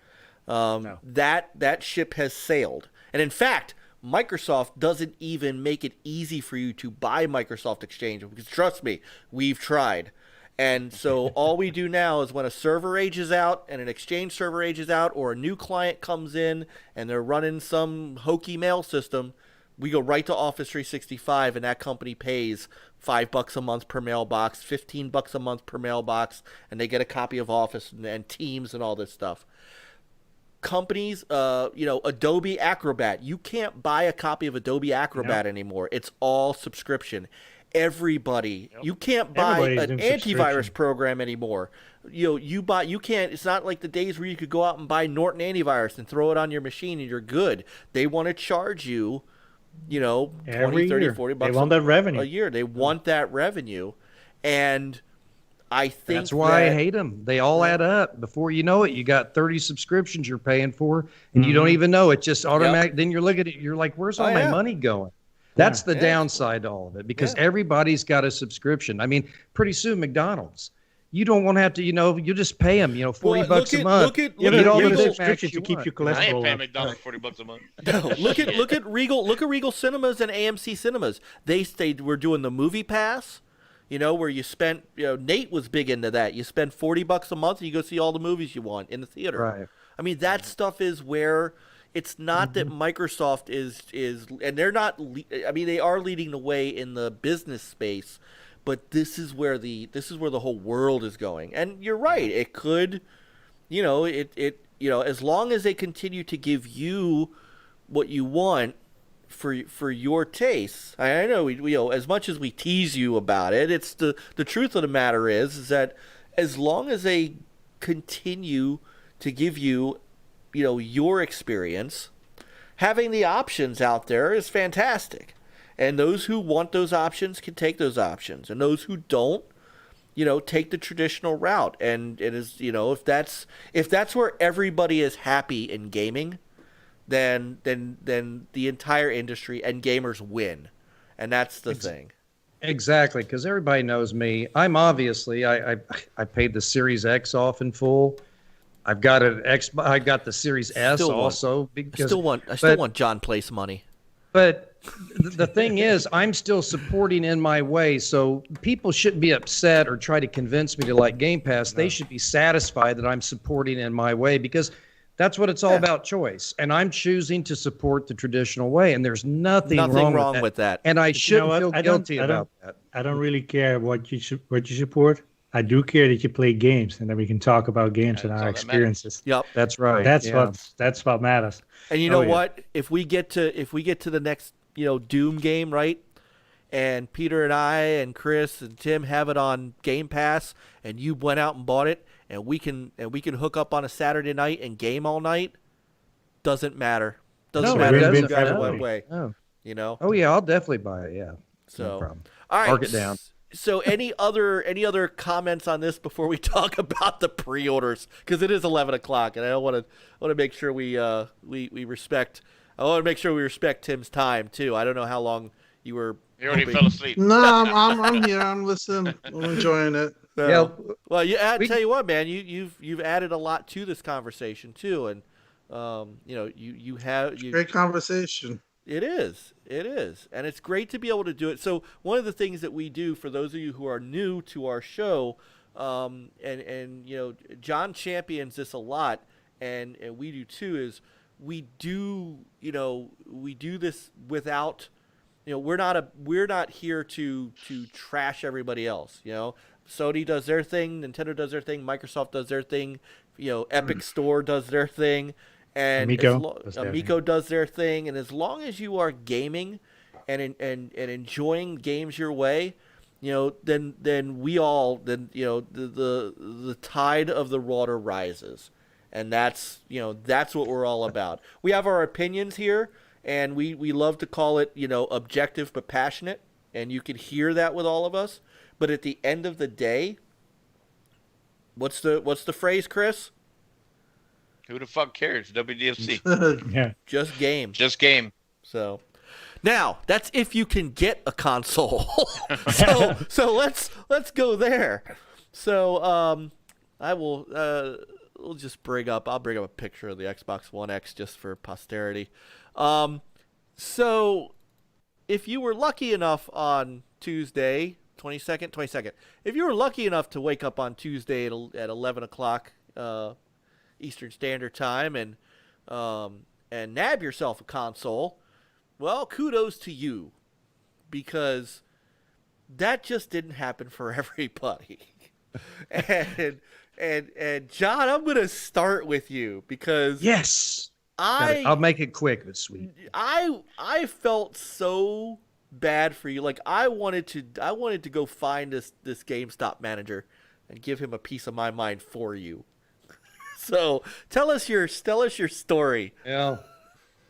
No. That ship has sailed. And in fact, Microsoft doesn't even make it easy for you to buy Microsoft Exchange, because trust me, we've tried. And so all we do now is when a server ages out and an Exchange server ages out, or a new client comes in and they're running some hokey mail system, we go right to Office 365, and that company pays $5 a month per mailbox, $15 a month per mailbox, and they get a copy of Office and Teams and all this stuff. Companies, Adobe Acrobat. You can't buy a copy of Adobe Acrobat anymore. It's all subscription. Everybody, you can't buy Everybody's an doing antivirus subscription. program anymore. You can't. It's not like the days where you could go out and buy Norton antivirus and throw it on your machine and you're good. They want to charge you, 20, Every 30, year. 40 They bucks want that revenue. a year. They want that revenue, and I think That's why I that- hate them. They all add up. Before you know it, you got 30 subscriptions you're paying for, and you don't even know it. Just automatic. Then you're looking at it, you're like, where's all my yeah. money going? That's the Yeah. downside to all of it, because Yeah. everybody's got a subscription. I mean, pretty soon McDonald's. You don't want to have to, you just pay them, $40 Well, bucks a month. Look at You Eat have all a the Big Macs subscription you to keep want. your I ain't cholesterol paying up. McDonald's $40 a month. No, look at Regal Cinemas and AMC Cinemas. We're doing the movie pass, where you spent, Nate was big into that. You spend $40 a month and you go see all the movies you want in the theater. Right. I mean, that stuff is where it's not that Microsoft is, and they're not. I mean, they are leading the way in the business space, but this is where the whole world is going. And you're right. It could, as long as they continue to give you what you want for your tastes. I know we as much as we tease you about it, it's the truth of the matter is that as long as they continue to give you, your experience, having the options out there is fantastic. And those who want those options can take those options. And those who don't, take the traditional route. And it is, if that's where everybody is happy in gaming, then the entire industry and gamers win. And that's the thing. Exactly, because everybody knows me. I'm obviously I paid the Series X off in full. I've got I got the Series S also. I still want John Place money. But the thing is, I'm still supporting in my way, so people shouldn't be upset or try to convince me to like Game Pass. They should be satisfied that I'm supporting in my way, because that's what it's all about, choice. And I'm choosing to support the traditional way, and there's nothing wrong with that. And I shouldn't feel guilty about that. I don't really care what you support. I do care that you play games, and that we can talk about games and our experiences. Yep, that's right. That's what matters. And you know what? If we get to the next Doom game, right? And Peter and I and Chris and Tim have it on Game Pass, and you went out and bought it, and we can hook up on a Saturday night and game all night. Doesn't matter. Doesn't matter if you drive it one way. No. Oh yeah, I'll definitely buy it. Yeah. So no problem. All right. Mark it down. So any other comments on this before we talk about the pre-orders? Because it is 11 o'clock, and I want to make sure we respect. I want to make sure we respect Tim's time too. I don't know how long you were. He already fell asleep. No, I'm here. I'm listening. I'm enjoying it. Yeah. Well, I tell you what, man, you've added a lot to this conversation too, and you have great conversation. It is, and it's great to be able to do it. So one of the things that we do for those of you who are new to our show, and John champions this a lot, and we do too, is we do this without. We're not here to trash everybody else. Sony does their thing, Nintendo does their thing, Microsoft does their thing, Epic Store does their thing, and Amico does their thing. And as long as you are gaming and enjoying games your way, then the tide of the water rises, and that's what we're all about. We have our opinions here. And we love to call it, objective but passionate, and you can hear that with all of us. But at the end of the day, what's the phrase, Chris? Who the fuck cares? WDFC. Yeah. Just game. Just game. So now that's if you can get a console. so let's go there. So I will I'll bring up a picture of the Xbox One X just for posterity. So if you were lucky enough on Tuesday, 22nd, if you were lucky enough to wake up on Tuesday at 11 o'clock Eastern Standard Time and nab yourself a console, well, kudos to you, because that just didn't happen for everybody. And John, I'm going to start with you because yes. I'll make it quick but sweet. I felt so bad for you. Like I wanted to go find this GameStop manager and give him a piece of my mind for you. So tell us your story. Yeah.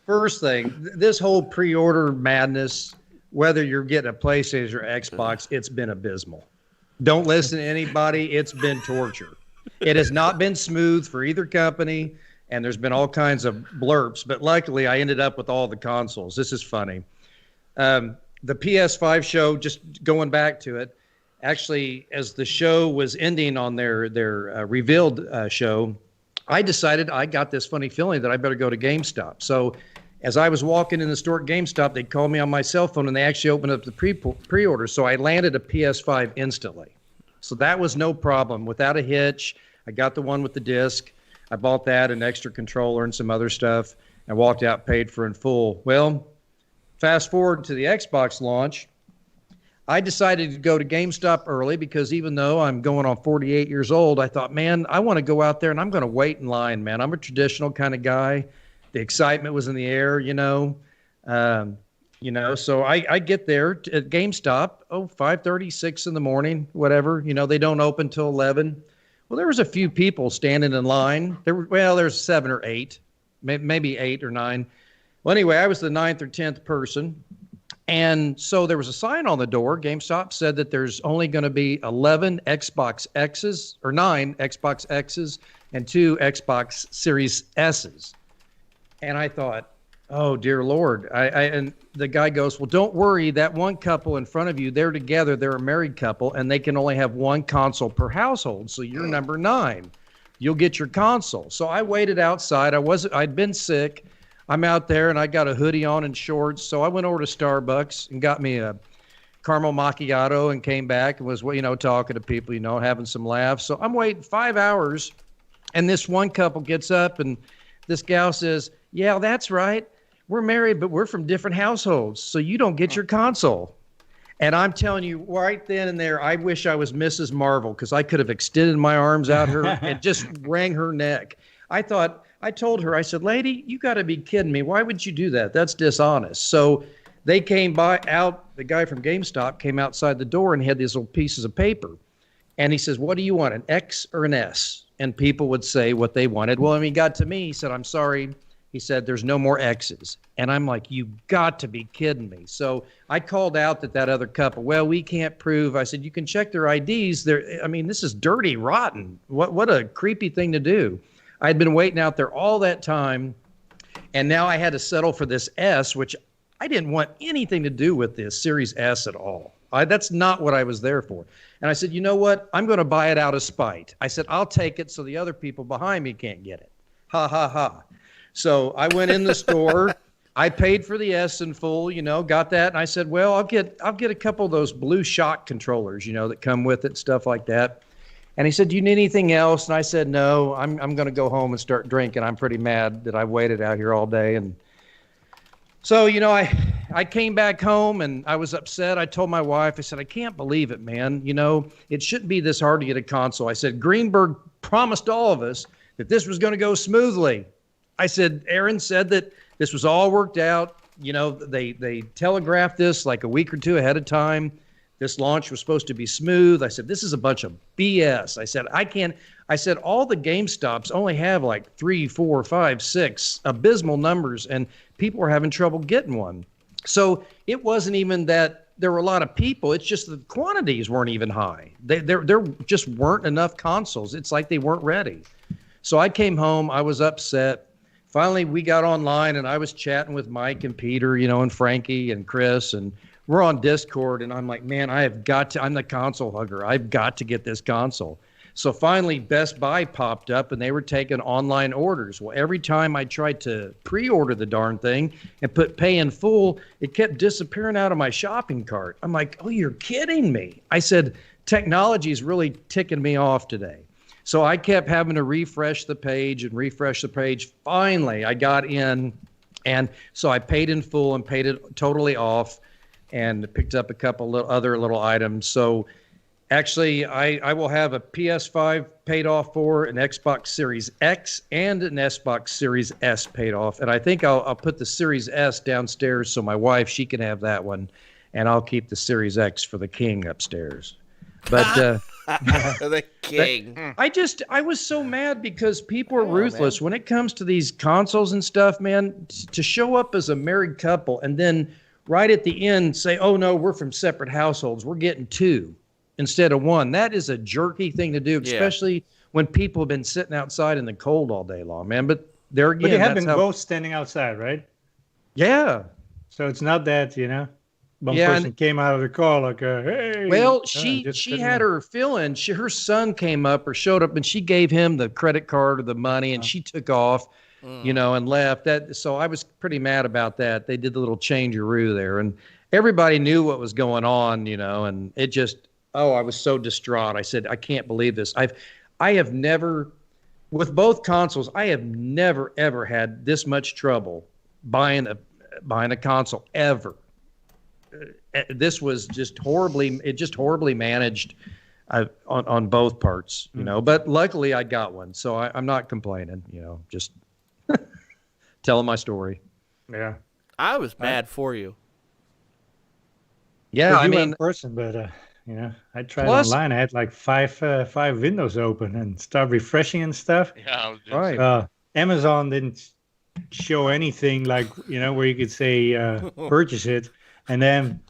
First thing, this whole pre-order madness, whether you're getting a PlayStation or Xbox, it's been abysmal. Don't listen to anybody. It's been torture. It has not been smooth for either company. And there's been all kinds of blurps, but luckily I ended up with all the consoles. This is funny. The PS5 show, just going back to it, actually, as the show was ending on their revealed show, I decided I got this funny feeling that I better go to GameStop. So as I was walking in the store at GameStop, they called me on my cell phone, and they actually opened up the pre-order. So I landed a PS5 instantly. So that was no problem. Without a hitch, I got the one with the disc. I bought that, an extra controller, and some other stuff, and walked out, paid for in full. Well, fast forward to the Xbox launch. I decided to go to GameStop early because even though I'm going on 48 years old, I thought, man, I want to go out there and I'm going to wait in line, man. I'm a traditional kind of guy. The excitement was in the air, So I get there at GameStop, 5:30, 6 in the morning, whatever. They don't open till 11. Well, there was a few people standing in line. There's 7 or 8, maybe 8 or 9. Well, anyway, I was the 9th or 10th person. And so there was a sign on the door. GameStop said that there's only going to be 11 Xbox X's or 9 Xbox X's and 2 Xbox Series S's. And I thought, oh, dear Lord. And the guy goes, well, don't worry. That one couple in front of you, they're together. They're a married couple, and they can only have one console per household. So you're number 9. You'll get your console. So I waited outside. I'd been sick. I'm out there, and I got a hoodie on and shorts. So I went over to Starbucks and got me a caramel macchiato and came back and was, talking to people, having some laughs. So I'm waiting 5 hours, and this one couple gets up, and this gal says, yeah, that's right. We're married, but we're from different households, so you don't get your console. And I'm telling you, right then and there, I wish I was Mrs. Marvel, because I could have extended my arms out her and just wrung her neck. I told her, I said, lady, you got to be kidding me. Why would you do that? That's dishonest. So they came the guy from GameStop came outside the door and had these little pieces of paper. And he says, what do you want, an X or an S? And people would say what they wanted. Well, he got to me. He said, I'm sorry. He said, there's no more X's. And I'm like, you got to be kidding me. So I called out that other couple, well, we can't prove. I said, you can check their IDs. This is dirty, rotten. What a creepy thing to do. I'd been waiting out there all that time, and now I had to settle for this S, which I didn't want anything to do with this Series S at all. That's not what I was there for. And I said, you know what? I'm going to buy it out of spite. I said, I'll take it so the other people behind me can't get it. Ha, ha, ha. So I went in the store. I paid for the S in full, got that. And I said, well, I'll get a couple of those blue shock controllers, that come with it, stuff like that. And he said, do you need anything else? And I said, no, I'm going to go home and start drinking. I'm pretty mad that I waited out here all day. And so, I came back home and I was upset. I told my wife, I said, I can't believe it, man. It shouldn't be this hard to get a console. I said, Greenberg promised all of us that this was going to go smoothly. I said, Aaron said that this was all worked out. They telegraphed this like a week or two ahead of time. This launch was supposed to be smooth. I said, this is a bunch of BS. I said, all the GameStops only have like 3, 4, 5, 6 abysmal numbers, and people were having trouble getting one. So it wasn't even that there were a lot of people. It's just the quantities weren't even high. There just weren't enough consoles. It's like they weren't ready. So I came home. I was upset. Finally, we got online, and I was chatting with Mike and Peter, and Frankie and Chris, and we're on Discord, and I'm like, man, I'm the console hugger. I've got to get this console. So finally, Best Buy popped up, and they were taking online orders. Well, every time I tried to pre-order the darn thing and put pay in full, it kept disappearing out of my shopping cart. I'm like, oh, you're kidding me. I said, technology is really ticking me off today. So I kept having to refresh the page. Finally, I got in, and so I paid in full and paid it totally off, and picked up a couple other little items. So actually, I will have a PS5 paid off for, an Xbox Series X, and an Xbox Series S paid off. And I think I'll put the Series S downstairs so my wife, she can have that one, and I'll keep the Series X for the king upstairs. But the king. I was so mad because people are ruthless. Man. When it comes to these consoles and stuff, man, to show up as a married couple and then right at the end say, oh, no, we're from separate households. We're getting 2 instead of 1. That is a jerky thing to do, especially when people have been sitting outside in the cold all day long, man. But there again, but they have been both standing outside, right? Yeah. So it's not that, one person came out of the car like, hey. Well, she had her fill-in. Her son came up or showed up, and she gave him the credit card or the money, and she took off. And left. So I was pretty mad about that. They did the little change-a-roo there, and everybody knew what was going on, and it just, I was so distraught. I said, I can't believe this. I have never, with both consoles, I have never, ever had this much trouble buying a console, ever. This was just horribly managed on both parts, but luckily I got one. So I'm not complaining, just telling my story. Yeah. I was mad for you. Yeah, I mean, in person, but I tried online. I had like five windows open and start refreshing and stuff. Yeah, right. Amazon didn't show anything like where you could say purchase it. And then,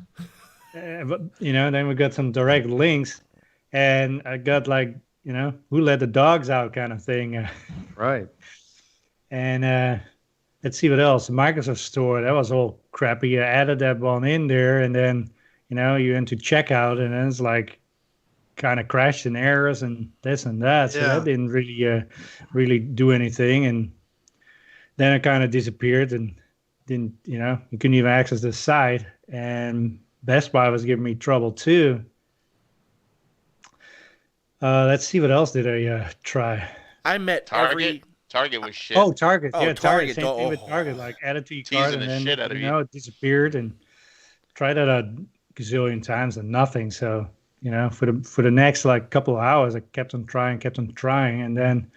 then we got some direct links, and I got like, who let the dogs out kind of thing. Right. And let's see what else. The Microsoft Store, that was all crappy. I added that one in there, and then, you into checkout, and then it's like kind of crashed and errors and this and that. So that didn't really do anything. And then it kind of disappeared and didn't, you couldn't even access the site. And Best Buy was giving me trouble too. Let's see, what else did I try? I met Target. Target was shit. Oh, Target. Oh, Yeah, Target. Same thing Oh. with Target. Like, add it to your cart, Teasing and the then, shit out of you. it disappeared, and tried that a gazillion times and nothing. So, for the next, like, couple of hours, I kept on trying. And then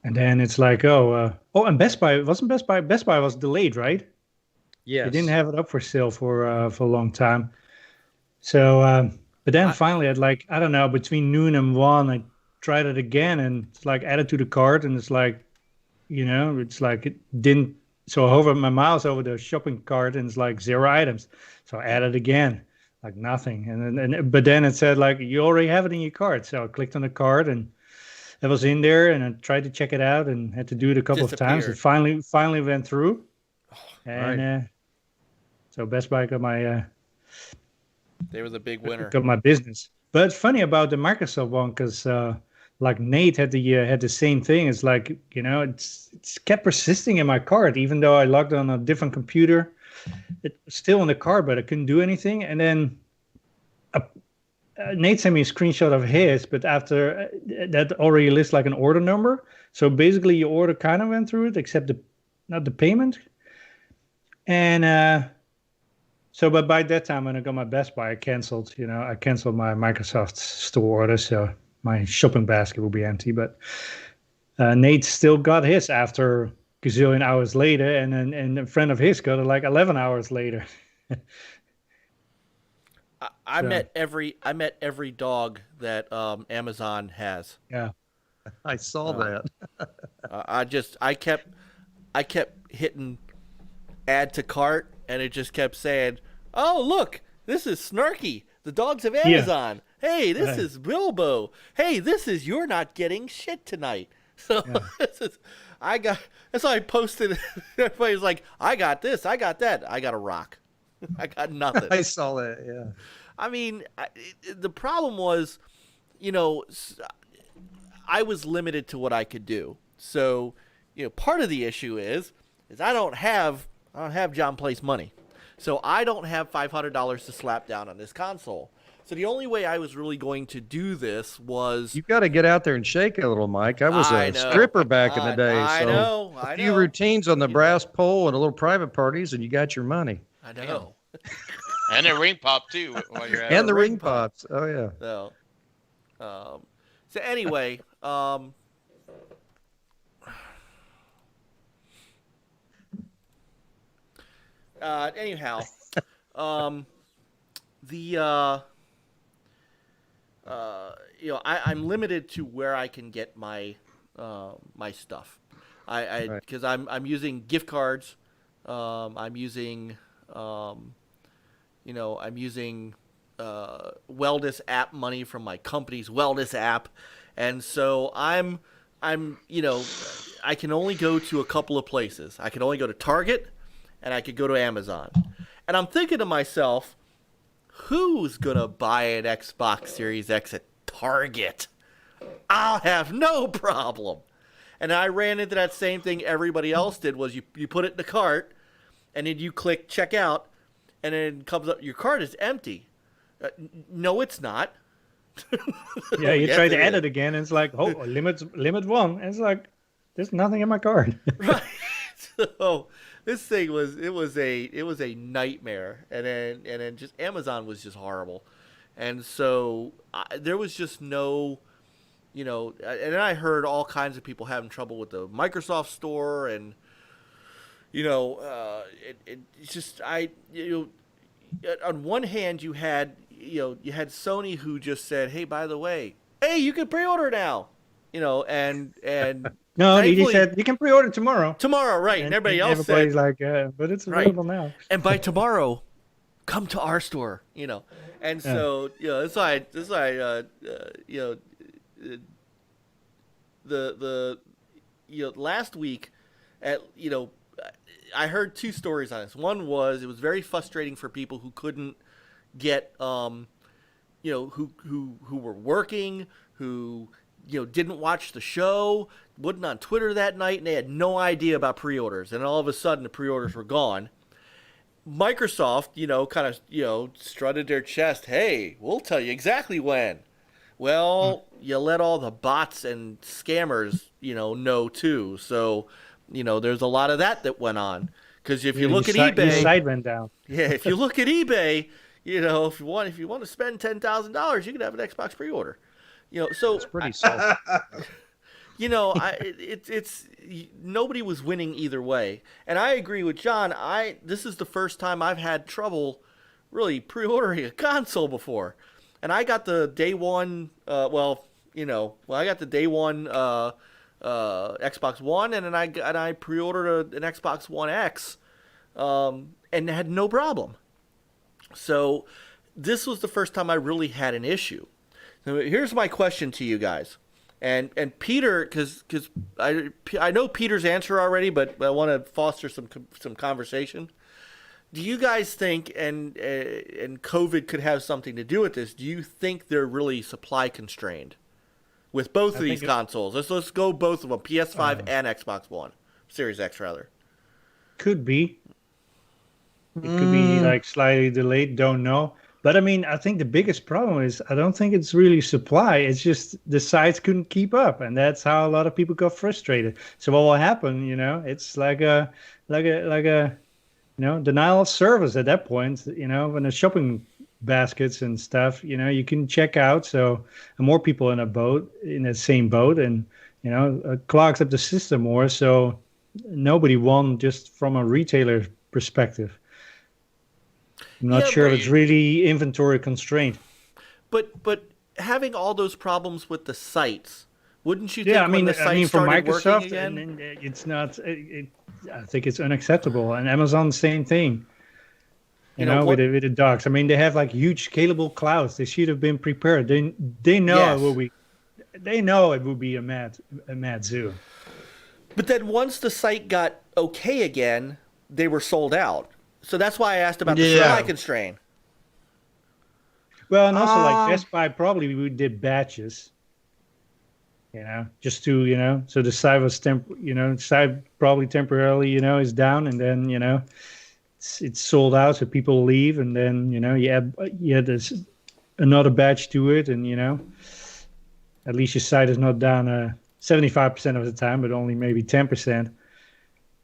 it's like, and Best Buy, Best Buy was delayed, right? Yes. They didn't have it up for sale for a long time. So, but then finally at like, I don't know, between noon and 1, I tried it again, and it's like added to the cart, and it's like, it's like it didn't. So I hovered my mouse over the shopping cart, and it's like 0 items. So I added again, like nothing. But then it said like, you already have it in your cart. So I clicked on the cart, and it was in there, and I tried to check it out, and had to do it a couple of times. It finally went through. And so Best Buy got my They were the big winner. got my business. But it's funny about the Microsoft one, because like Nate had the same thing. It's like, it's kept persisting in my cart, even though I logged on a different computer. It was still in the cart, but I couldn't do anything. And then Nate sent me a screenshot of his, but after that already lists like an order number. So basically your order kind of went through it, except not the payment. And but by that time, when I got my Best Buy, I canceled my Microsoft Store order, so my shopping basket will be empty. But Nate still got his after a gazillion hours later, and a friend of his got it like 11 hours later. I met every dog that Amazon has. Yeah, I saw that. I kept hitting add to cart, and it just kept saying, "Oh, look, this is Snarky, the dogs of Amazon. Yeah. Hey, this is Bilbo. Hey, this is You're Not Getting Shit Tonight." So that's why I posted. Everybody's like, "I got this, I got that, I got a rock, I got nothing." I saw that. Yeah. I mean, the problem was, I was limited to what I could do. So, part of the issue is I don't have John Place money. So I don't have $500 to slap down on this console. So the only way I was really going to do this was... You've got to get out there and shake a little, Mike. I was a stripper back in the day. I know. A few routines on the brass pole and a little private parties, and you got your money. I know. And a ring pop, too, while you're at it. And the ring pops. Oh, yeah. So anyway... anyhow, I'm limited to where I can get my my stuff. Because I'm using gift cards. I'm using wellness app money from my company's wellness app, and so I can only go to a couple of places. I can only go to Target, and I could go to Amazon. And I'm thinking to myself, who's going to buy an Xbox Series X at Target? I'll have no problem. And I ran into that same thing everybody else did, was you put it in the cart, and then you click checkout, and then it comes up, your cart is empty. No, it's not. Yeah, you try to add it again, and it's like, oh, limit 1. And it's like, there's nothing in my cart. Right. So this thing was a nightmare, and then just Amazon was just horrible, and so there was just no, and then I heard all kinds of people having trouble with the Microsoft Store, and it's just on one hand you had Sony, who just said, hey, by the way, hey, you can pre-order now, and no, he said you can pre-order tomorrow. Tomorrow, right? And everybody else everybody's said, like, but it's available now. And by tomorrow, come to our store, And so, that's why last week I heard two stories on this. One was it was very frustrating for people who couldn't get, who were working, who, didn't watch the show, wasn't on Twitter that night, and they had no idea about pre-orders. And all of a sudden, the pre-orders were gone. Microsoft, kind of, strutted their chest. Hey, we'll tell you exactly when. Well, you let all the bots and scammers, know too. So, there's a lot of that went on. Because if you look at eBay, your site went down. Yeah, if you look at eBay, if you want to spend $10,000, you can have an Xbox pre-order. So it's pretty solid. It's nobody was winning either way. And I agree with John. This is the first time I've had trouble really pre-ordering a console before. And I got the day one, I got the day one Xbox One, and then I pre-ordered an Xbox One X, and had no problem. So this was the first time I really had an issue. So here's my question to you guys, and Peter, because I know Peter's answer already, but I want to foster some conversation. Do you guys think, and COVID could have something to do with this? Do you think they're really supply constrained with both of these consoles? Let's go both of them, PS5 and Xbox One, Series X rather. Could be. It could be like slightly delayed. Don't know. But I mean, I think the biggest problem is I don't think it's really supply. It's just the sites couldn't keep up, and that's how a lot of people got frustrated. So what will happen? It's like a denial of service at that point. When the shopping baskets and stuff, you can check out. So more people in the same boat, and clogs up the system more. So nobody won just from a retailer perspective. I'm not sure if it's really inventory constraint. But having all those problems with the sites, wouldn't you think for started Microsoft, working again? and it's not. I think it's unacceptable. And Amazon, same thing. With the docks. I mean, they have like huge scalable clouds. They should have been prepared. They know Yes. it will be. They know it will be a mad zoo. But then once the site got okay again, they were sold out. So that's why I asked about the supply constraint. Well, and also like Best Buy probably we did batches. Just to so the site was site probably temporarily is down, and then it's sold out, so people leave, and then you add this another batch to it, and at least your site is not down 75% of the time, but only maybe 10%.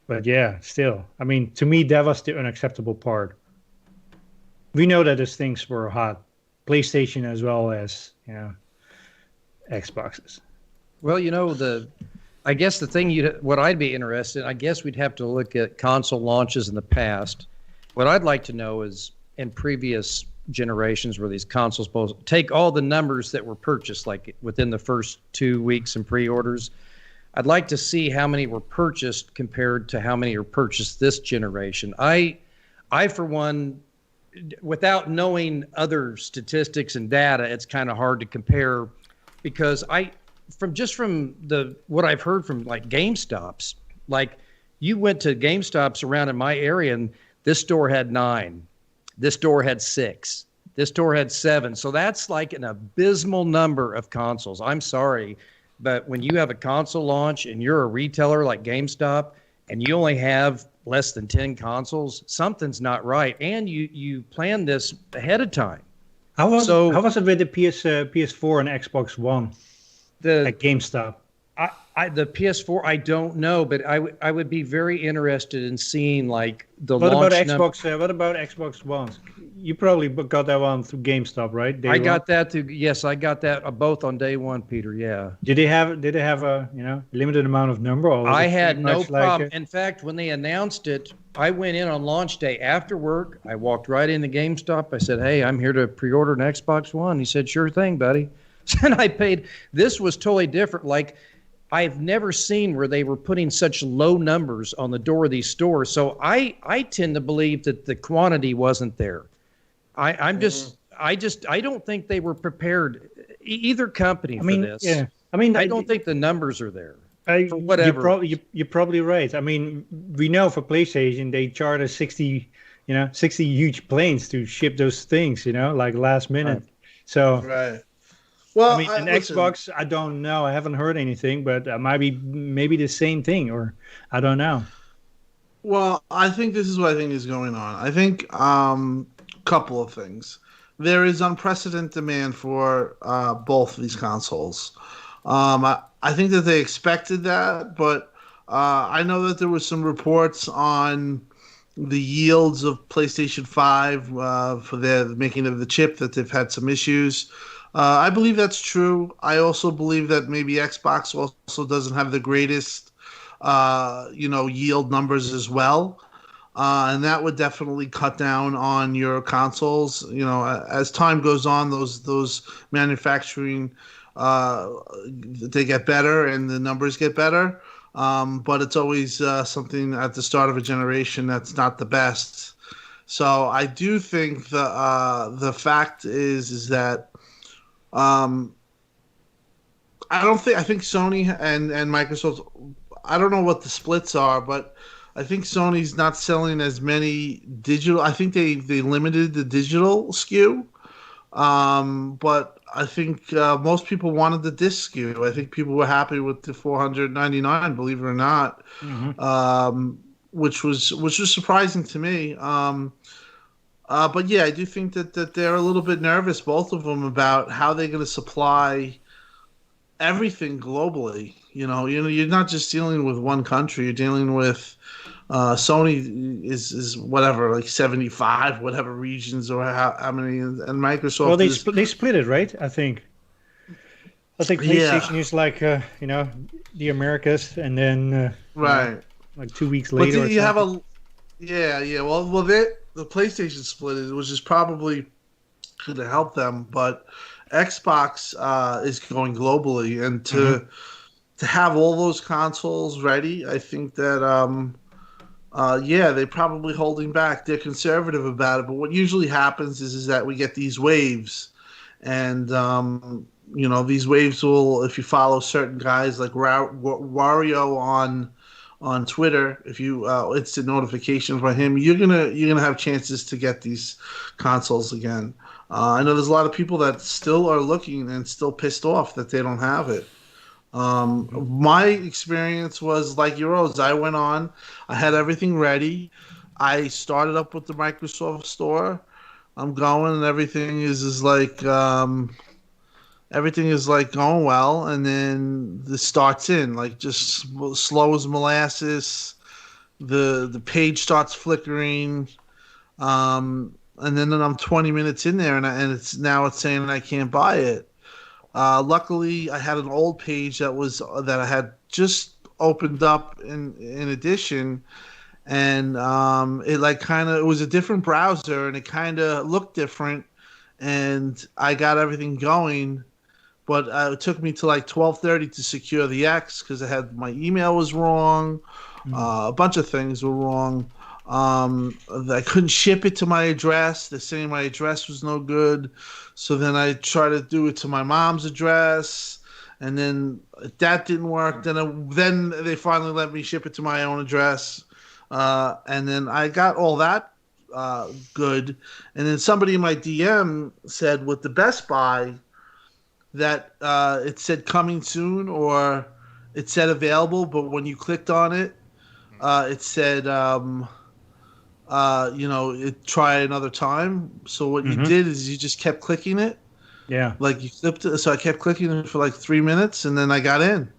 But yeah, still, I mean, to me, that was the unacceptable part. We know that those things were hot, PlayStation as well as Xboxes. Well, I guess the thing what I'd be interested in, I guess we'd have to look at console launches in the past. What I'd like to know is in previous generations where these consoles both take all the numbers that were purchased, like within the first 2 weeks in pre-orders. I'd like to see how many were purchased compared to how many are purchased this generation. I for one, without knowing other statistics and data, it's kind of hard to compare, because from what I've heard from like GameStops, like you went to GameStops around in my area and this store had 9, this store had 6, this store had 7. So that's like an abysmal number of consoles. I'm sorry, but when you have a console launch and you're a retailer like GameStop and you only have less than 10 consoles, something's not right. And you plan this ahead of time. How was it with the PS4 and Xbox One at GameStop? The PS4, I don't know, but I would be very interested in seeing like the What launch about Xbox? What about Xbox One? You probably got that one through GameStop, right? I got that both on day one, Peter. Yeah. Did they have a limited amount of number? Or I had no problem. In fact, when they announced it, I went in on launch day after work. I walked right into GameStop. I said, "Hey, I'm here to pre-order an Xbox One." He said, "Sure thing, buddy." And I paid. This was totally different. Like, I've never seen where they were putting such low numbers on the door of these stores. So I tend to believe that the quantity wasn't there. I don't think they were prepared, either company, for this. Yeah. I don't think the numbers are there. For whatever. You're probably right. I mean, we know for PlayStation they charter 60 huge planes to ship those things, like last minute. Right. So Right. Well, listen, Xbox, I don't know. I haven't heard anything, but maybe the same thing, or I don't know. Well, I think this is what I think is going on. I think couple of things. There is unprecedented demand for both these consoles. I think that they expected that, but I know that there was some reports on the yields of PlayStation 5 for the making of the chip, that they've had some issues. I believe that's true. I also believe that maybe Xbox also doesn't have the greatest, yield numbers as well. And that would definitely cut down on your consoles. As time goes on, those manufacturing, they get better and the numbers get better. But it's always something at the start of a generation that's not the best. So I do think the fact is that I think Sony and Microsoft, I don't know what the splits are, but I think Sony's not selling as many digital. I think they limited the digital SKU. But I think most people wanted the disc SKU. I think people were happy with the $499, believe it or not, which was surprising to me. But yeah, I do think that they're a little bit nervous, both of them, about how they're going to supply everything globally. You're not just dealing with one country. You're dealing with Sony is whatever, like 75 whatever regions, or how many, and Microsoft. Well, they split it, right? I think PlayStation is like the Americas, and then right, like 2 weeks later. But you have a Well, the PlayStation split, which is probably going to help them, but Xbox is going globally, and to have all those consoles ready, I think that they're probably holding back. They're conservative about it, but what usually happens is that we get these waves, and these waves will, if you follow certain guys like Wario on Twitter, if you instant notifications by him, you're gonna have chances to get these consoles again. I know there's a lot of people that still are looking and still pissed off that they don't have it. My experience was like yours. I went on, I had everything ready. I started up with the Microsoft Store. I'm going, and everything is like going well, and then this starts in like just slow as molasses. The page starts flickering, and then I'm 20 minutes in there, and it's saying I can't buy it. Luckily, I had an old page that I had just opened up in addition, and it was a different browser, and it kind of looked different, and I got everything going, but it took me to like 12:30 to secure the X because my email was wrong, a bunch of things were wrong. I couldn't ship it to my address. They're saying my address was no good. So then I tried to do it to my mom's address, and then that didn't work. Then they finally let me ship it to my own address, and then I got all that good. And then somebody in my DM said with the Best Buy that it said coming soon, or it said available, but when you clicked on it, it said try another time. So what you did is you just kept clicking it. Yeah. Like you flipped it. So I kept clicking it for like 3 minutes, and then I got in,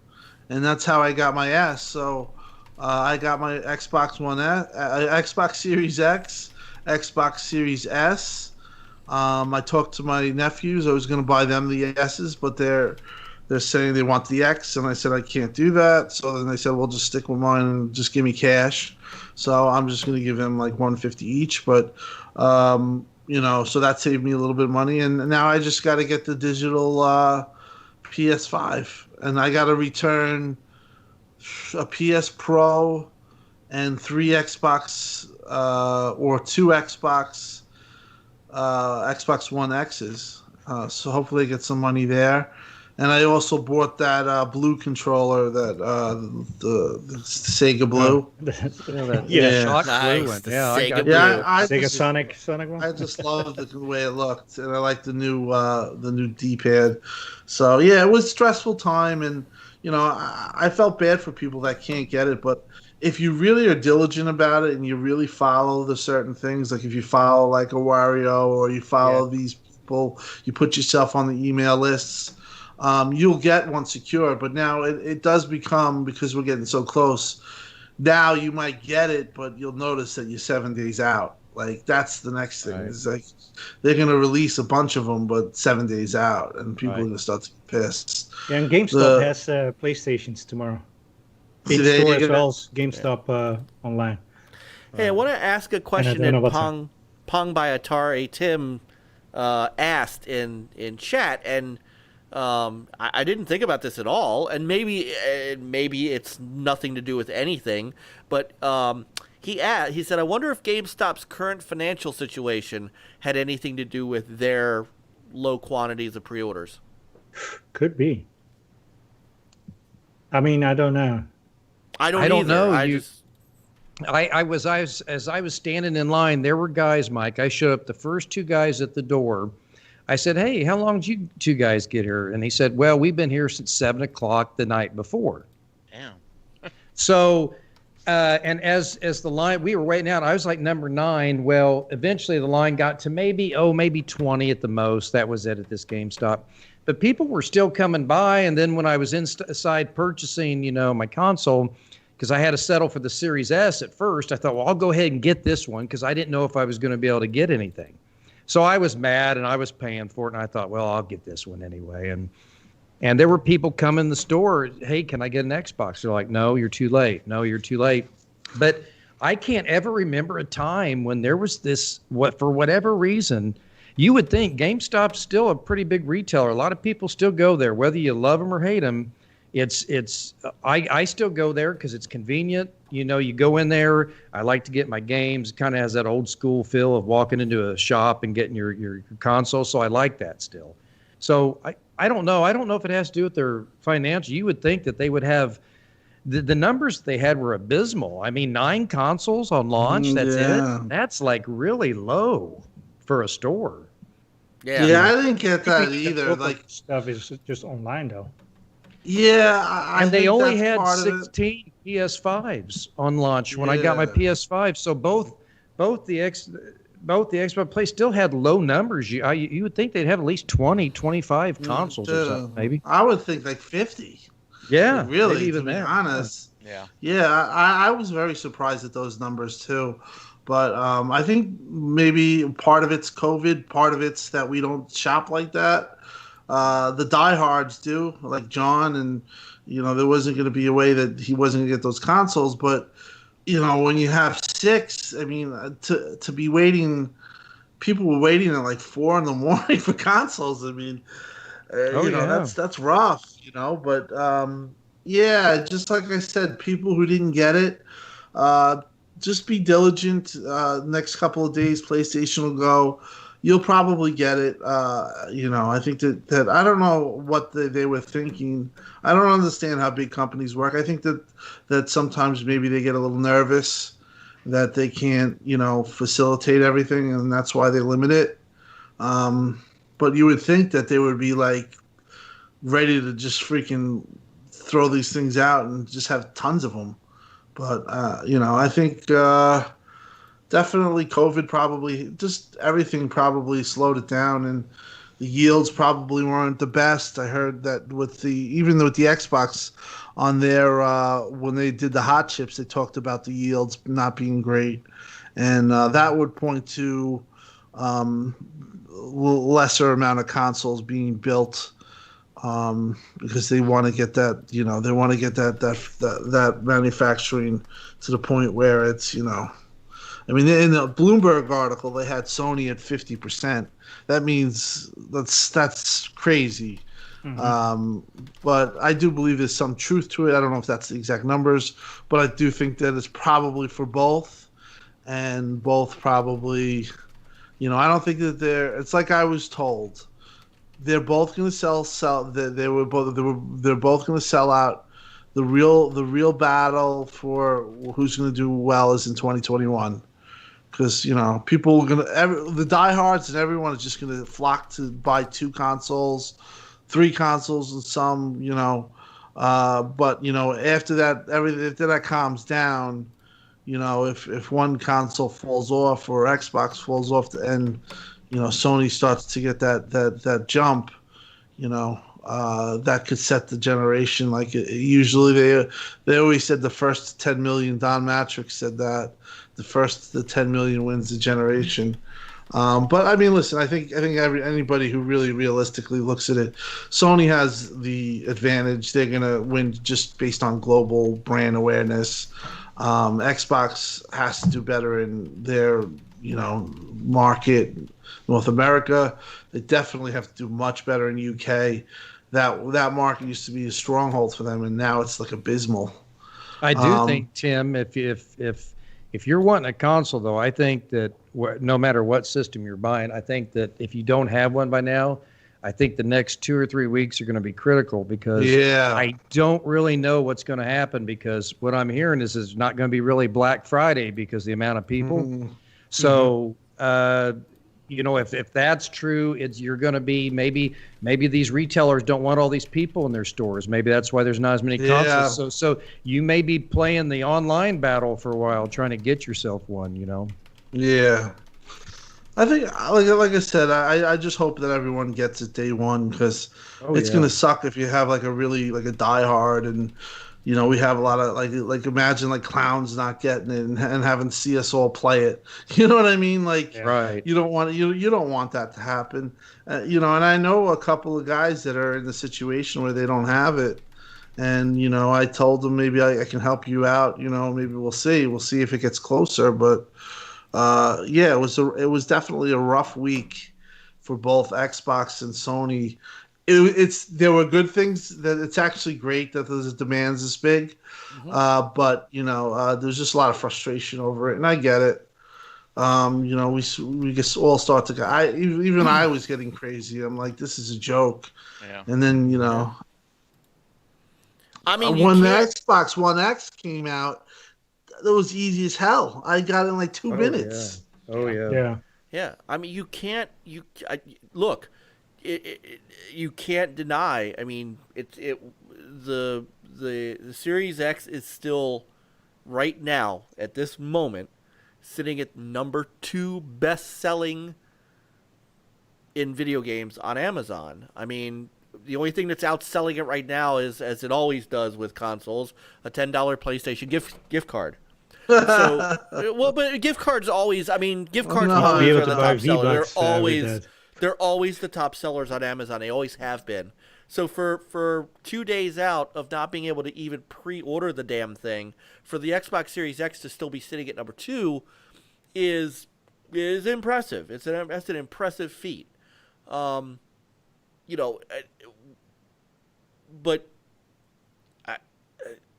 and that's how I got my S. So I got my Xbox One S, Xbox Series X, Xbox Series S. I talked to my nephews. I was going to buy them the S's, but they're saying they want the X, and I said I can't do that. So then they said, well, just stick with mine and just give me cash. So I'm just going to give them like $150 each, but so that saved me a little bit of money. And now I just got to get the digital PS5, and I got to return a PS Pro and 3 Xbox or 2 Xbox Xbox One X's. So hopefully I get some money there. And I also bought that blue controller, that the Sega Blue. Yeah. Shock Nice. blue one. The Yeah, Sega I got Blue. I Sega just, Sonic one. I just love the way it looked, and I like the new D-pad. So yeah, it was a stressful time, and I felt bad for people that can't get it, but if you really are diligent about it and you really follow the certain things, like if you follow like a Wario or you follow these people, you put yourself on the email lists, you'll get one secured. But now it does become, because we're getting so close, now you might get it, but you'll notice that you're 7 days out. Like, that's the next thing. Right. It's like they're going to release a bunch of them, but 7 days out, and people are going to start to get pissed. Yeah, and GameStop has PlayStations tomorrow. In Today store you're as gonna- well as GameStop online. Hey, I want to ask a question don't know that what's Pong by Atari Tim asked in chat, and I didn't think about this at all, and maybe it's nothing to do with anything, but he said, I wonder if GameStop's current financial situation had anything to do with their low quantities of pre-orders. Could be. I mean, I don't know. I don't don't either. know. I As I was standing in line, there were guys, Mike. I showed up the first two guys at the door. I said, "Hey, how long did you two guys get here?" And he said, "Well, we've been here since 7:00 the night before." Damn. So, and as the line, we were waiting out. I was like number 9. Well, eventually the line got to maybe 20 at the most. That was it at this GameStop. But people were still coming by. And then when I was inside purchasing, my console, because I had to settle for the Series S at first, I thought, well, I'll go ahead and get this one because I didn't know if I was going to be able to get anything. So I was mad and I was paying for it. And I thought, well, I'll get this one anyway. And there were people coming in the store, hey, can I get an Xbox? They're like, no, you're too late. No, you're too late. But I can't ever remember a time when there was this, for whatever reason, you would think GameStop's still a pretty big retailer. A lot of people still go there, whether you love them or hate them. I still go there because it's convenient. You go in there. I like to get my games. It kind of has that old school feel of walking into a shop and getting your console. So I like that still. So I don't know. I don't know if it has to do with their financial. You would think that they would have the numbers they had were abysmal. I mean, 9 consoles on launch. That's it. That's like really low for a store. Yeah, I didn't get that either. Like, stuff is just online though. Yeah, and they think only that's had part of it. 16 PS5s on launch when I got my PS5. So both the Xbox Play still had low numbers. You would think they'd have at least 20, 25 consoles or something, maybe. I would think like 50. Yeah, really, maybe even to be that. honest. Yeah. I was very surprised at those numbers too. But I think maybe part of it's COVID, part of it's that we don't shop like that. The diehards do, like John, and there wasn't going to be a way that he wasn't going to get those consoles. But when you have 6, I mean, to be waiting, people were waiting at like 4 a.m. for consoles. I mean, that's rough, But yeah, just like I said, people who didn't get it, just be diligent. Next couple of days, PlayStation will go. You'll probably get it. I think that I don't know what they were thinking. I don't understand how big companies work. I think that sometimes maybe they get a little nervous that they can't, facilitate everything, and that's why they limit it. But you would think that they would be like ready to just freaking throw these things out and just have tons of them. But, I think definitely COVID probably, just everything probably slowed it down, and the yields probably weren't the best. I heard that even with the Xbox on there, when they did the hot chips, they talked about the yields not being great. And that would point to lesser amount of consoles being built. Because they want to get that, they want to get that manufacturing to the point where it's, I mean, in the Bloomberg article, they had Sony at 50%. That means that's crazy. Mm-hmm. But I do believe there's some truth to it. I don't know if that's the exact numbers, but I do think that it's probably for both, and both probably I don't think that it's like I was told. They're both going to sell. They're both going to sell out. The real battle for who's going to do well is in 2021, because people are the diehards and everyone is just going to flock to buy 2 consoles, 3 consoles, and some. But after that calms down, if one console falls off or Xbox falls off, and Sony starts to get that jump, that could set the generation. Like usually they always said the first 10 million. Don Matrix said that the 10 million wins the generation. But I mean, listen, I think anybody who really realistically looks at it, Sony has the advantage. They're gonna win just based on global brand awareness. Xbox has to do better in their market, North America. They definitely have to do much better in UK. That market used to be a stronghold for them, and now it's like abysmal. I do think, Tim, if you're wanting a console, though, I think that no matter what system you're buying, I think that if you don't have one by now, I think the next 2 or 3 weeks are going to be critical, because I don't really know what's going to happen, because what I'm hearing is it's not going to be really Black Friday because the amount of people. Mm-hmm. So, if that's true, you're going to be maybe these retailers don't want all these people in their stores. Maybe that's why there's not as many consoles. So you may be playing the online battle for a while, trying to get yourself one. Yeah, I think like I said, I just hope that everyone gets it day one, because it's gonna suck if you have like a diehard, and we have a lot of like imagine like clowns not getting it and having to see us all play it. You know what I mean? Like, right. You don't want that to happen. And I know a couple of guys that are in the situation where they don't have it. And, I told them maybe I can help you out. Maybe we'll see if it gets closer. But it was definitely a rough week for both Xbox and Sony. There were good things. That it's actually great that there's demands this big, but there's just a lot of frustration over it, and I get it. We just all start to go. I was getting crazy. I'm like, this is a joke. Yeah. And then I mean, when the Xbox One X came out, that was easy as hell. I got it in like 2 minutes. Yeah. Oh yeah. Yeah. Yeah. I mean, look. You can't deny. I mean, the Series X is still right now at this moment sitting at number 2 best-selling in video games on Amazon. I mean, the only thing that's outselling it right now is, as it always does with consoles, a $10 PlayStation gift card. So, but gift cards always. I mean, gift cards always are the top seller. They're always the top sellers on Amazon. They always have been. So for 2 days out of not being able to even pre-order the damn thing, for the Xbox Series X to still be sitting at number 2 is impressive. That's an impressive feat. But it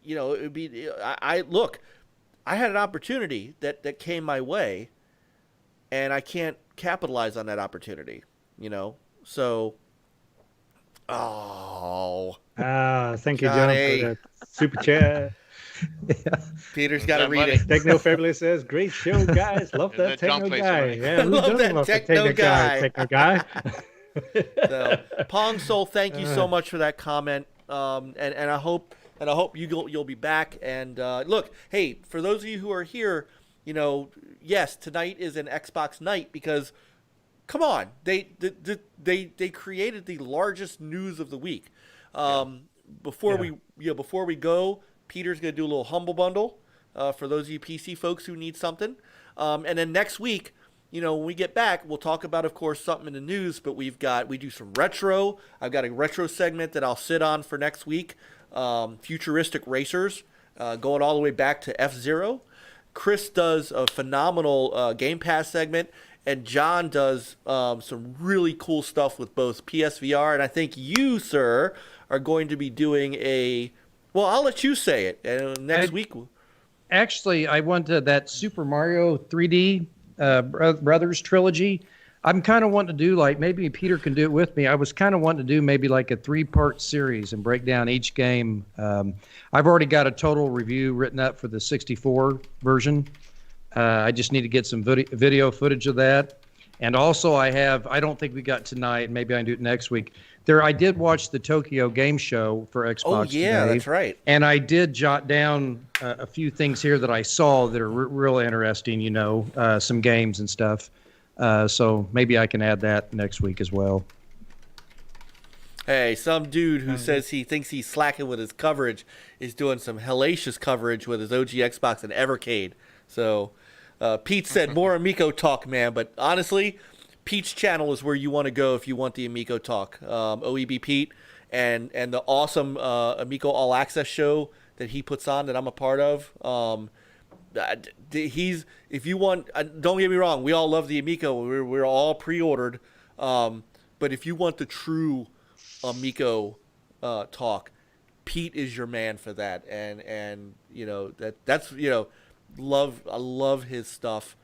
would be. I had an opportunity that came my way, and I can't capitalize on that opportunity, so thank you, John, for that super chat. Peter's got to read it. Techno Fabulous says, great show, guys. Love that techno guy. Yeah, love that techno guy. Techno guy. So, Pong Soul, thank you so much for that comment, and I hope you'll be back. And look, hey, for those of you who are here, yes, tonight is an Xbox night, because come on, they created the largest news of the week. Before we go, Peter's gonna do a little humble bundle for those of you PC folks who need something. And then next week, when we get back, we'll talk about, of course, something in the news. But we do some retro. I've got a retro segment that I'll sit on for next week. Futuristic racers, going all the way back to F-Zero. Chris does a phenomenal Game Pass segment, and John does some really cool stuff with both PSVR, and I think you, sir, are going to be doing I'll let you say it next week. Actually, I went to that Super Mario 3D Brothers trilogy. I'm kind of wanting to do like, maybe Peter can do it with me. I was kind of wanting to do maybe like a 3-part series and break down each game. I've already got a total review written up for the 64 version. I just need to get some video footage of that. And also I don't think we got tonight. Maybe I can do it next week. I did watch the Tokyo Game Show for Xbox Oh yeah, today, that's right. and I did jot down a few things here that I saw that are really interesting. Some games and stuff. So maybe I can add that next week as well. Hey, some dude who says he thinks he's slacking with his coverage is doing some hellacious coverage with his OG Xbox and Evercade. So Pete said more Amico talk, man. But honestly, Pete's channel is where you want to go if you want the Amico talk. OEB Pete and the awesome Amico All Access show that he puts on that I'm a part of. If you want, don't get me wrong, we all love the Amico. We're all pre-ordered. But if you want the true Amico talk, Pete is your man for that. And that's I love his stuff.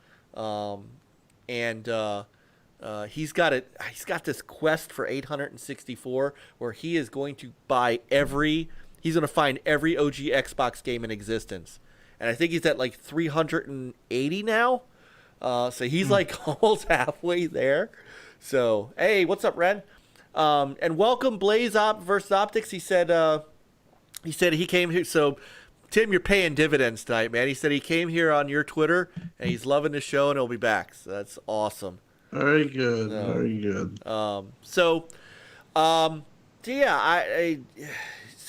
He's got this quest for 864 where he is going to he's going to find every OG Xbox game in existence. And I think he's at like 380 now. So he's like almost halfway there. So, hey, what's up, Ren? And welcome Blaze versus Optics. He said he came here. So, Tim, you're paying dividends tonight, man. He said he came here on your Twitter and he's loving the show and he'll be back. So that's awesome. Very good. Very good. So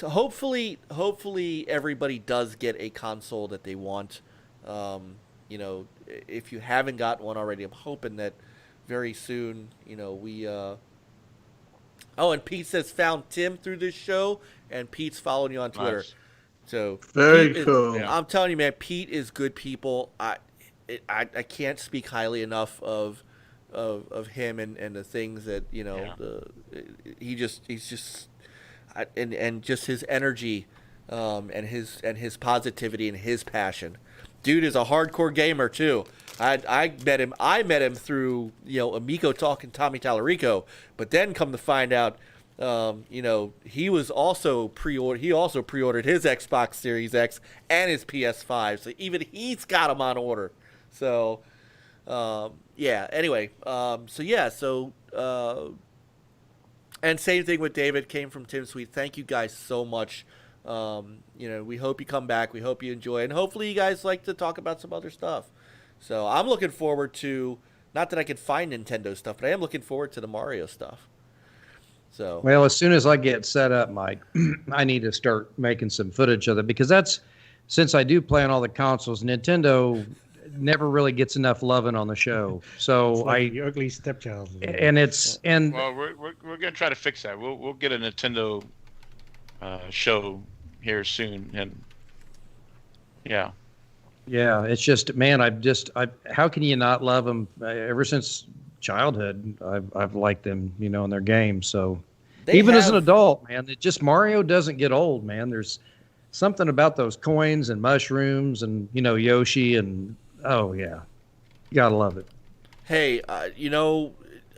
hopefully everybody does get a console that they want. If you haven't got one already, I'm hoping that very soon, we. Oh, and Pete says found Tim through this show, and Pete's following you on Twitter. Nice. So Very cool. I'm telling you, man, Pete is good people. I can't speak highly enough of him and the things that he's just. And just his energy, and his positivity and his passion. Dude is a hardcore gamer too. I met him through Amico Talk and Tommy Tallarico, but then come to find out, he also pre-ordered his Xbox Series X and his PS5. So even he's got them on order. So anyway, and same thing with David, came from Tim Sweet. Thank you guys so much. We hope you come back. We hope you enjoy. And hopefully you guys like to talk about some other stuff. So I'm looking forward to, not that I can find Nintendo stuff, but I am looking forward to the Mario stuff. So, well, as soon as I get set up, Mike, I need to start making some footage of it because since I do play on all the consoles, Nintendo never really gets enough loving on the show. So like the ugly stepchild. Well, we're gonna try to fix that. We'll get a Nintendo show here soon, and yeah. It's just, man, how can you not love them? Ever since childhood, I've liked them, in their games. So as an adult, man, Mario doesn't get old, man. There's something about those coins and mushrooms and Yoshi and. Oh, yeah. You got to love it. Hey,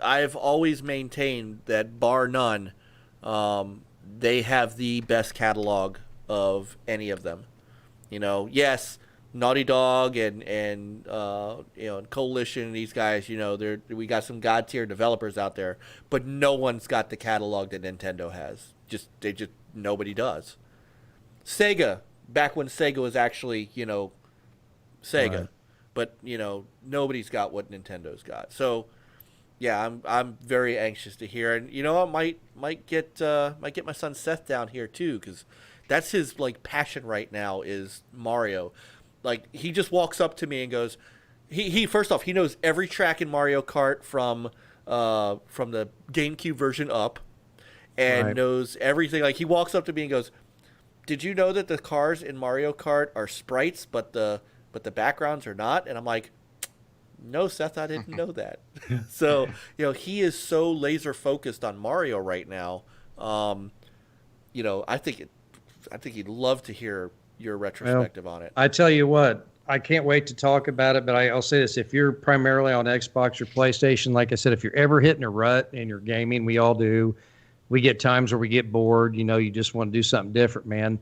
I've always maintained that bar none, they have the best catalog of any of them. Yes, Naughty Dog and Coalition and these guys, we got some god tier developers out there, but no one's got the catalog that Nintendo has. Nobody does. Sega, back when Sega was actually, Sega. Right. But nobody's got what Nintendo's got. So, yeah, I'm very anxious to hear, and I might get my son Seth down here too, because that's his passion right now is Mario. He just walks up to me and goes, he first off, he knows every track in Mario Kart from the GameCube version up, and knows everything. He walks up to me and goes, "Did you know that the cars in Mario Kart are sprites, but the backgrounds are not?" And I'm like, "No, Seth, I didn't know that." So, he is so laser focused on Mario right now. I think he'd love to hear your retrospective on it. I tell you what, I can't wait to talk about it, but I'll say this. If you're primarily on Xbox or PlayStation, like I said, if you're ever hitting a rut in your gaming, we all do. We get times where we get bored. You know, you just want to do something different, man.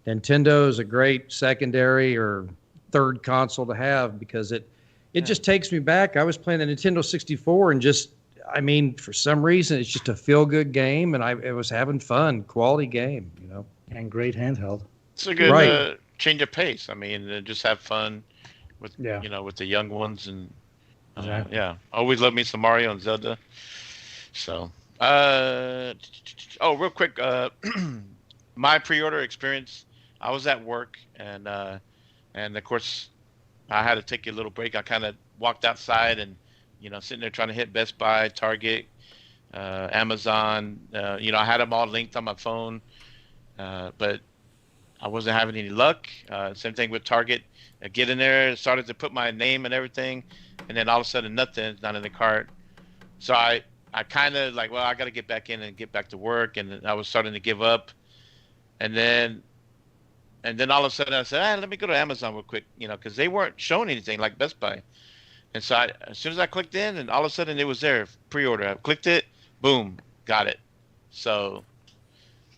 Nintendo is a great secondary or third console to have because it just takes me back. I was playing the Nintendo 64 and for some reason, it's just a feel-good game, and I was having fun, quality game, you know. And great handheld. It's a good change of pace. I mean, just have fun with with the young ones, and Exactly. always love me some Mario and Zelda. So, real quick, my pre-order experience. I was at work, and of course, I had to take a little break. I kind of walked outside and sitting there trying to hit Best Buy, Target, Amazon. I had them all linked on my phone, but I wasn't having any luck. Same thing with Target. I get in there, started to put my name and everything, and then all of a sudden nothing's not in the cart. So I kind of I got to get back in and get back to work, and I was starting to give up. And then all of a sudden I said, let me go to Amazon real quick, because they weren't showing anything like Best Buy. And so as soon as I clicked in, and all of a sudden it was there, pre-order. I clicked it, boom, got it. So,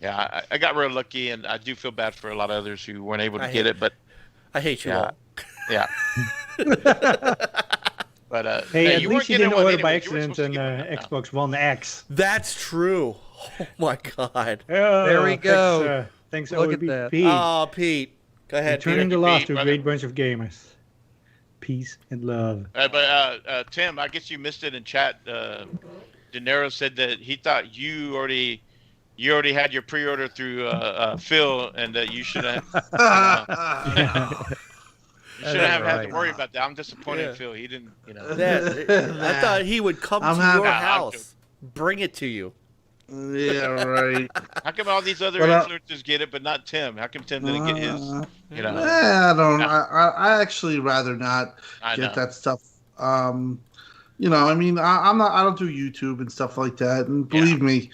yeah, I got real lucky, and I do feel bad for a lot of others who weren't able to get it. But I hate you all. Yeah. But hey, at you least you weren't didn't getting order one by anyway. You were accident supposed to an get one. Xbox One X. That's true. Oh my God. There we go. Thanks, Look at OEB. that. Pete. Oh, Pete, go ahead. Turning Peter. the loft Pete, to a brother. great bunch of gamers. Peace and love. But Tim, I guess you missed it in chat. De Niro said that he thought you already had your pre-order through Phil, and that you should have. You shouldn't have had to worry about that. I'm disappointed in Phil. He didn't, I thought he would come to your house, bring it to you. Yeah, right. How come all these other influencers get it, but not Tim? How come Tim didn't get his? I don't. I actually rather not get that stuff. I'm not. I don't do YouTube and stuff like that. And believe me,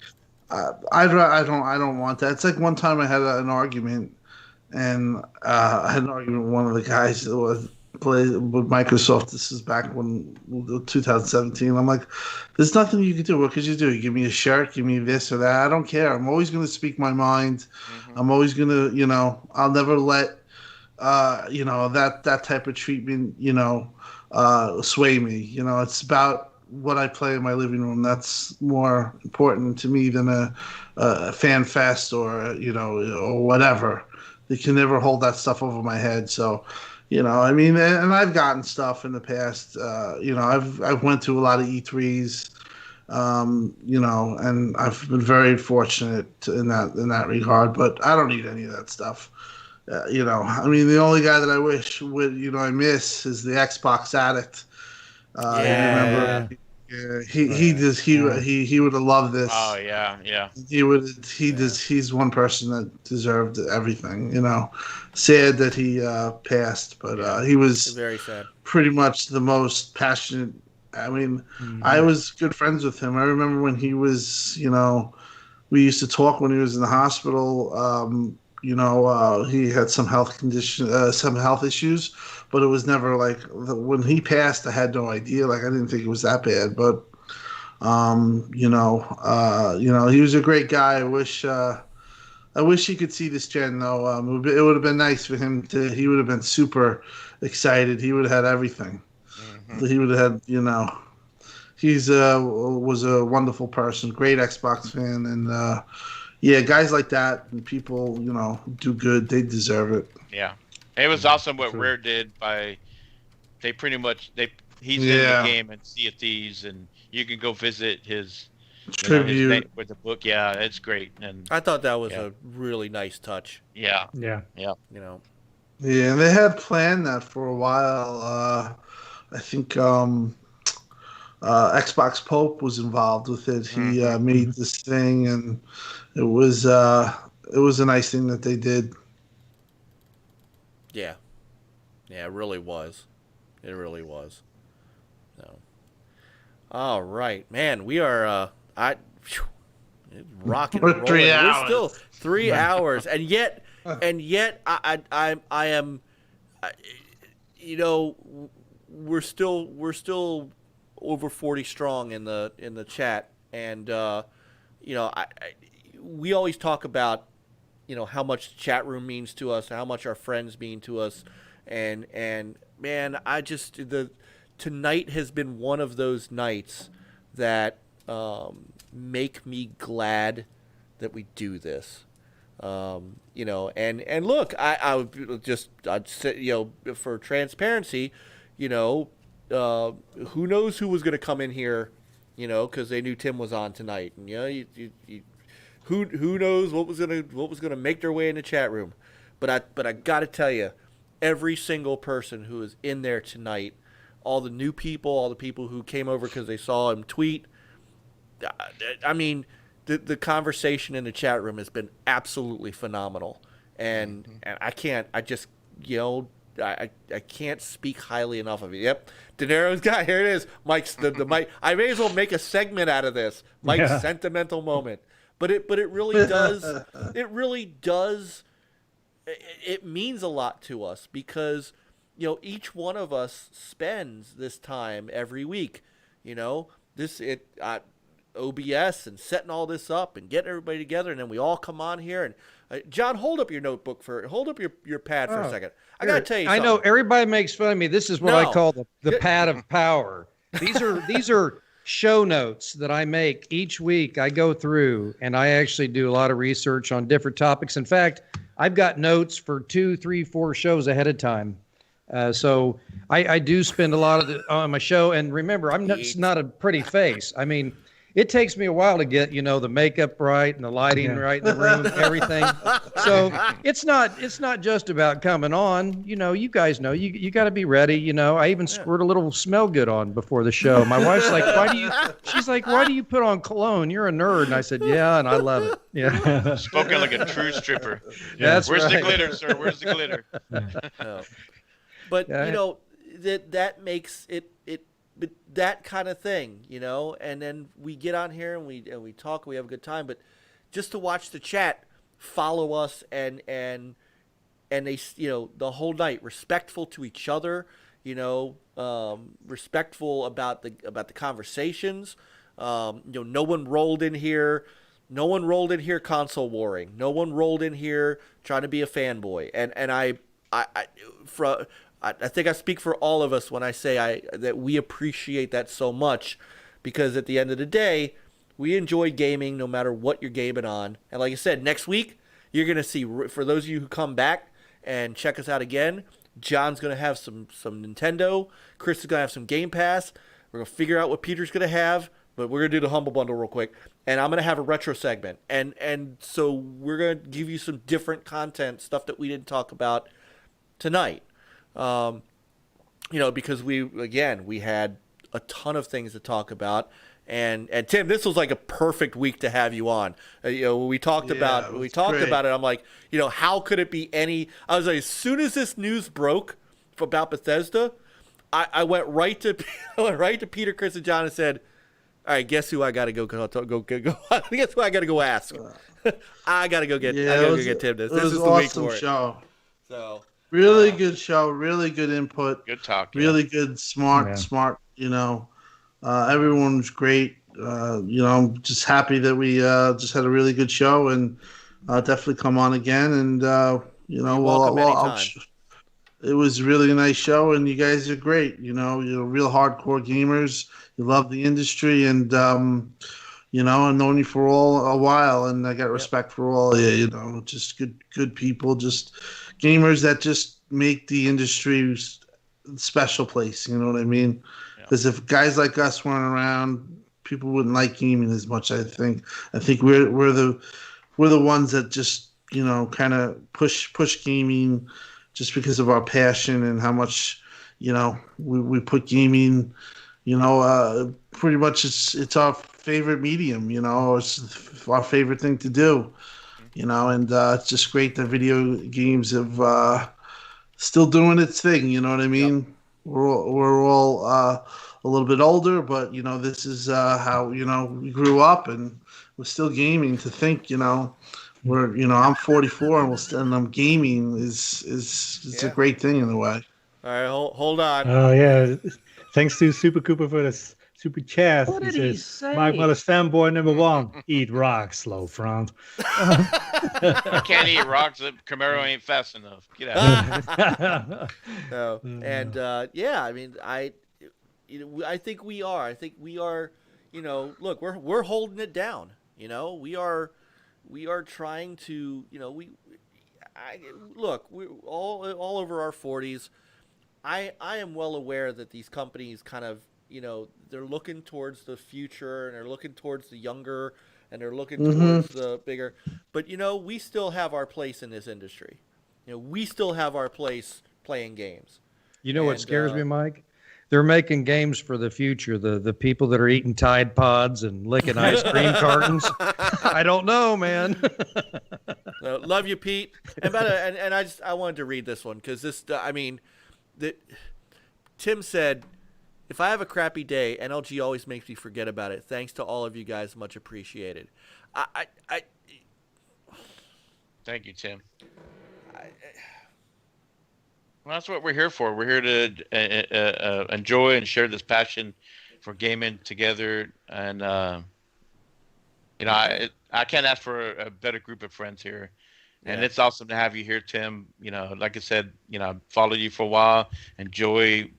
I don't want that. It's like one time I had an argument, and I had an argument with one of the guys that was played with Microsoft. This is back when 2017. I'm like, there's nothing you can do. What could you do? Give me a shirt, give me this or that. I don't care. I'm always going to speak my mind. Mm-hmm. I'm always going to, I'll never let, that type of treatment, sway me. It's about what I play in my living room. That's more important to me than a fan fest or, or whatever. They can never hold that stuff over my head. So, and I've gotten stuff in the past. I've went to a lot of E3s, and I've been very fortunate in that regard. But I don't need any of that stuff. The only guy that I wish would, I miss is the Xbox addict. I remember. Yeah, he would have loved this. Oh yeah. He's one person that deserved everything. Sad that he passed, but he was very sad. Pretty much the most passionate. I was good friends with him. I remember when he was, we used to talk when he was in the hospital. He had some health some health issues, but it was never like when he passed. I had no idea. Like I didn't think it was that bad, but he was a great guy. I wish he could see this gen though. It would have been nice for him to. He would have been super excited. He would have had everything. Mm-hmm. He would have had, He's was a wonderful person, great Xbox fan, and. Yeah, guys like that and people, do good. They deserve it. Yeah, it was awesome what Rare did he's in the game and Sea of Thieves, and you can go visit his tribute with the book. Yeah, it's great. And I thought that was a really nice touch. Yeah. Yeah, and they had planned that for a while. I think Xbox Pope was involved with it. He made this thing, and it was a nice thing that they did. Yeah, it really was. It really was. So, all right, man, we are rocking and rolling. 3 hours. We're still 3 hours, and yet I am. you know, we're still over 40 strong in the chat, and you know, we always talk about, you know, how much the chat room means to us, how much our friends mean to us, and man, tonight has been one of those nights that make me glad that we do this. You know, and look, I'd say, you know, for transparency, you know, who knows who was going to come in here, you know, because they knew Tim was on tonight, and you know, who knows what was gonna make their way in the chat room, but I got to tell you, every single person who is in there tonight, all the new people, all the people who came over because they saw him tweet, I mean, the conversation in the chat room has been absolutely phenomenal, and I just, you know, I can't speak highly enough of it. Yep, De Niro's guy, here it is. Mike's the Mike. I may as well make a segment out of this. Mike's sentimental moment, but it really does. It really does. It means a lot to us because, you know, each one of us spends this time every week. You know, OBS and setting all this up and getting everybody together, and then we all come on here. And John, hold up your pad for a second. I gotta tell you something. I know everybody makes fun of me. This is what I call the pad of power. These are show notes that I make each week. I go through and I actually do a lot of research on different topics. In fact, I've got notes for 2, 3, 4 shows ahead of time. So I do spend a lot of it on my show. And remember, I'm not a pretty face. I mean, it takes me a while to get, you know, the makeup right and the lighting right in the room, everything. So it's not just about coming on. You know, you guys know you got to be ready. You know, I even squirt a little smell good on before the show. My wife's like, why do you put on cologne? You're a nerd. And I said, yeah, and I love it. Yeah. Spoken like a true stripper. That's Where's right. the glitter, sir? Where's the glitter? No. But you know, that makes it. But that kind of thing, you know, and then we get on here and we talk, we have a good time. But just to watch the chat follow us and they, you know, the whole night, respectful to each other, you know, respectful about the conversations. You know, no one rolled in here console warring. No one rolled in here trying to be a fanboy. And I think I speak for all of us when I say that we appreciate that so much, because at the end of the day, we enjoy gaming no matter what you're gaming on. And like I said, next week, you're going to see, for those of you who come back and check us out again, John's going to have some Nintendo. Chris is going to have some Game Pass. We're going to figure out what Peter's going to have, but we're going to do the Humble Bundle real quick. And I'm going to have a retro segment. And so we're going to give you some different content, stuff that we didn't talk about tonight. You know, because we had a ton of things to talk about, and Tim, this was like a perfect week to have you on. You know, we talked about it. I'm like, you know, how could it be any? I was like, as soon as this news broke about Bethesda, I went right to Peter, Chris, and John and said, all right, guess who I got to go. Guess who I got to go ask. I got to go get. I got to go get Tim. This is the awesome week for it. Show. So. Really good show, really good input. Good talk. Really good, smart, you know. Everyone was great. You know, I'm just happy that we just had a really good show, and definitely come on again. And, you know, it was a really nice show, and you guys are great. You know, you're real hardcore gamers. You love the industry, and, you know, I've known you for a while, and I got respect for all of you, you know, just good people, just gamers that just make the industry a special place, you know what I mean? Because if guys like us weren't around, people wouldn't like gaming as much, I think. I think we're the ones that just, you know, kind of push gaming just because of our passion and how much, you know, we put gaming, you know, pretty much it's our favorite medium, you know, it's our favorite thing to do, you know, and it's just great that video games have still doing its thing, you know what I mean? Yep. We're all a little bit older, but, you know, this is how, you know, we grew up and we're still gaming. To think, you know, I'm 44 and I'm gaming is a great thing in a way. All right, hold on. Oh yeah, thanks to Super Cooper for this super chat. What did he say? Mike Mullis fanboy number 1. Eat rock, slow front. I can't eat rocks. The Camaro ain't fast enough. Get out. No. And yeah, I mean, I think we are. I think we are. You know, look, we're holding it down. You know, we are trying to. You know, look, we're all over our 40s. I am well aware that these companies kind of, you know, they're looking towards the future and they're looking towards the younger and they're looking towards the bigger. But, you know, we still have our place in this industry. You know, we still have our place playing games. You know what scares me, Mike? They're making games for the future. The people that are eating Tide Pods and licking ice cream cartons. I don't know, man. Love you, Pete. And I wanted to read this one because this, I mean, Tim said, if I have a crappy day, NLG always makes me forget about it. Thanks to all of you guys. Much appreciated. Thank you, Tim. Well, that's what we're here for. We're here to enjoy and share this passion for gaming together. And, you know, I can't ask for a better group of friends here. And it's awesome to have you here, Tim. You know, like I said, you know, I followed you for a while. Enjoy,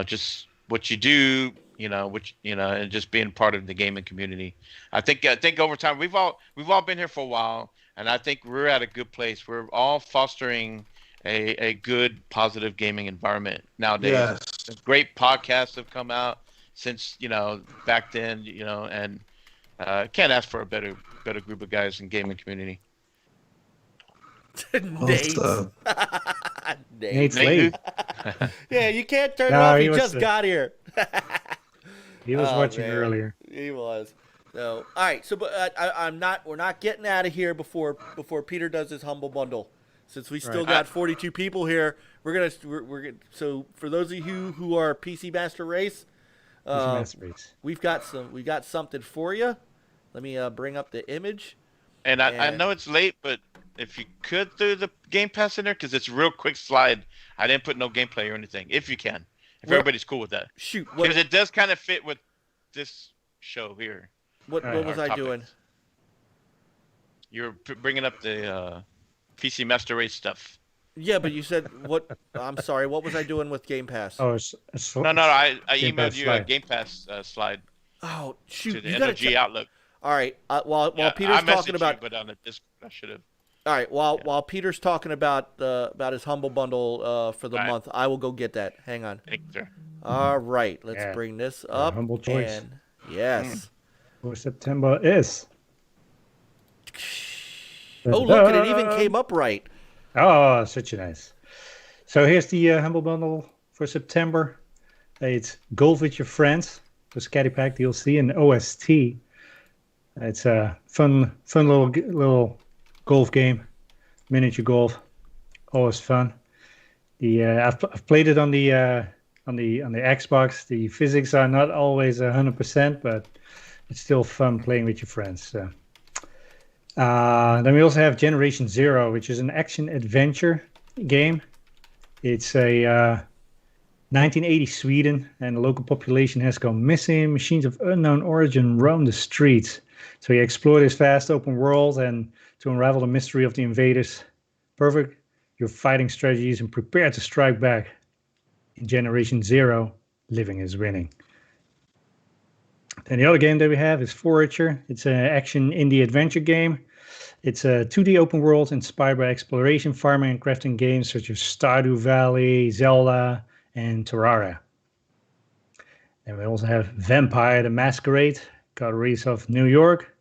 just what you do, and just being part of the gaming community. I think over time we've all been here for a while, and I think we're at a good place. We're all fostering a good, positive gaming environment nowadays. Yes. Great podcasts have come out since back then, and can't ask for a better group of guys in gaming community. Nate. Nate's late. Yeah, you can't turn it off. He just got here. He was watching earlier. He was. So, all right. So, but we're not getting out of here before Peter does his humble bundle. Since we still got 42 people here, we're gonna. So, for those of you who are PC Master Race, we've got something for you. Let me bring up the image. And I know it's late, but if you could throw the Game Pass in there, because it's a real quick slide. I didn't put no gameplay or anything. If you can, everybody's cool with that. Shoot, because it does kind of fit with this show here. What was I doing? You're bringing up the PC Master Race stuff. Yeah, but you said what? I'm sorry. What was I doing with Game Pass? Oh, no. I emailed you a Game Pass slide. Oh shoot! To the NLG Outlook. All right. While Peter's talking about, but on the Discord, I should have. All right. While Peter's talking about his humble bundle for the month, I will go get that. Hang on. Thank you. All right. Let's bring this up. Humble choice. And yes. For September is. Oh, look! And it even came up right. Oh, such a nice. So here's the humble bundle for September. It's Golf with Your Friends, the Scatty Pack DLC and OST. It's a fun little golf game, miniature golf, always fun. I've played it on the Xbox. The physics are not always 100%, but it's still fun playing with your friends. So. Then we also have Generation Zero, which is an action adventure game. It's a 1980 Sweden, and the local population has gone missing. Machines of unknown origin roam the streets. So you explore this vast open world and to unravel the mystery of the invaders. Perfect your fighting strategies and prepare to strike back. In Generation Zero, living is winning. Then the other game that we have is Forager. It's an action indie adventure game. It's a 2D open world inspired by exploration, farming, and crafting games such as Stardew Valley, Zelda, and Terraria. And we also have Vampire the Masquerade, Galleries of New York.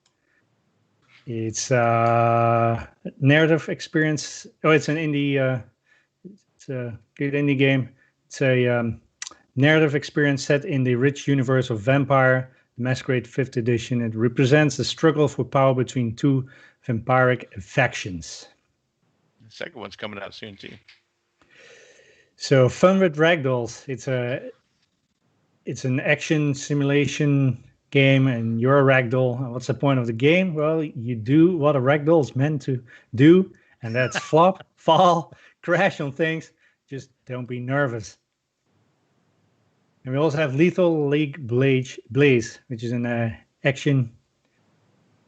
It's a narrative experience. Oh, it's an indie. It's a good indie game. It's a narrative experience set in the rich universe of Vampire the Masquerade 5th edition. It represents the struggle for power between two vampiric factions. The second one's coming out soon too. So fun with ragdolls. It's an action simulation game, and you're a ragdoll. What's the point of the game? Well, you do what a ragdoll is meant to do, and that's flop, fall, crash on things. Just don't be nervous. And we also have Lethal League Blaze, which is an action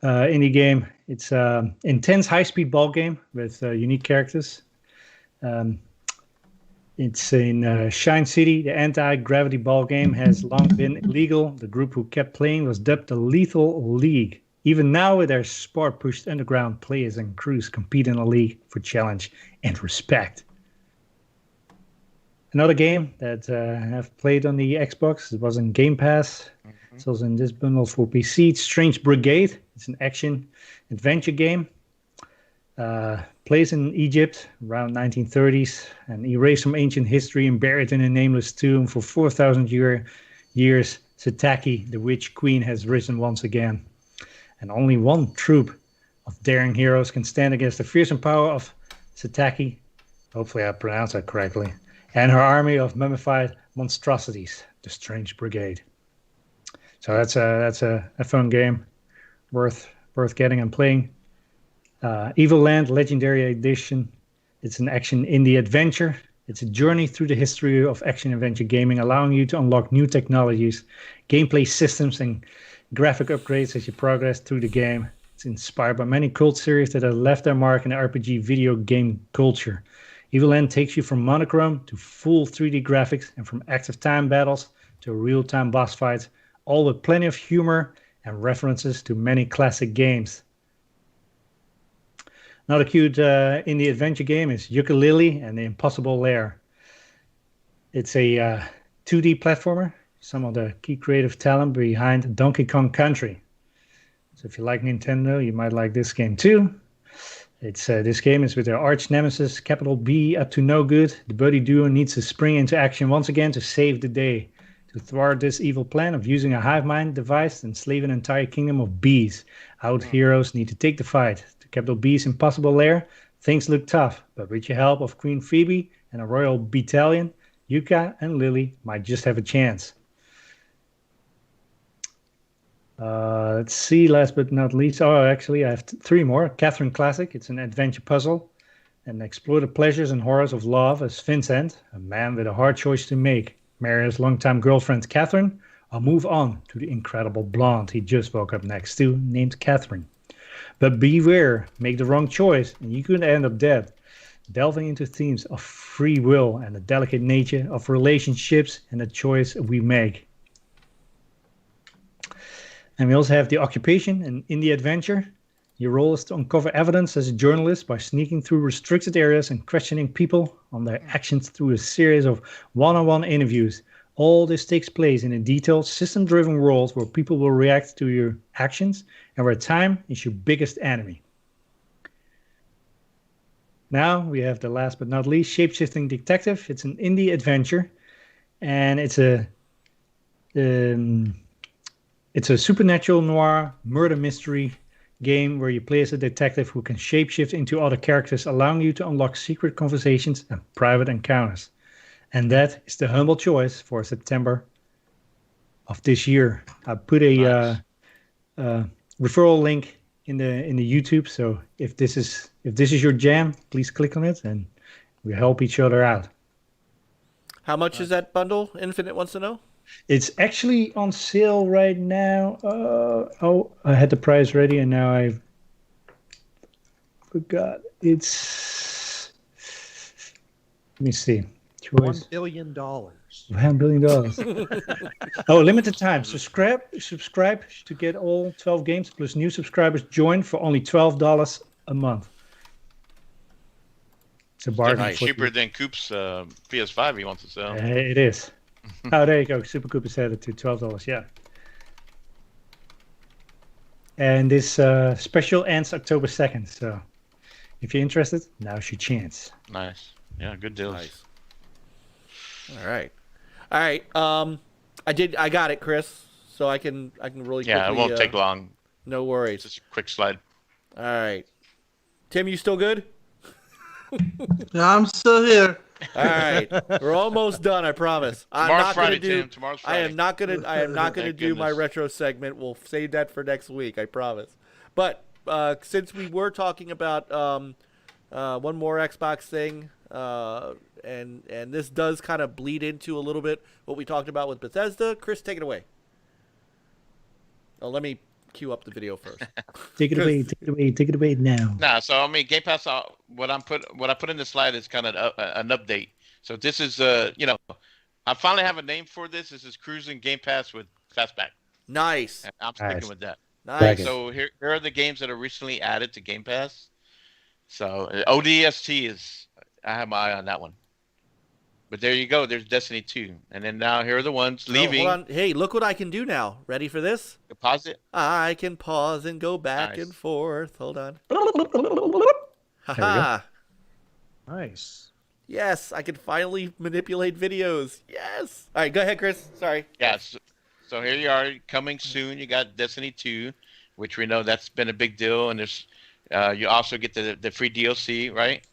indie game. It's an intense high-speed ball game with unique characters. It's in Shine City. The anti-gravity ball game has long been illegal. The group who kept playing was dubbed the Lethal League. Even now, with their sport pushed underground, players and crews compete in a league for challenge and respect. Another game that I've played on the Xbox. It was in Game Pass. Mm-hmm. It's also in this bundle for PC. It's Strange Brigade. It's an action adventure game. Plays in Egypt around 1930s and erased from ancient history and buried in a nameless tomb for 4,000 years. Sataki, the witch queen, has risen once again. And only one troop of daring heroes can stand against the fearsome power of Sataki. Hopefully I pronounced that correctly. And her army of mummified monstrosities, the Strange Brigade. So that's a fun game, worth getting and playing. Evil Land Legendary Edition. It's an action indie adventure. It's a journey through the history of action adventure gaming, allowing you to unlock new technologies, gameplay systems, and graphic upgrades as you progress through the game. It's inspired by many cult series that have left their mark in the RPG video game culture. Evil Land takes you from monochrome to full 3D graphics and from active time battles to real-time boss fights, all with plenty of humor and references to many classic games. Another cute indie adventure game is Yooka-Laylee and the Impossible Lair. It's a 2D platformer, some of the key creative talent behind Donkey Kong Country. So if you like Nintendo, you might like this game too. This game is with their arch nemesis, capital B, up to no good. The buddy duo needs to spring into action once again to save the day. To thwart this evil plan of using a hive mind device to enslave an entire kingdom of bees, our heroes need to take the fight. To capital B's Impossible Lair, things look tough, but with your help of Queen Phoebe and a royal battalion, Yuka and Lily might just have a chance. Let's see, last but not least. Oh, actually, I have three more. Catherine Classic. It's an adventure puzzle and explore the pleasures and horrors of love as Vincent, a man with a hard choice to make. Marry his longtime girlfriend, Catherine, or move on to the incredible blonde he just woke up next to, named Catherine. But beware, make the wrong choice, and you could end up dead. Delving into themes of free will and the delicate nature of relationships and the choice we make. And we also have The Occupation, an indie adventure. Your role is to uncover evidence as a journalist by sneaking through restricted areas and questioning people on their actions through a series of one-on-one interviews. All this takes place in a detailed, system-driven world where people will react to your actions and where time is your biggest enemy. Now we have the last but not least, Shapeshifting Detective. It's an indie adventure, and it's a supernatural noir murder mystery game where you play as a detective who can shapeshift into other characters, allowing you to unlock secret conversations and private encounters. And that is the humble choice for September of this year. I put a referral link in the YouTube. So if this is your jam, please click on it and we help each other out. How much is that bundle? Infinite wants to know. It's actually on sale right now. I had the price ready and now I forgot. It's, let me see. $1 billion. $1 billion. Oh, limited time. Subscribe to get all 12 games plus new subscribers join for only $12 a month. It's a bargain. Nice. Cheaper than Coop's PS5 he wants to sell. It is. Oh, there you go. Super Cooper said it to $12. Yeah. And this special ends October 2nd. So if you're interested, now's your chance. Nice. Yeah, good deals. Nice. All right. I got it, Chris. So I can really quickly. Yeah, it won't take long. No worries. Just a quick slide. All right. Tim, you still good? Yeah, I'm still here. All right, we're almost done. I promise. Tomorrow's Friday, Tim. Tomorrow's Friday. I am not gonna do my retro segment. We'll save that for next week. I promise. But since we were talking about one more Xbox thing, and this does kind of bleed into a little bit what we talked about with Bethesda. Chris, take it away. Oh, let me cue up the video first. Take it away now. Nah, so I mean, Game Pass. What I put in the slide is kind of an update. So this is I finally have a name for this. This is Cruising Game Pass with Fastback. Nice. And I'm sticking with that. Nice. So here are the games that are recently added to Game Pass. So ODST is, I have my eye on that one. But there you go. There's Destiny 2. And then now here are the ones leaving. Hold on. Hey, look what I can do now. Ready for this? Deposit. I can pause and go back Nice. and forth. Hold on. There Haha. Nice. Yes, I can finally manipulate videos. Yes. All right, go ahead, Chris. Sorry. Yeah. So here you are. Coming soon. You got Destiny 2, which we know that's been a big deal. And there's you also get the free DLC, right?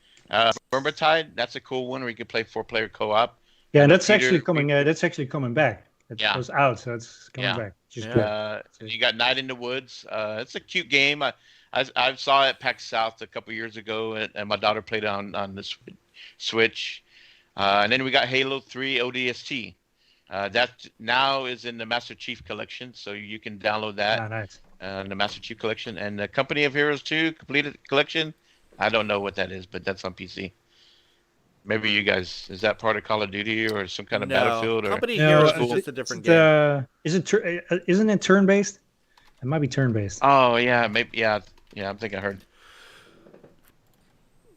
Vermintide, that's a cool one where you can play 4-player co-op. Yeah, that's actually coming. That's actually coming back. It Yeah. was out, so it's coming back. Which is good. You got Night in the Woods. It's a cute game. I saw it at PAX South a couple years ago, and my daughter played it on the Switch. And then we got Halo 3 ODST. That now is in the Master Chief Collection, so you can download that. Ah, nice. The Master Chief Collection. And the Company of Heroes 2 Completed Collection. I don't know what that is, but that's on PC. Maybe you guys, is that part of Call of Duty or some kind of Battlefield? Or Company No, Heroes is just a different game. Isn't it turn-based? It might be turn-based. Oh, yeah, maybe, yeah, I think I heard.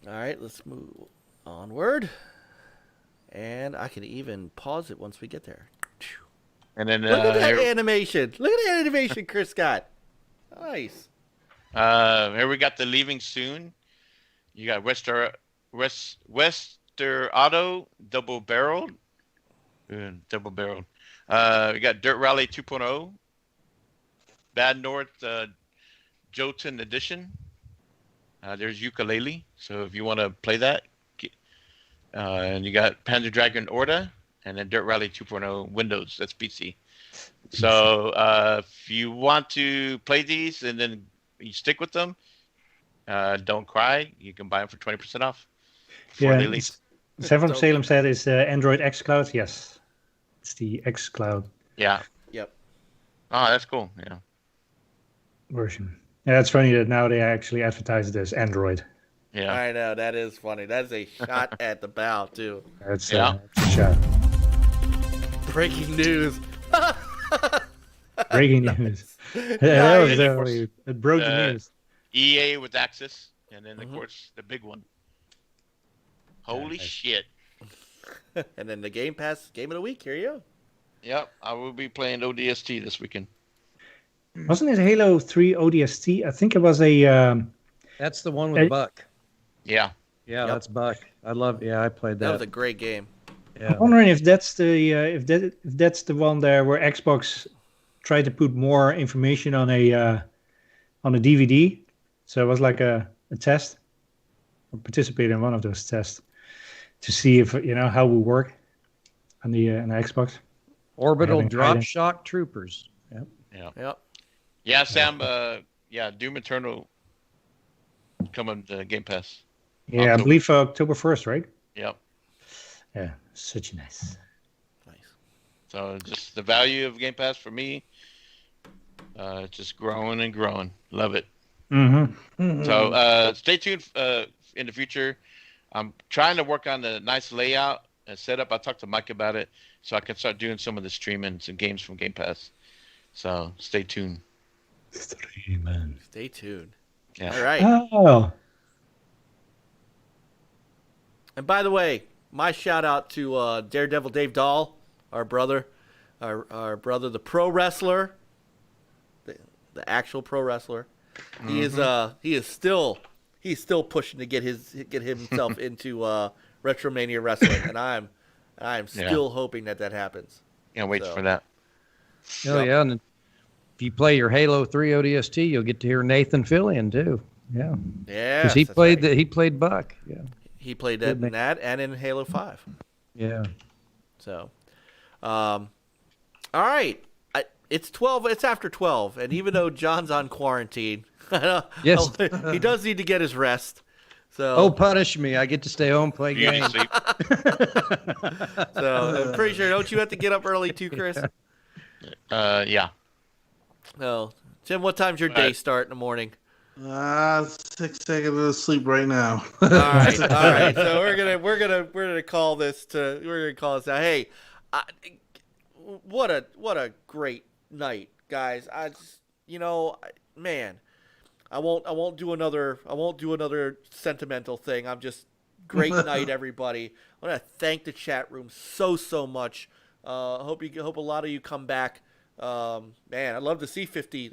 All right, let's move onward. And I can even pause it once we get there. And then Look at that here, animation. Look at that animation Chris got. Nice. here we got the Leaving Soon. You got Wester Auto Double Barreled. Double Barreled. We got Dirt Rally 2.0. Bad North Jotun Edition. There's Ukulele. So if you want to play that. And you got Panzer Dragon Orta. And then Dirt Rally 2.0 Windows. That's PC. So if you want to play these and then you stick with them, don't cry. You can buy them for 20% off. Yeah, They leave. Seven from Salem said is Android xCloud. Yes, it's the xCloud Yeah. Yep. Oh, that's cool. Yeah. version. Yeah, it's funny that now they actually advertise it as Android. Yeah. I know, that is funny. That is a shot at the bow, too. That's Yeah. a shot. Breaking news. Breaking news. That was definitely it broke the news. EA with Axis, and then of course the big one. Holy nice. shit! And then the Game Pass Game of the Week. Here you go. Yep, I will be playing ODST this weekend. Wasn't it Halo 3 ODST? I think it was a. That's the one with Buck. Yeah. Yeah, that's Buck. I played that. That was a great game. Yeah. I'm wondering if that's the if that's the one there where Xbox tried to put more information on a DVD. So it was like a test. I participated in one of those tests to see if how we work on the Xbox. Orbital Having Drop hiding. Shock Troopers. Yep. Yeah. Yep. Yeah, Sam. Doom Eternal coming to Game Pass. Yeah, I October. believe October 1st, right? Yep. Yeah, such a nice. So just the value of Game Pass for me, just growing and growing. Love it. Mm-hmm. So stay tuned in the future. I'm trying to work on the nice layout and setup. I talked to Mike about it, so I can start doing some of the streaming, some games from Game Pass. So stay tuned. Stay tuned. Yeah. All right. Oh, And by the way, my shout out to Daredevil Dave Dahl, our brother, our brother, the pro wrestler, the actual pro wrestler. He is still pushing to get himself into Retromania wrestling, and I'm still hoping that happens. Can't wait So. for that. Oh yeah, and if you play your Halo 3 ODST, you'll get to hear Nathan Fillion too. Yeah, Yeah, because he played Buck. Yeah, he played that in that and in Halo 5. yeah. So, all right. It's 12. It's after 12, and even though John's on quarantine, Yes. he does need to get his rest. Oh, punish me! I get to stay home and play You games. sleep. So I'm pretty sure. Don't you have to get up early too, Chris? Yeah. No. Tim, what time's your day start in the morning? 6 seconds of sleep right now. All right. So we're gonna call this now. Hey, what a great night, guys. Man, I won't do another sentimental thing. I'm just great night, everybody. I want to thank the chat room so much. Hope a lot of you come back. Man, I'd love to see 50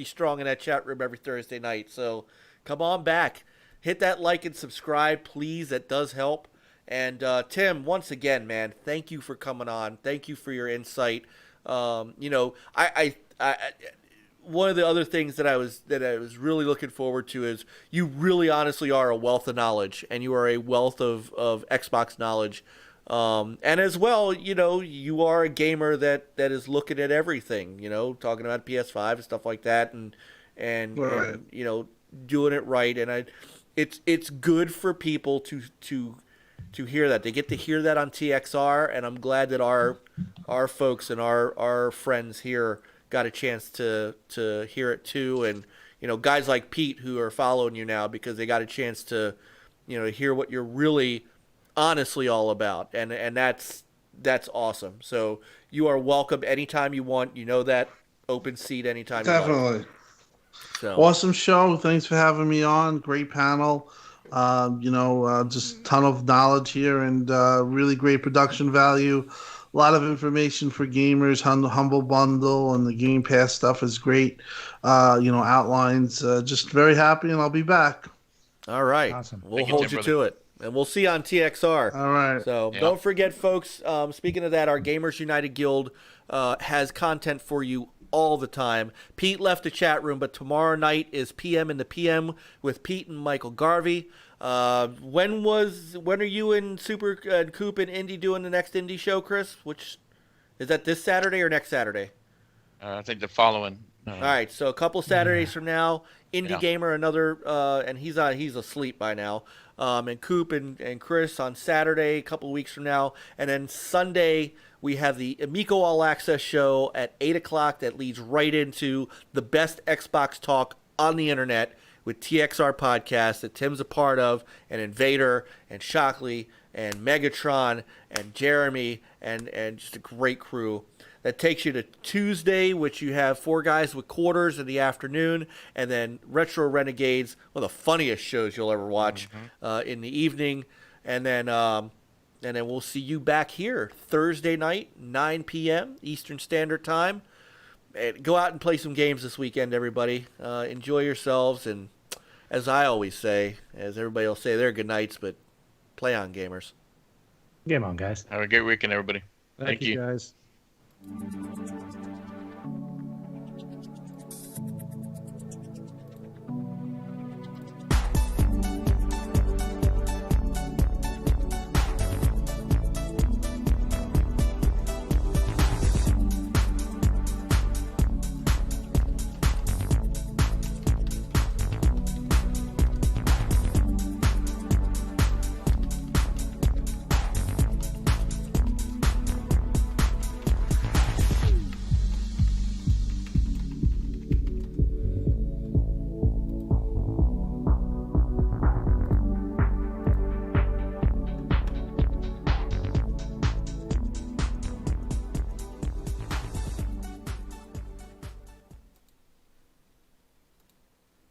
strong in that chat room every Thursday night. So come on back, hit that like and subscribe, please. That does help. And Tim, once again, man, thank you for coming on. Thank you for your insight. I one of the other things that I was really looking forward to is you really honestly are a wealth of knowledge, and you are a wealth of Xbox knowledge. And as well, you are a gamer that is looking at everything, talking about PS5 and stuff like that, and doing it right. And it's good for people to hear that. They get to hear that on TXR, and I'm glad that our folks and our friends here got a chance to hear it too. And guys like Pete who are following you now because they got a chance to hear what you're really honestly all about, and that's awesome. So you are welcome anytime you want. That open seat anytime. Definitely. You like. So awesome show. Thanks for having me on. Great panel. Just ton of knowledge here and really great production value. A lot of information for gamers. Humble Bundle and the Game Pass stuff is great. Outlines. Just very happy, and I'll be back. All right. Awesome. We'll hold you to it. And we'll see you on TXR. All right. So don't forget, folks, speaking of that, our Gamers United Guild has content for you all the time. Pete left the chat room, but tomorrow night is PM in the PM with Pete and Michael Garvey. When are you and Super and Coop and Indy doing the next Indie show, Chris? Which is that this Saturday or next Saturday? I think the following. All right, so a couple Saturdays from now, Indie Gamer, another, and he's asleep by now. And Coop and Chris on Saturday, a couple of weeks from now, and then Sunday we have the Amico All Access show at 8 o'clock that leads right into the best Xbox talk on the internet with TXR Podcast that Tim's a part of, and Invader and Shockley and Megatron and Jeremy and just a great crew. That takes you to Tuesday, which you have 4 Guys with Quarters in the afternoon, and then Retro Renegades, one of the funniest shows you'll ever watch, in the evening, and then we'll see you back here Thursday night, 9 p.m. Eastern Standard Time. And go out and play some games this weekend, everybody. Enjoy yourselves, and as I always say, as everybody will say, they're good nights, but play on, gamers. Game on, guys. Have a great weekend, everybody. Thank you, guys.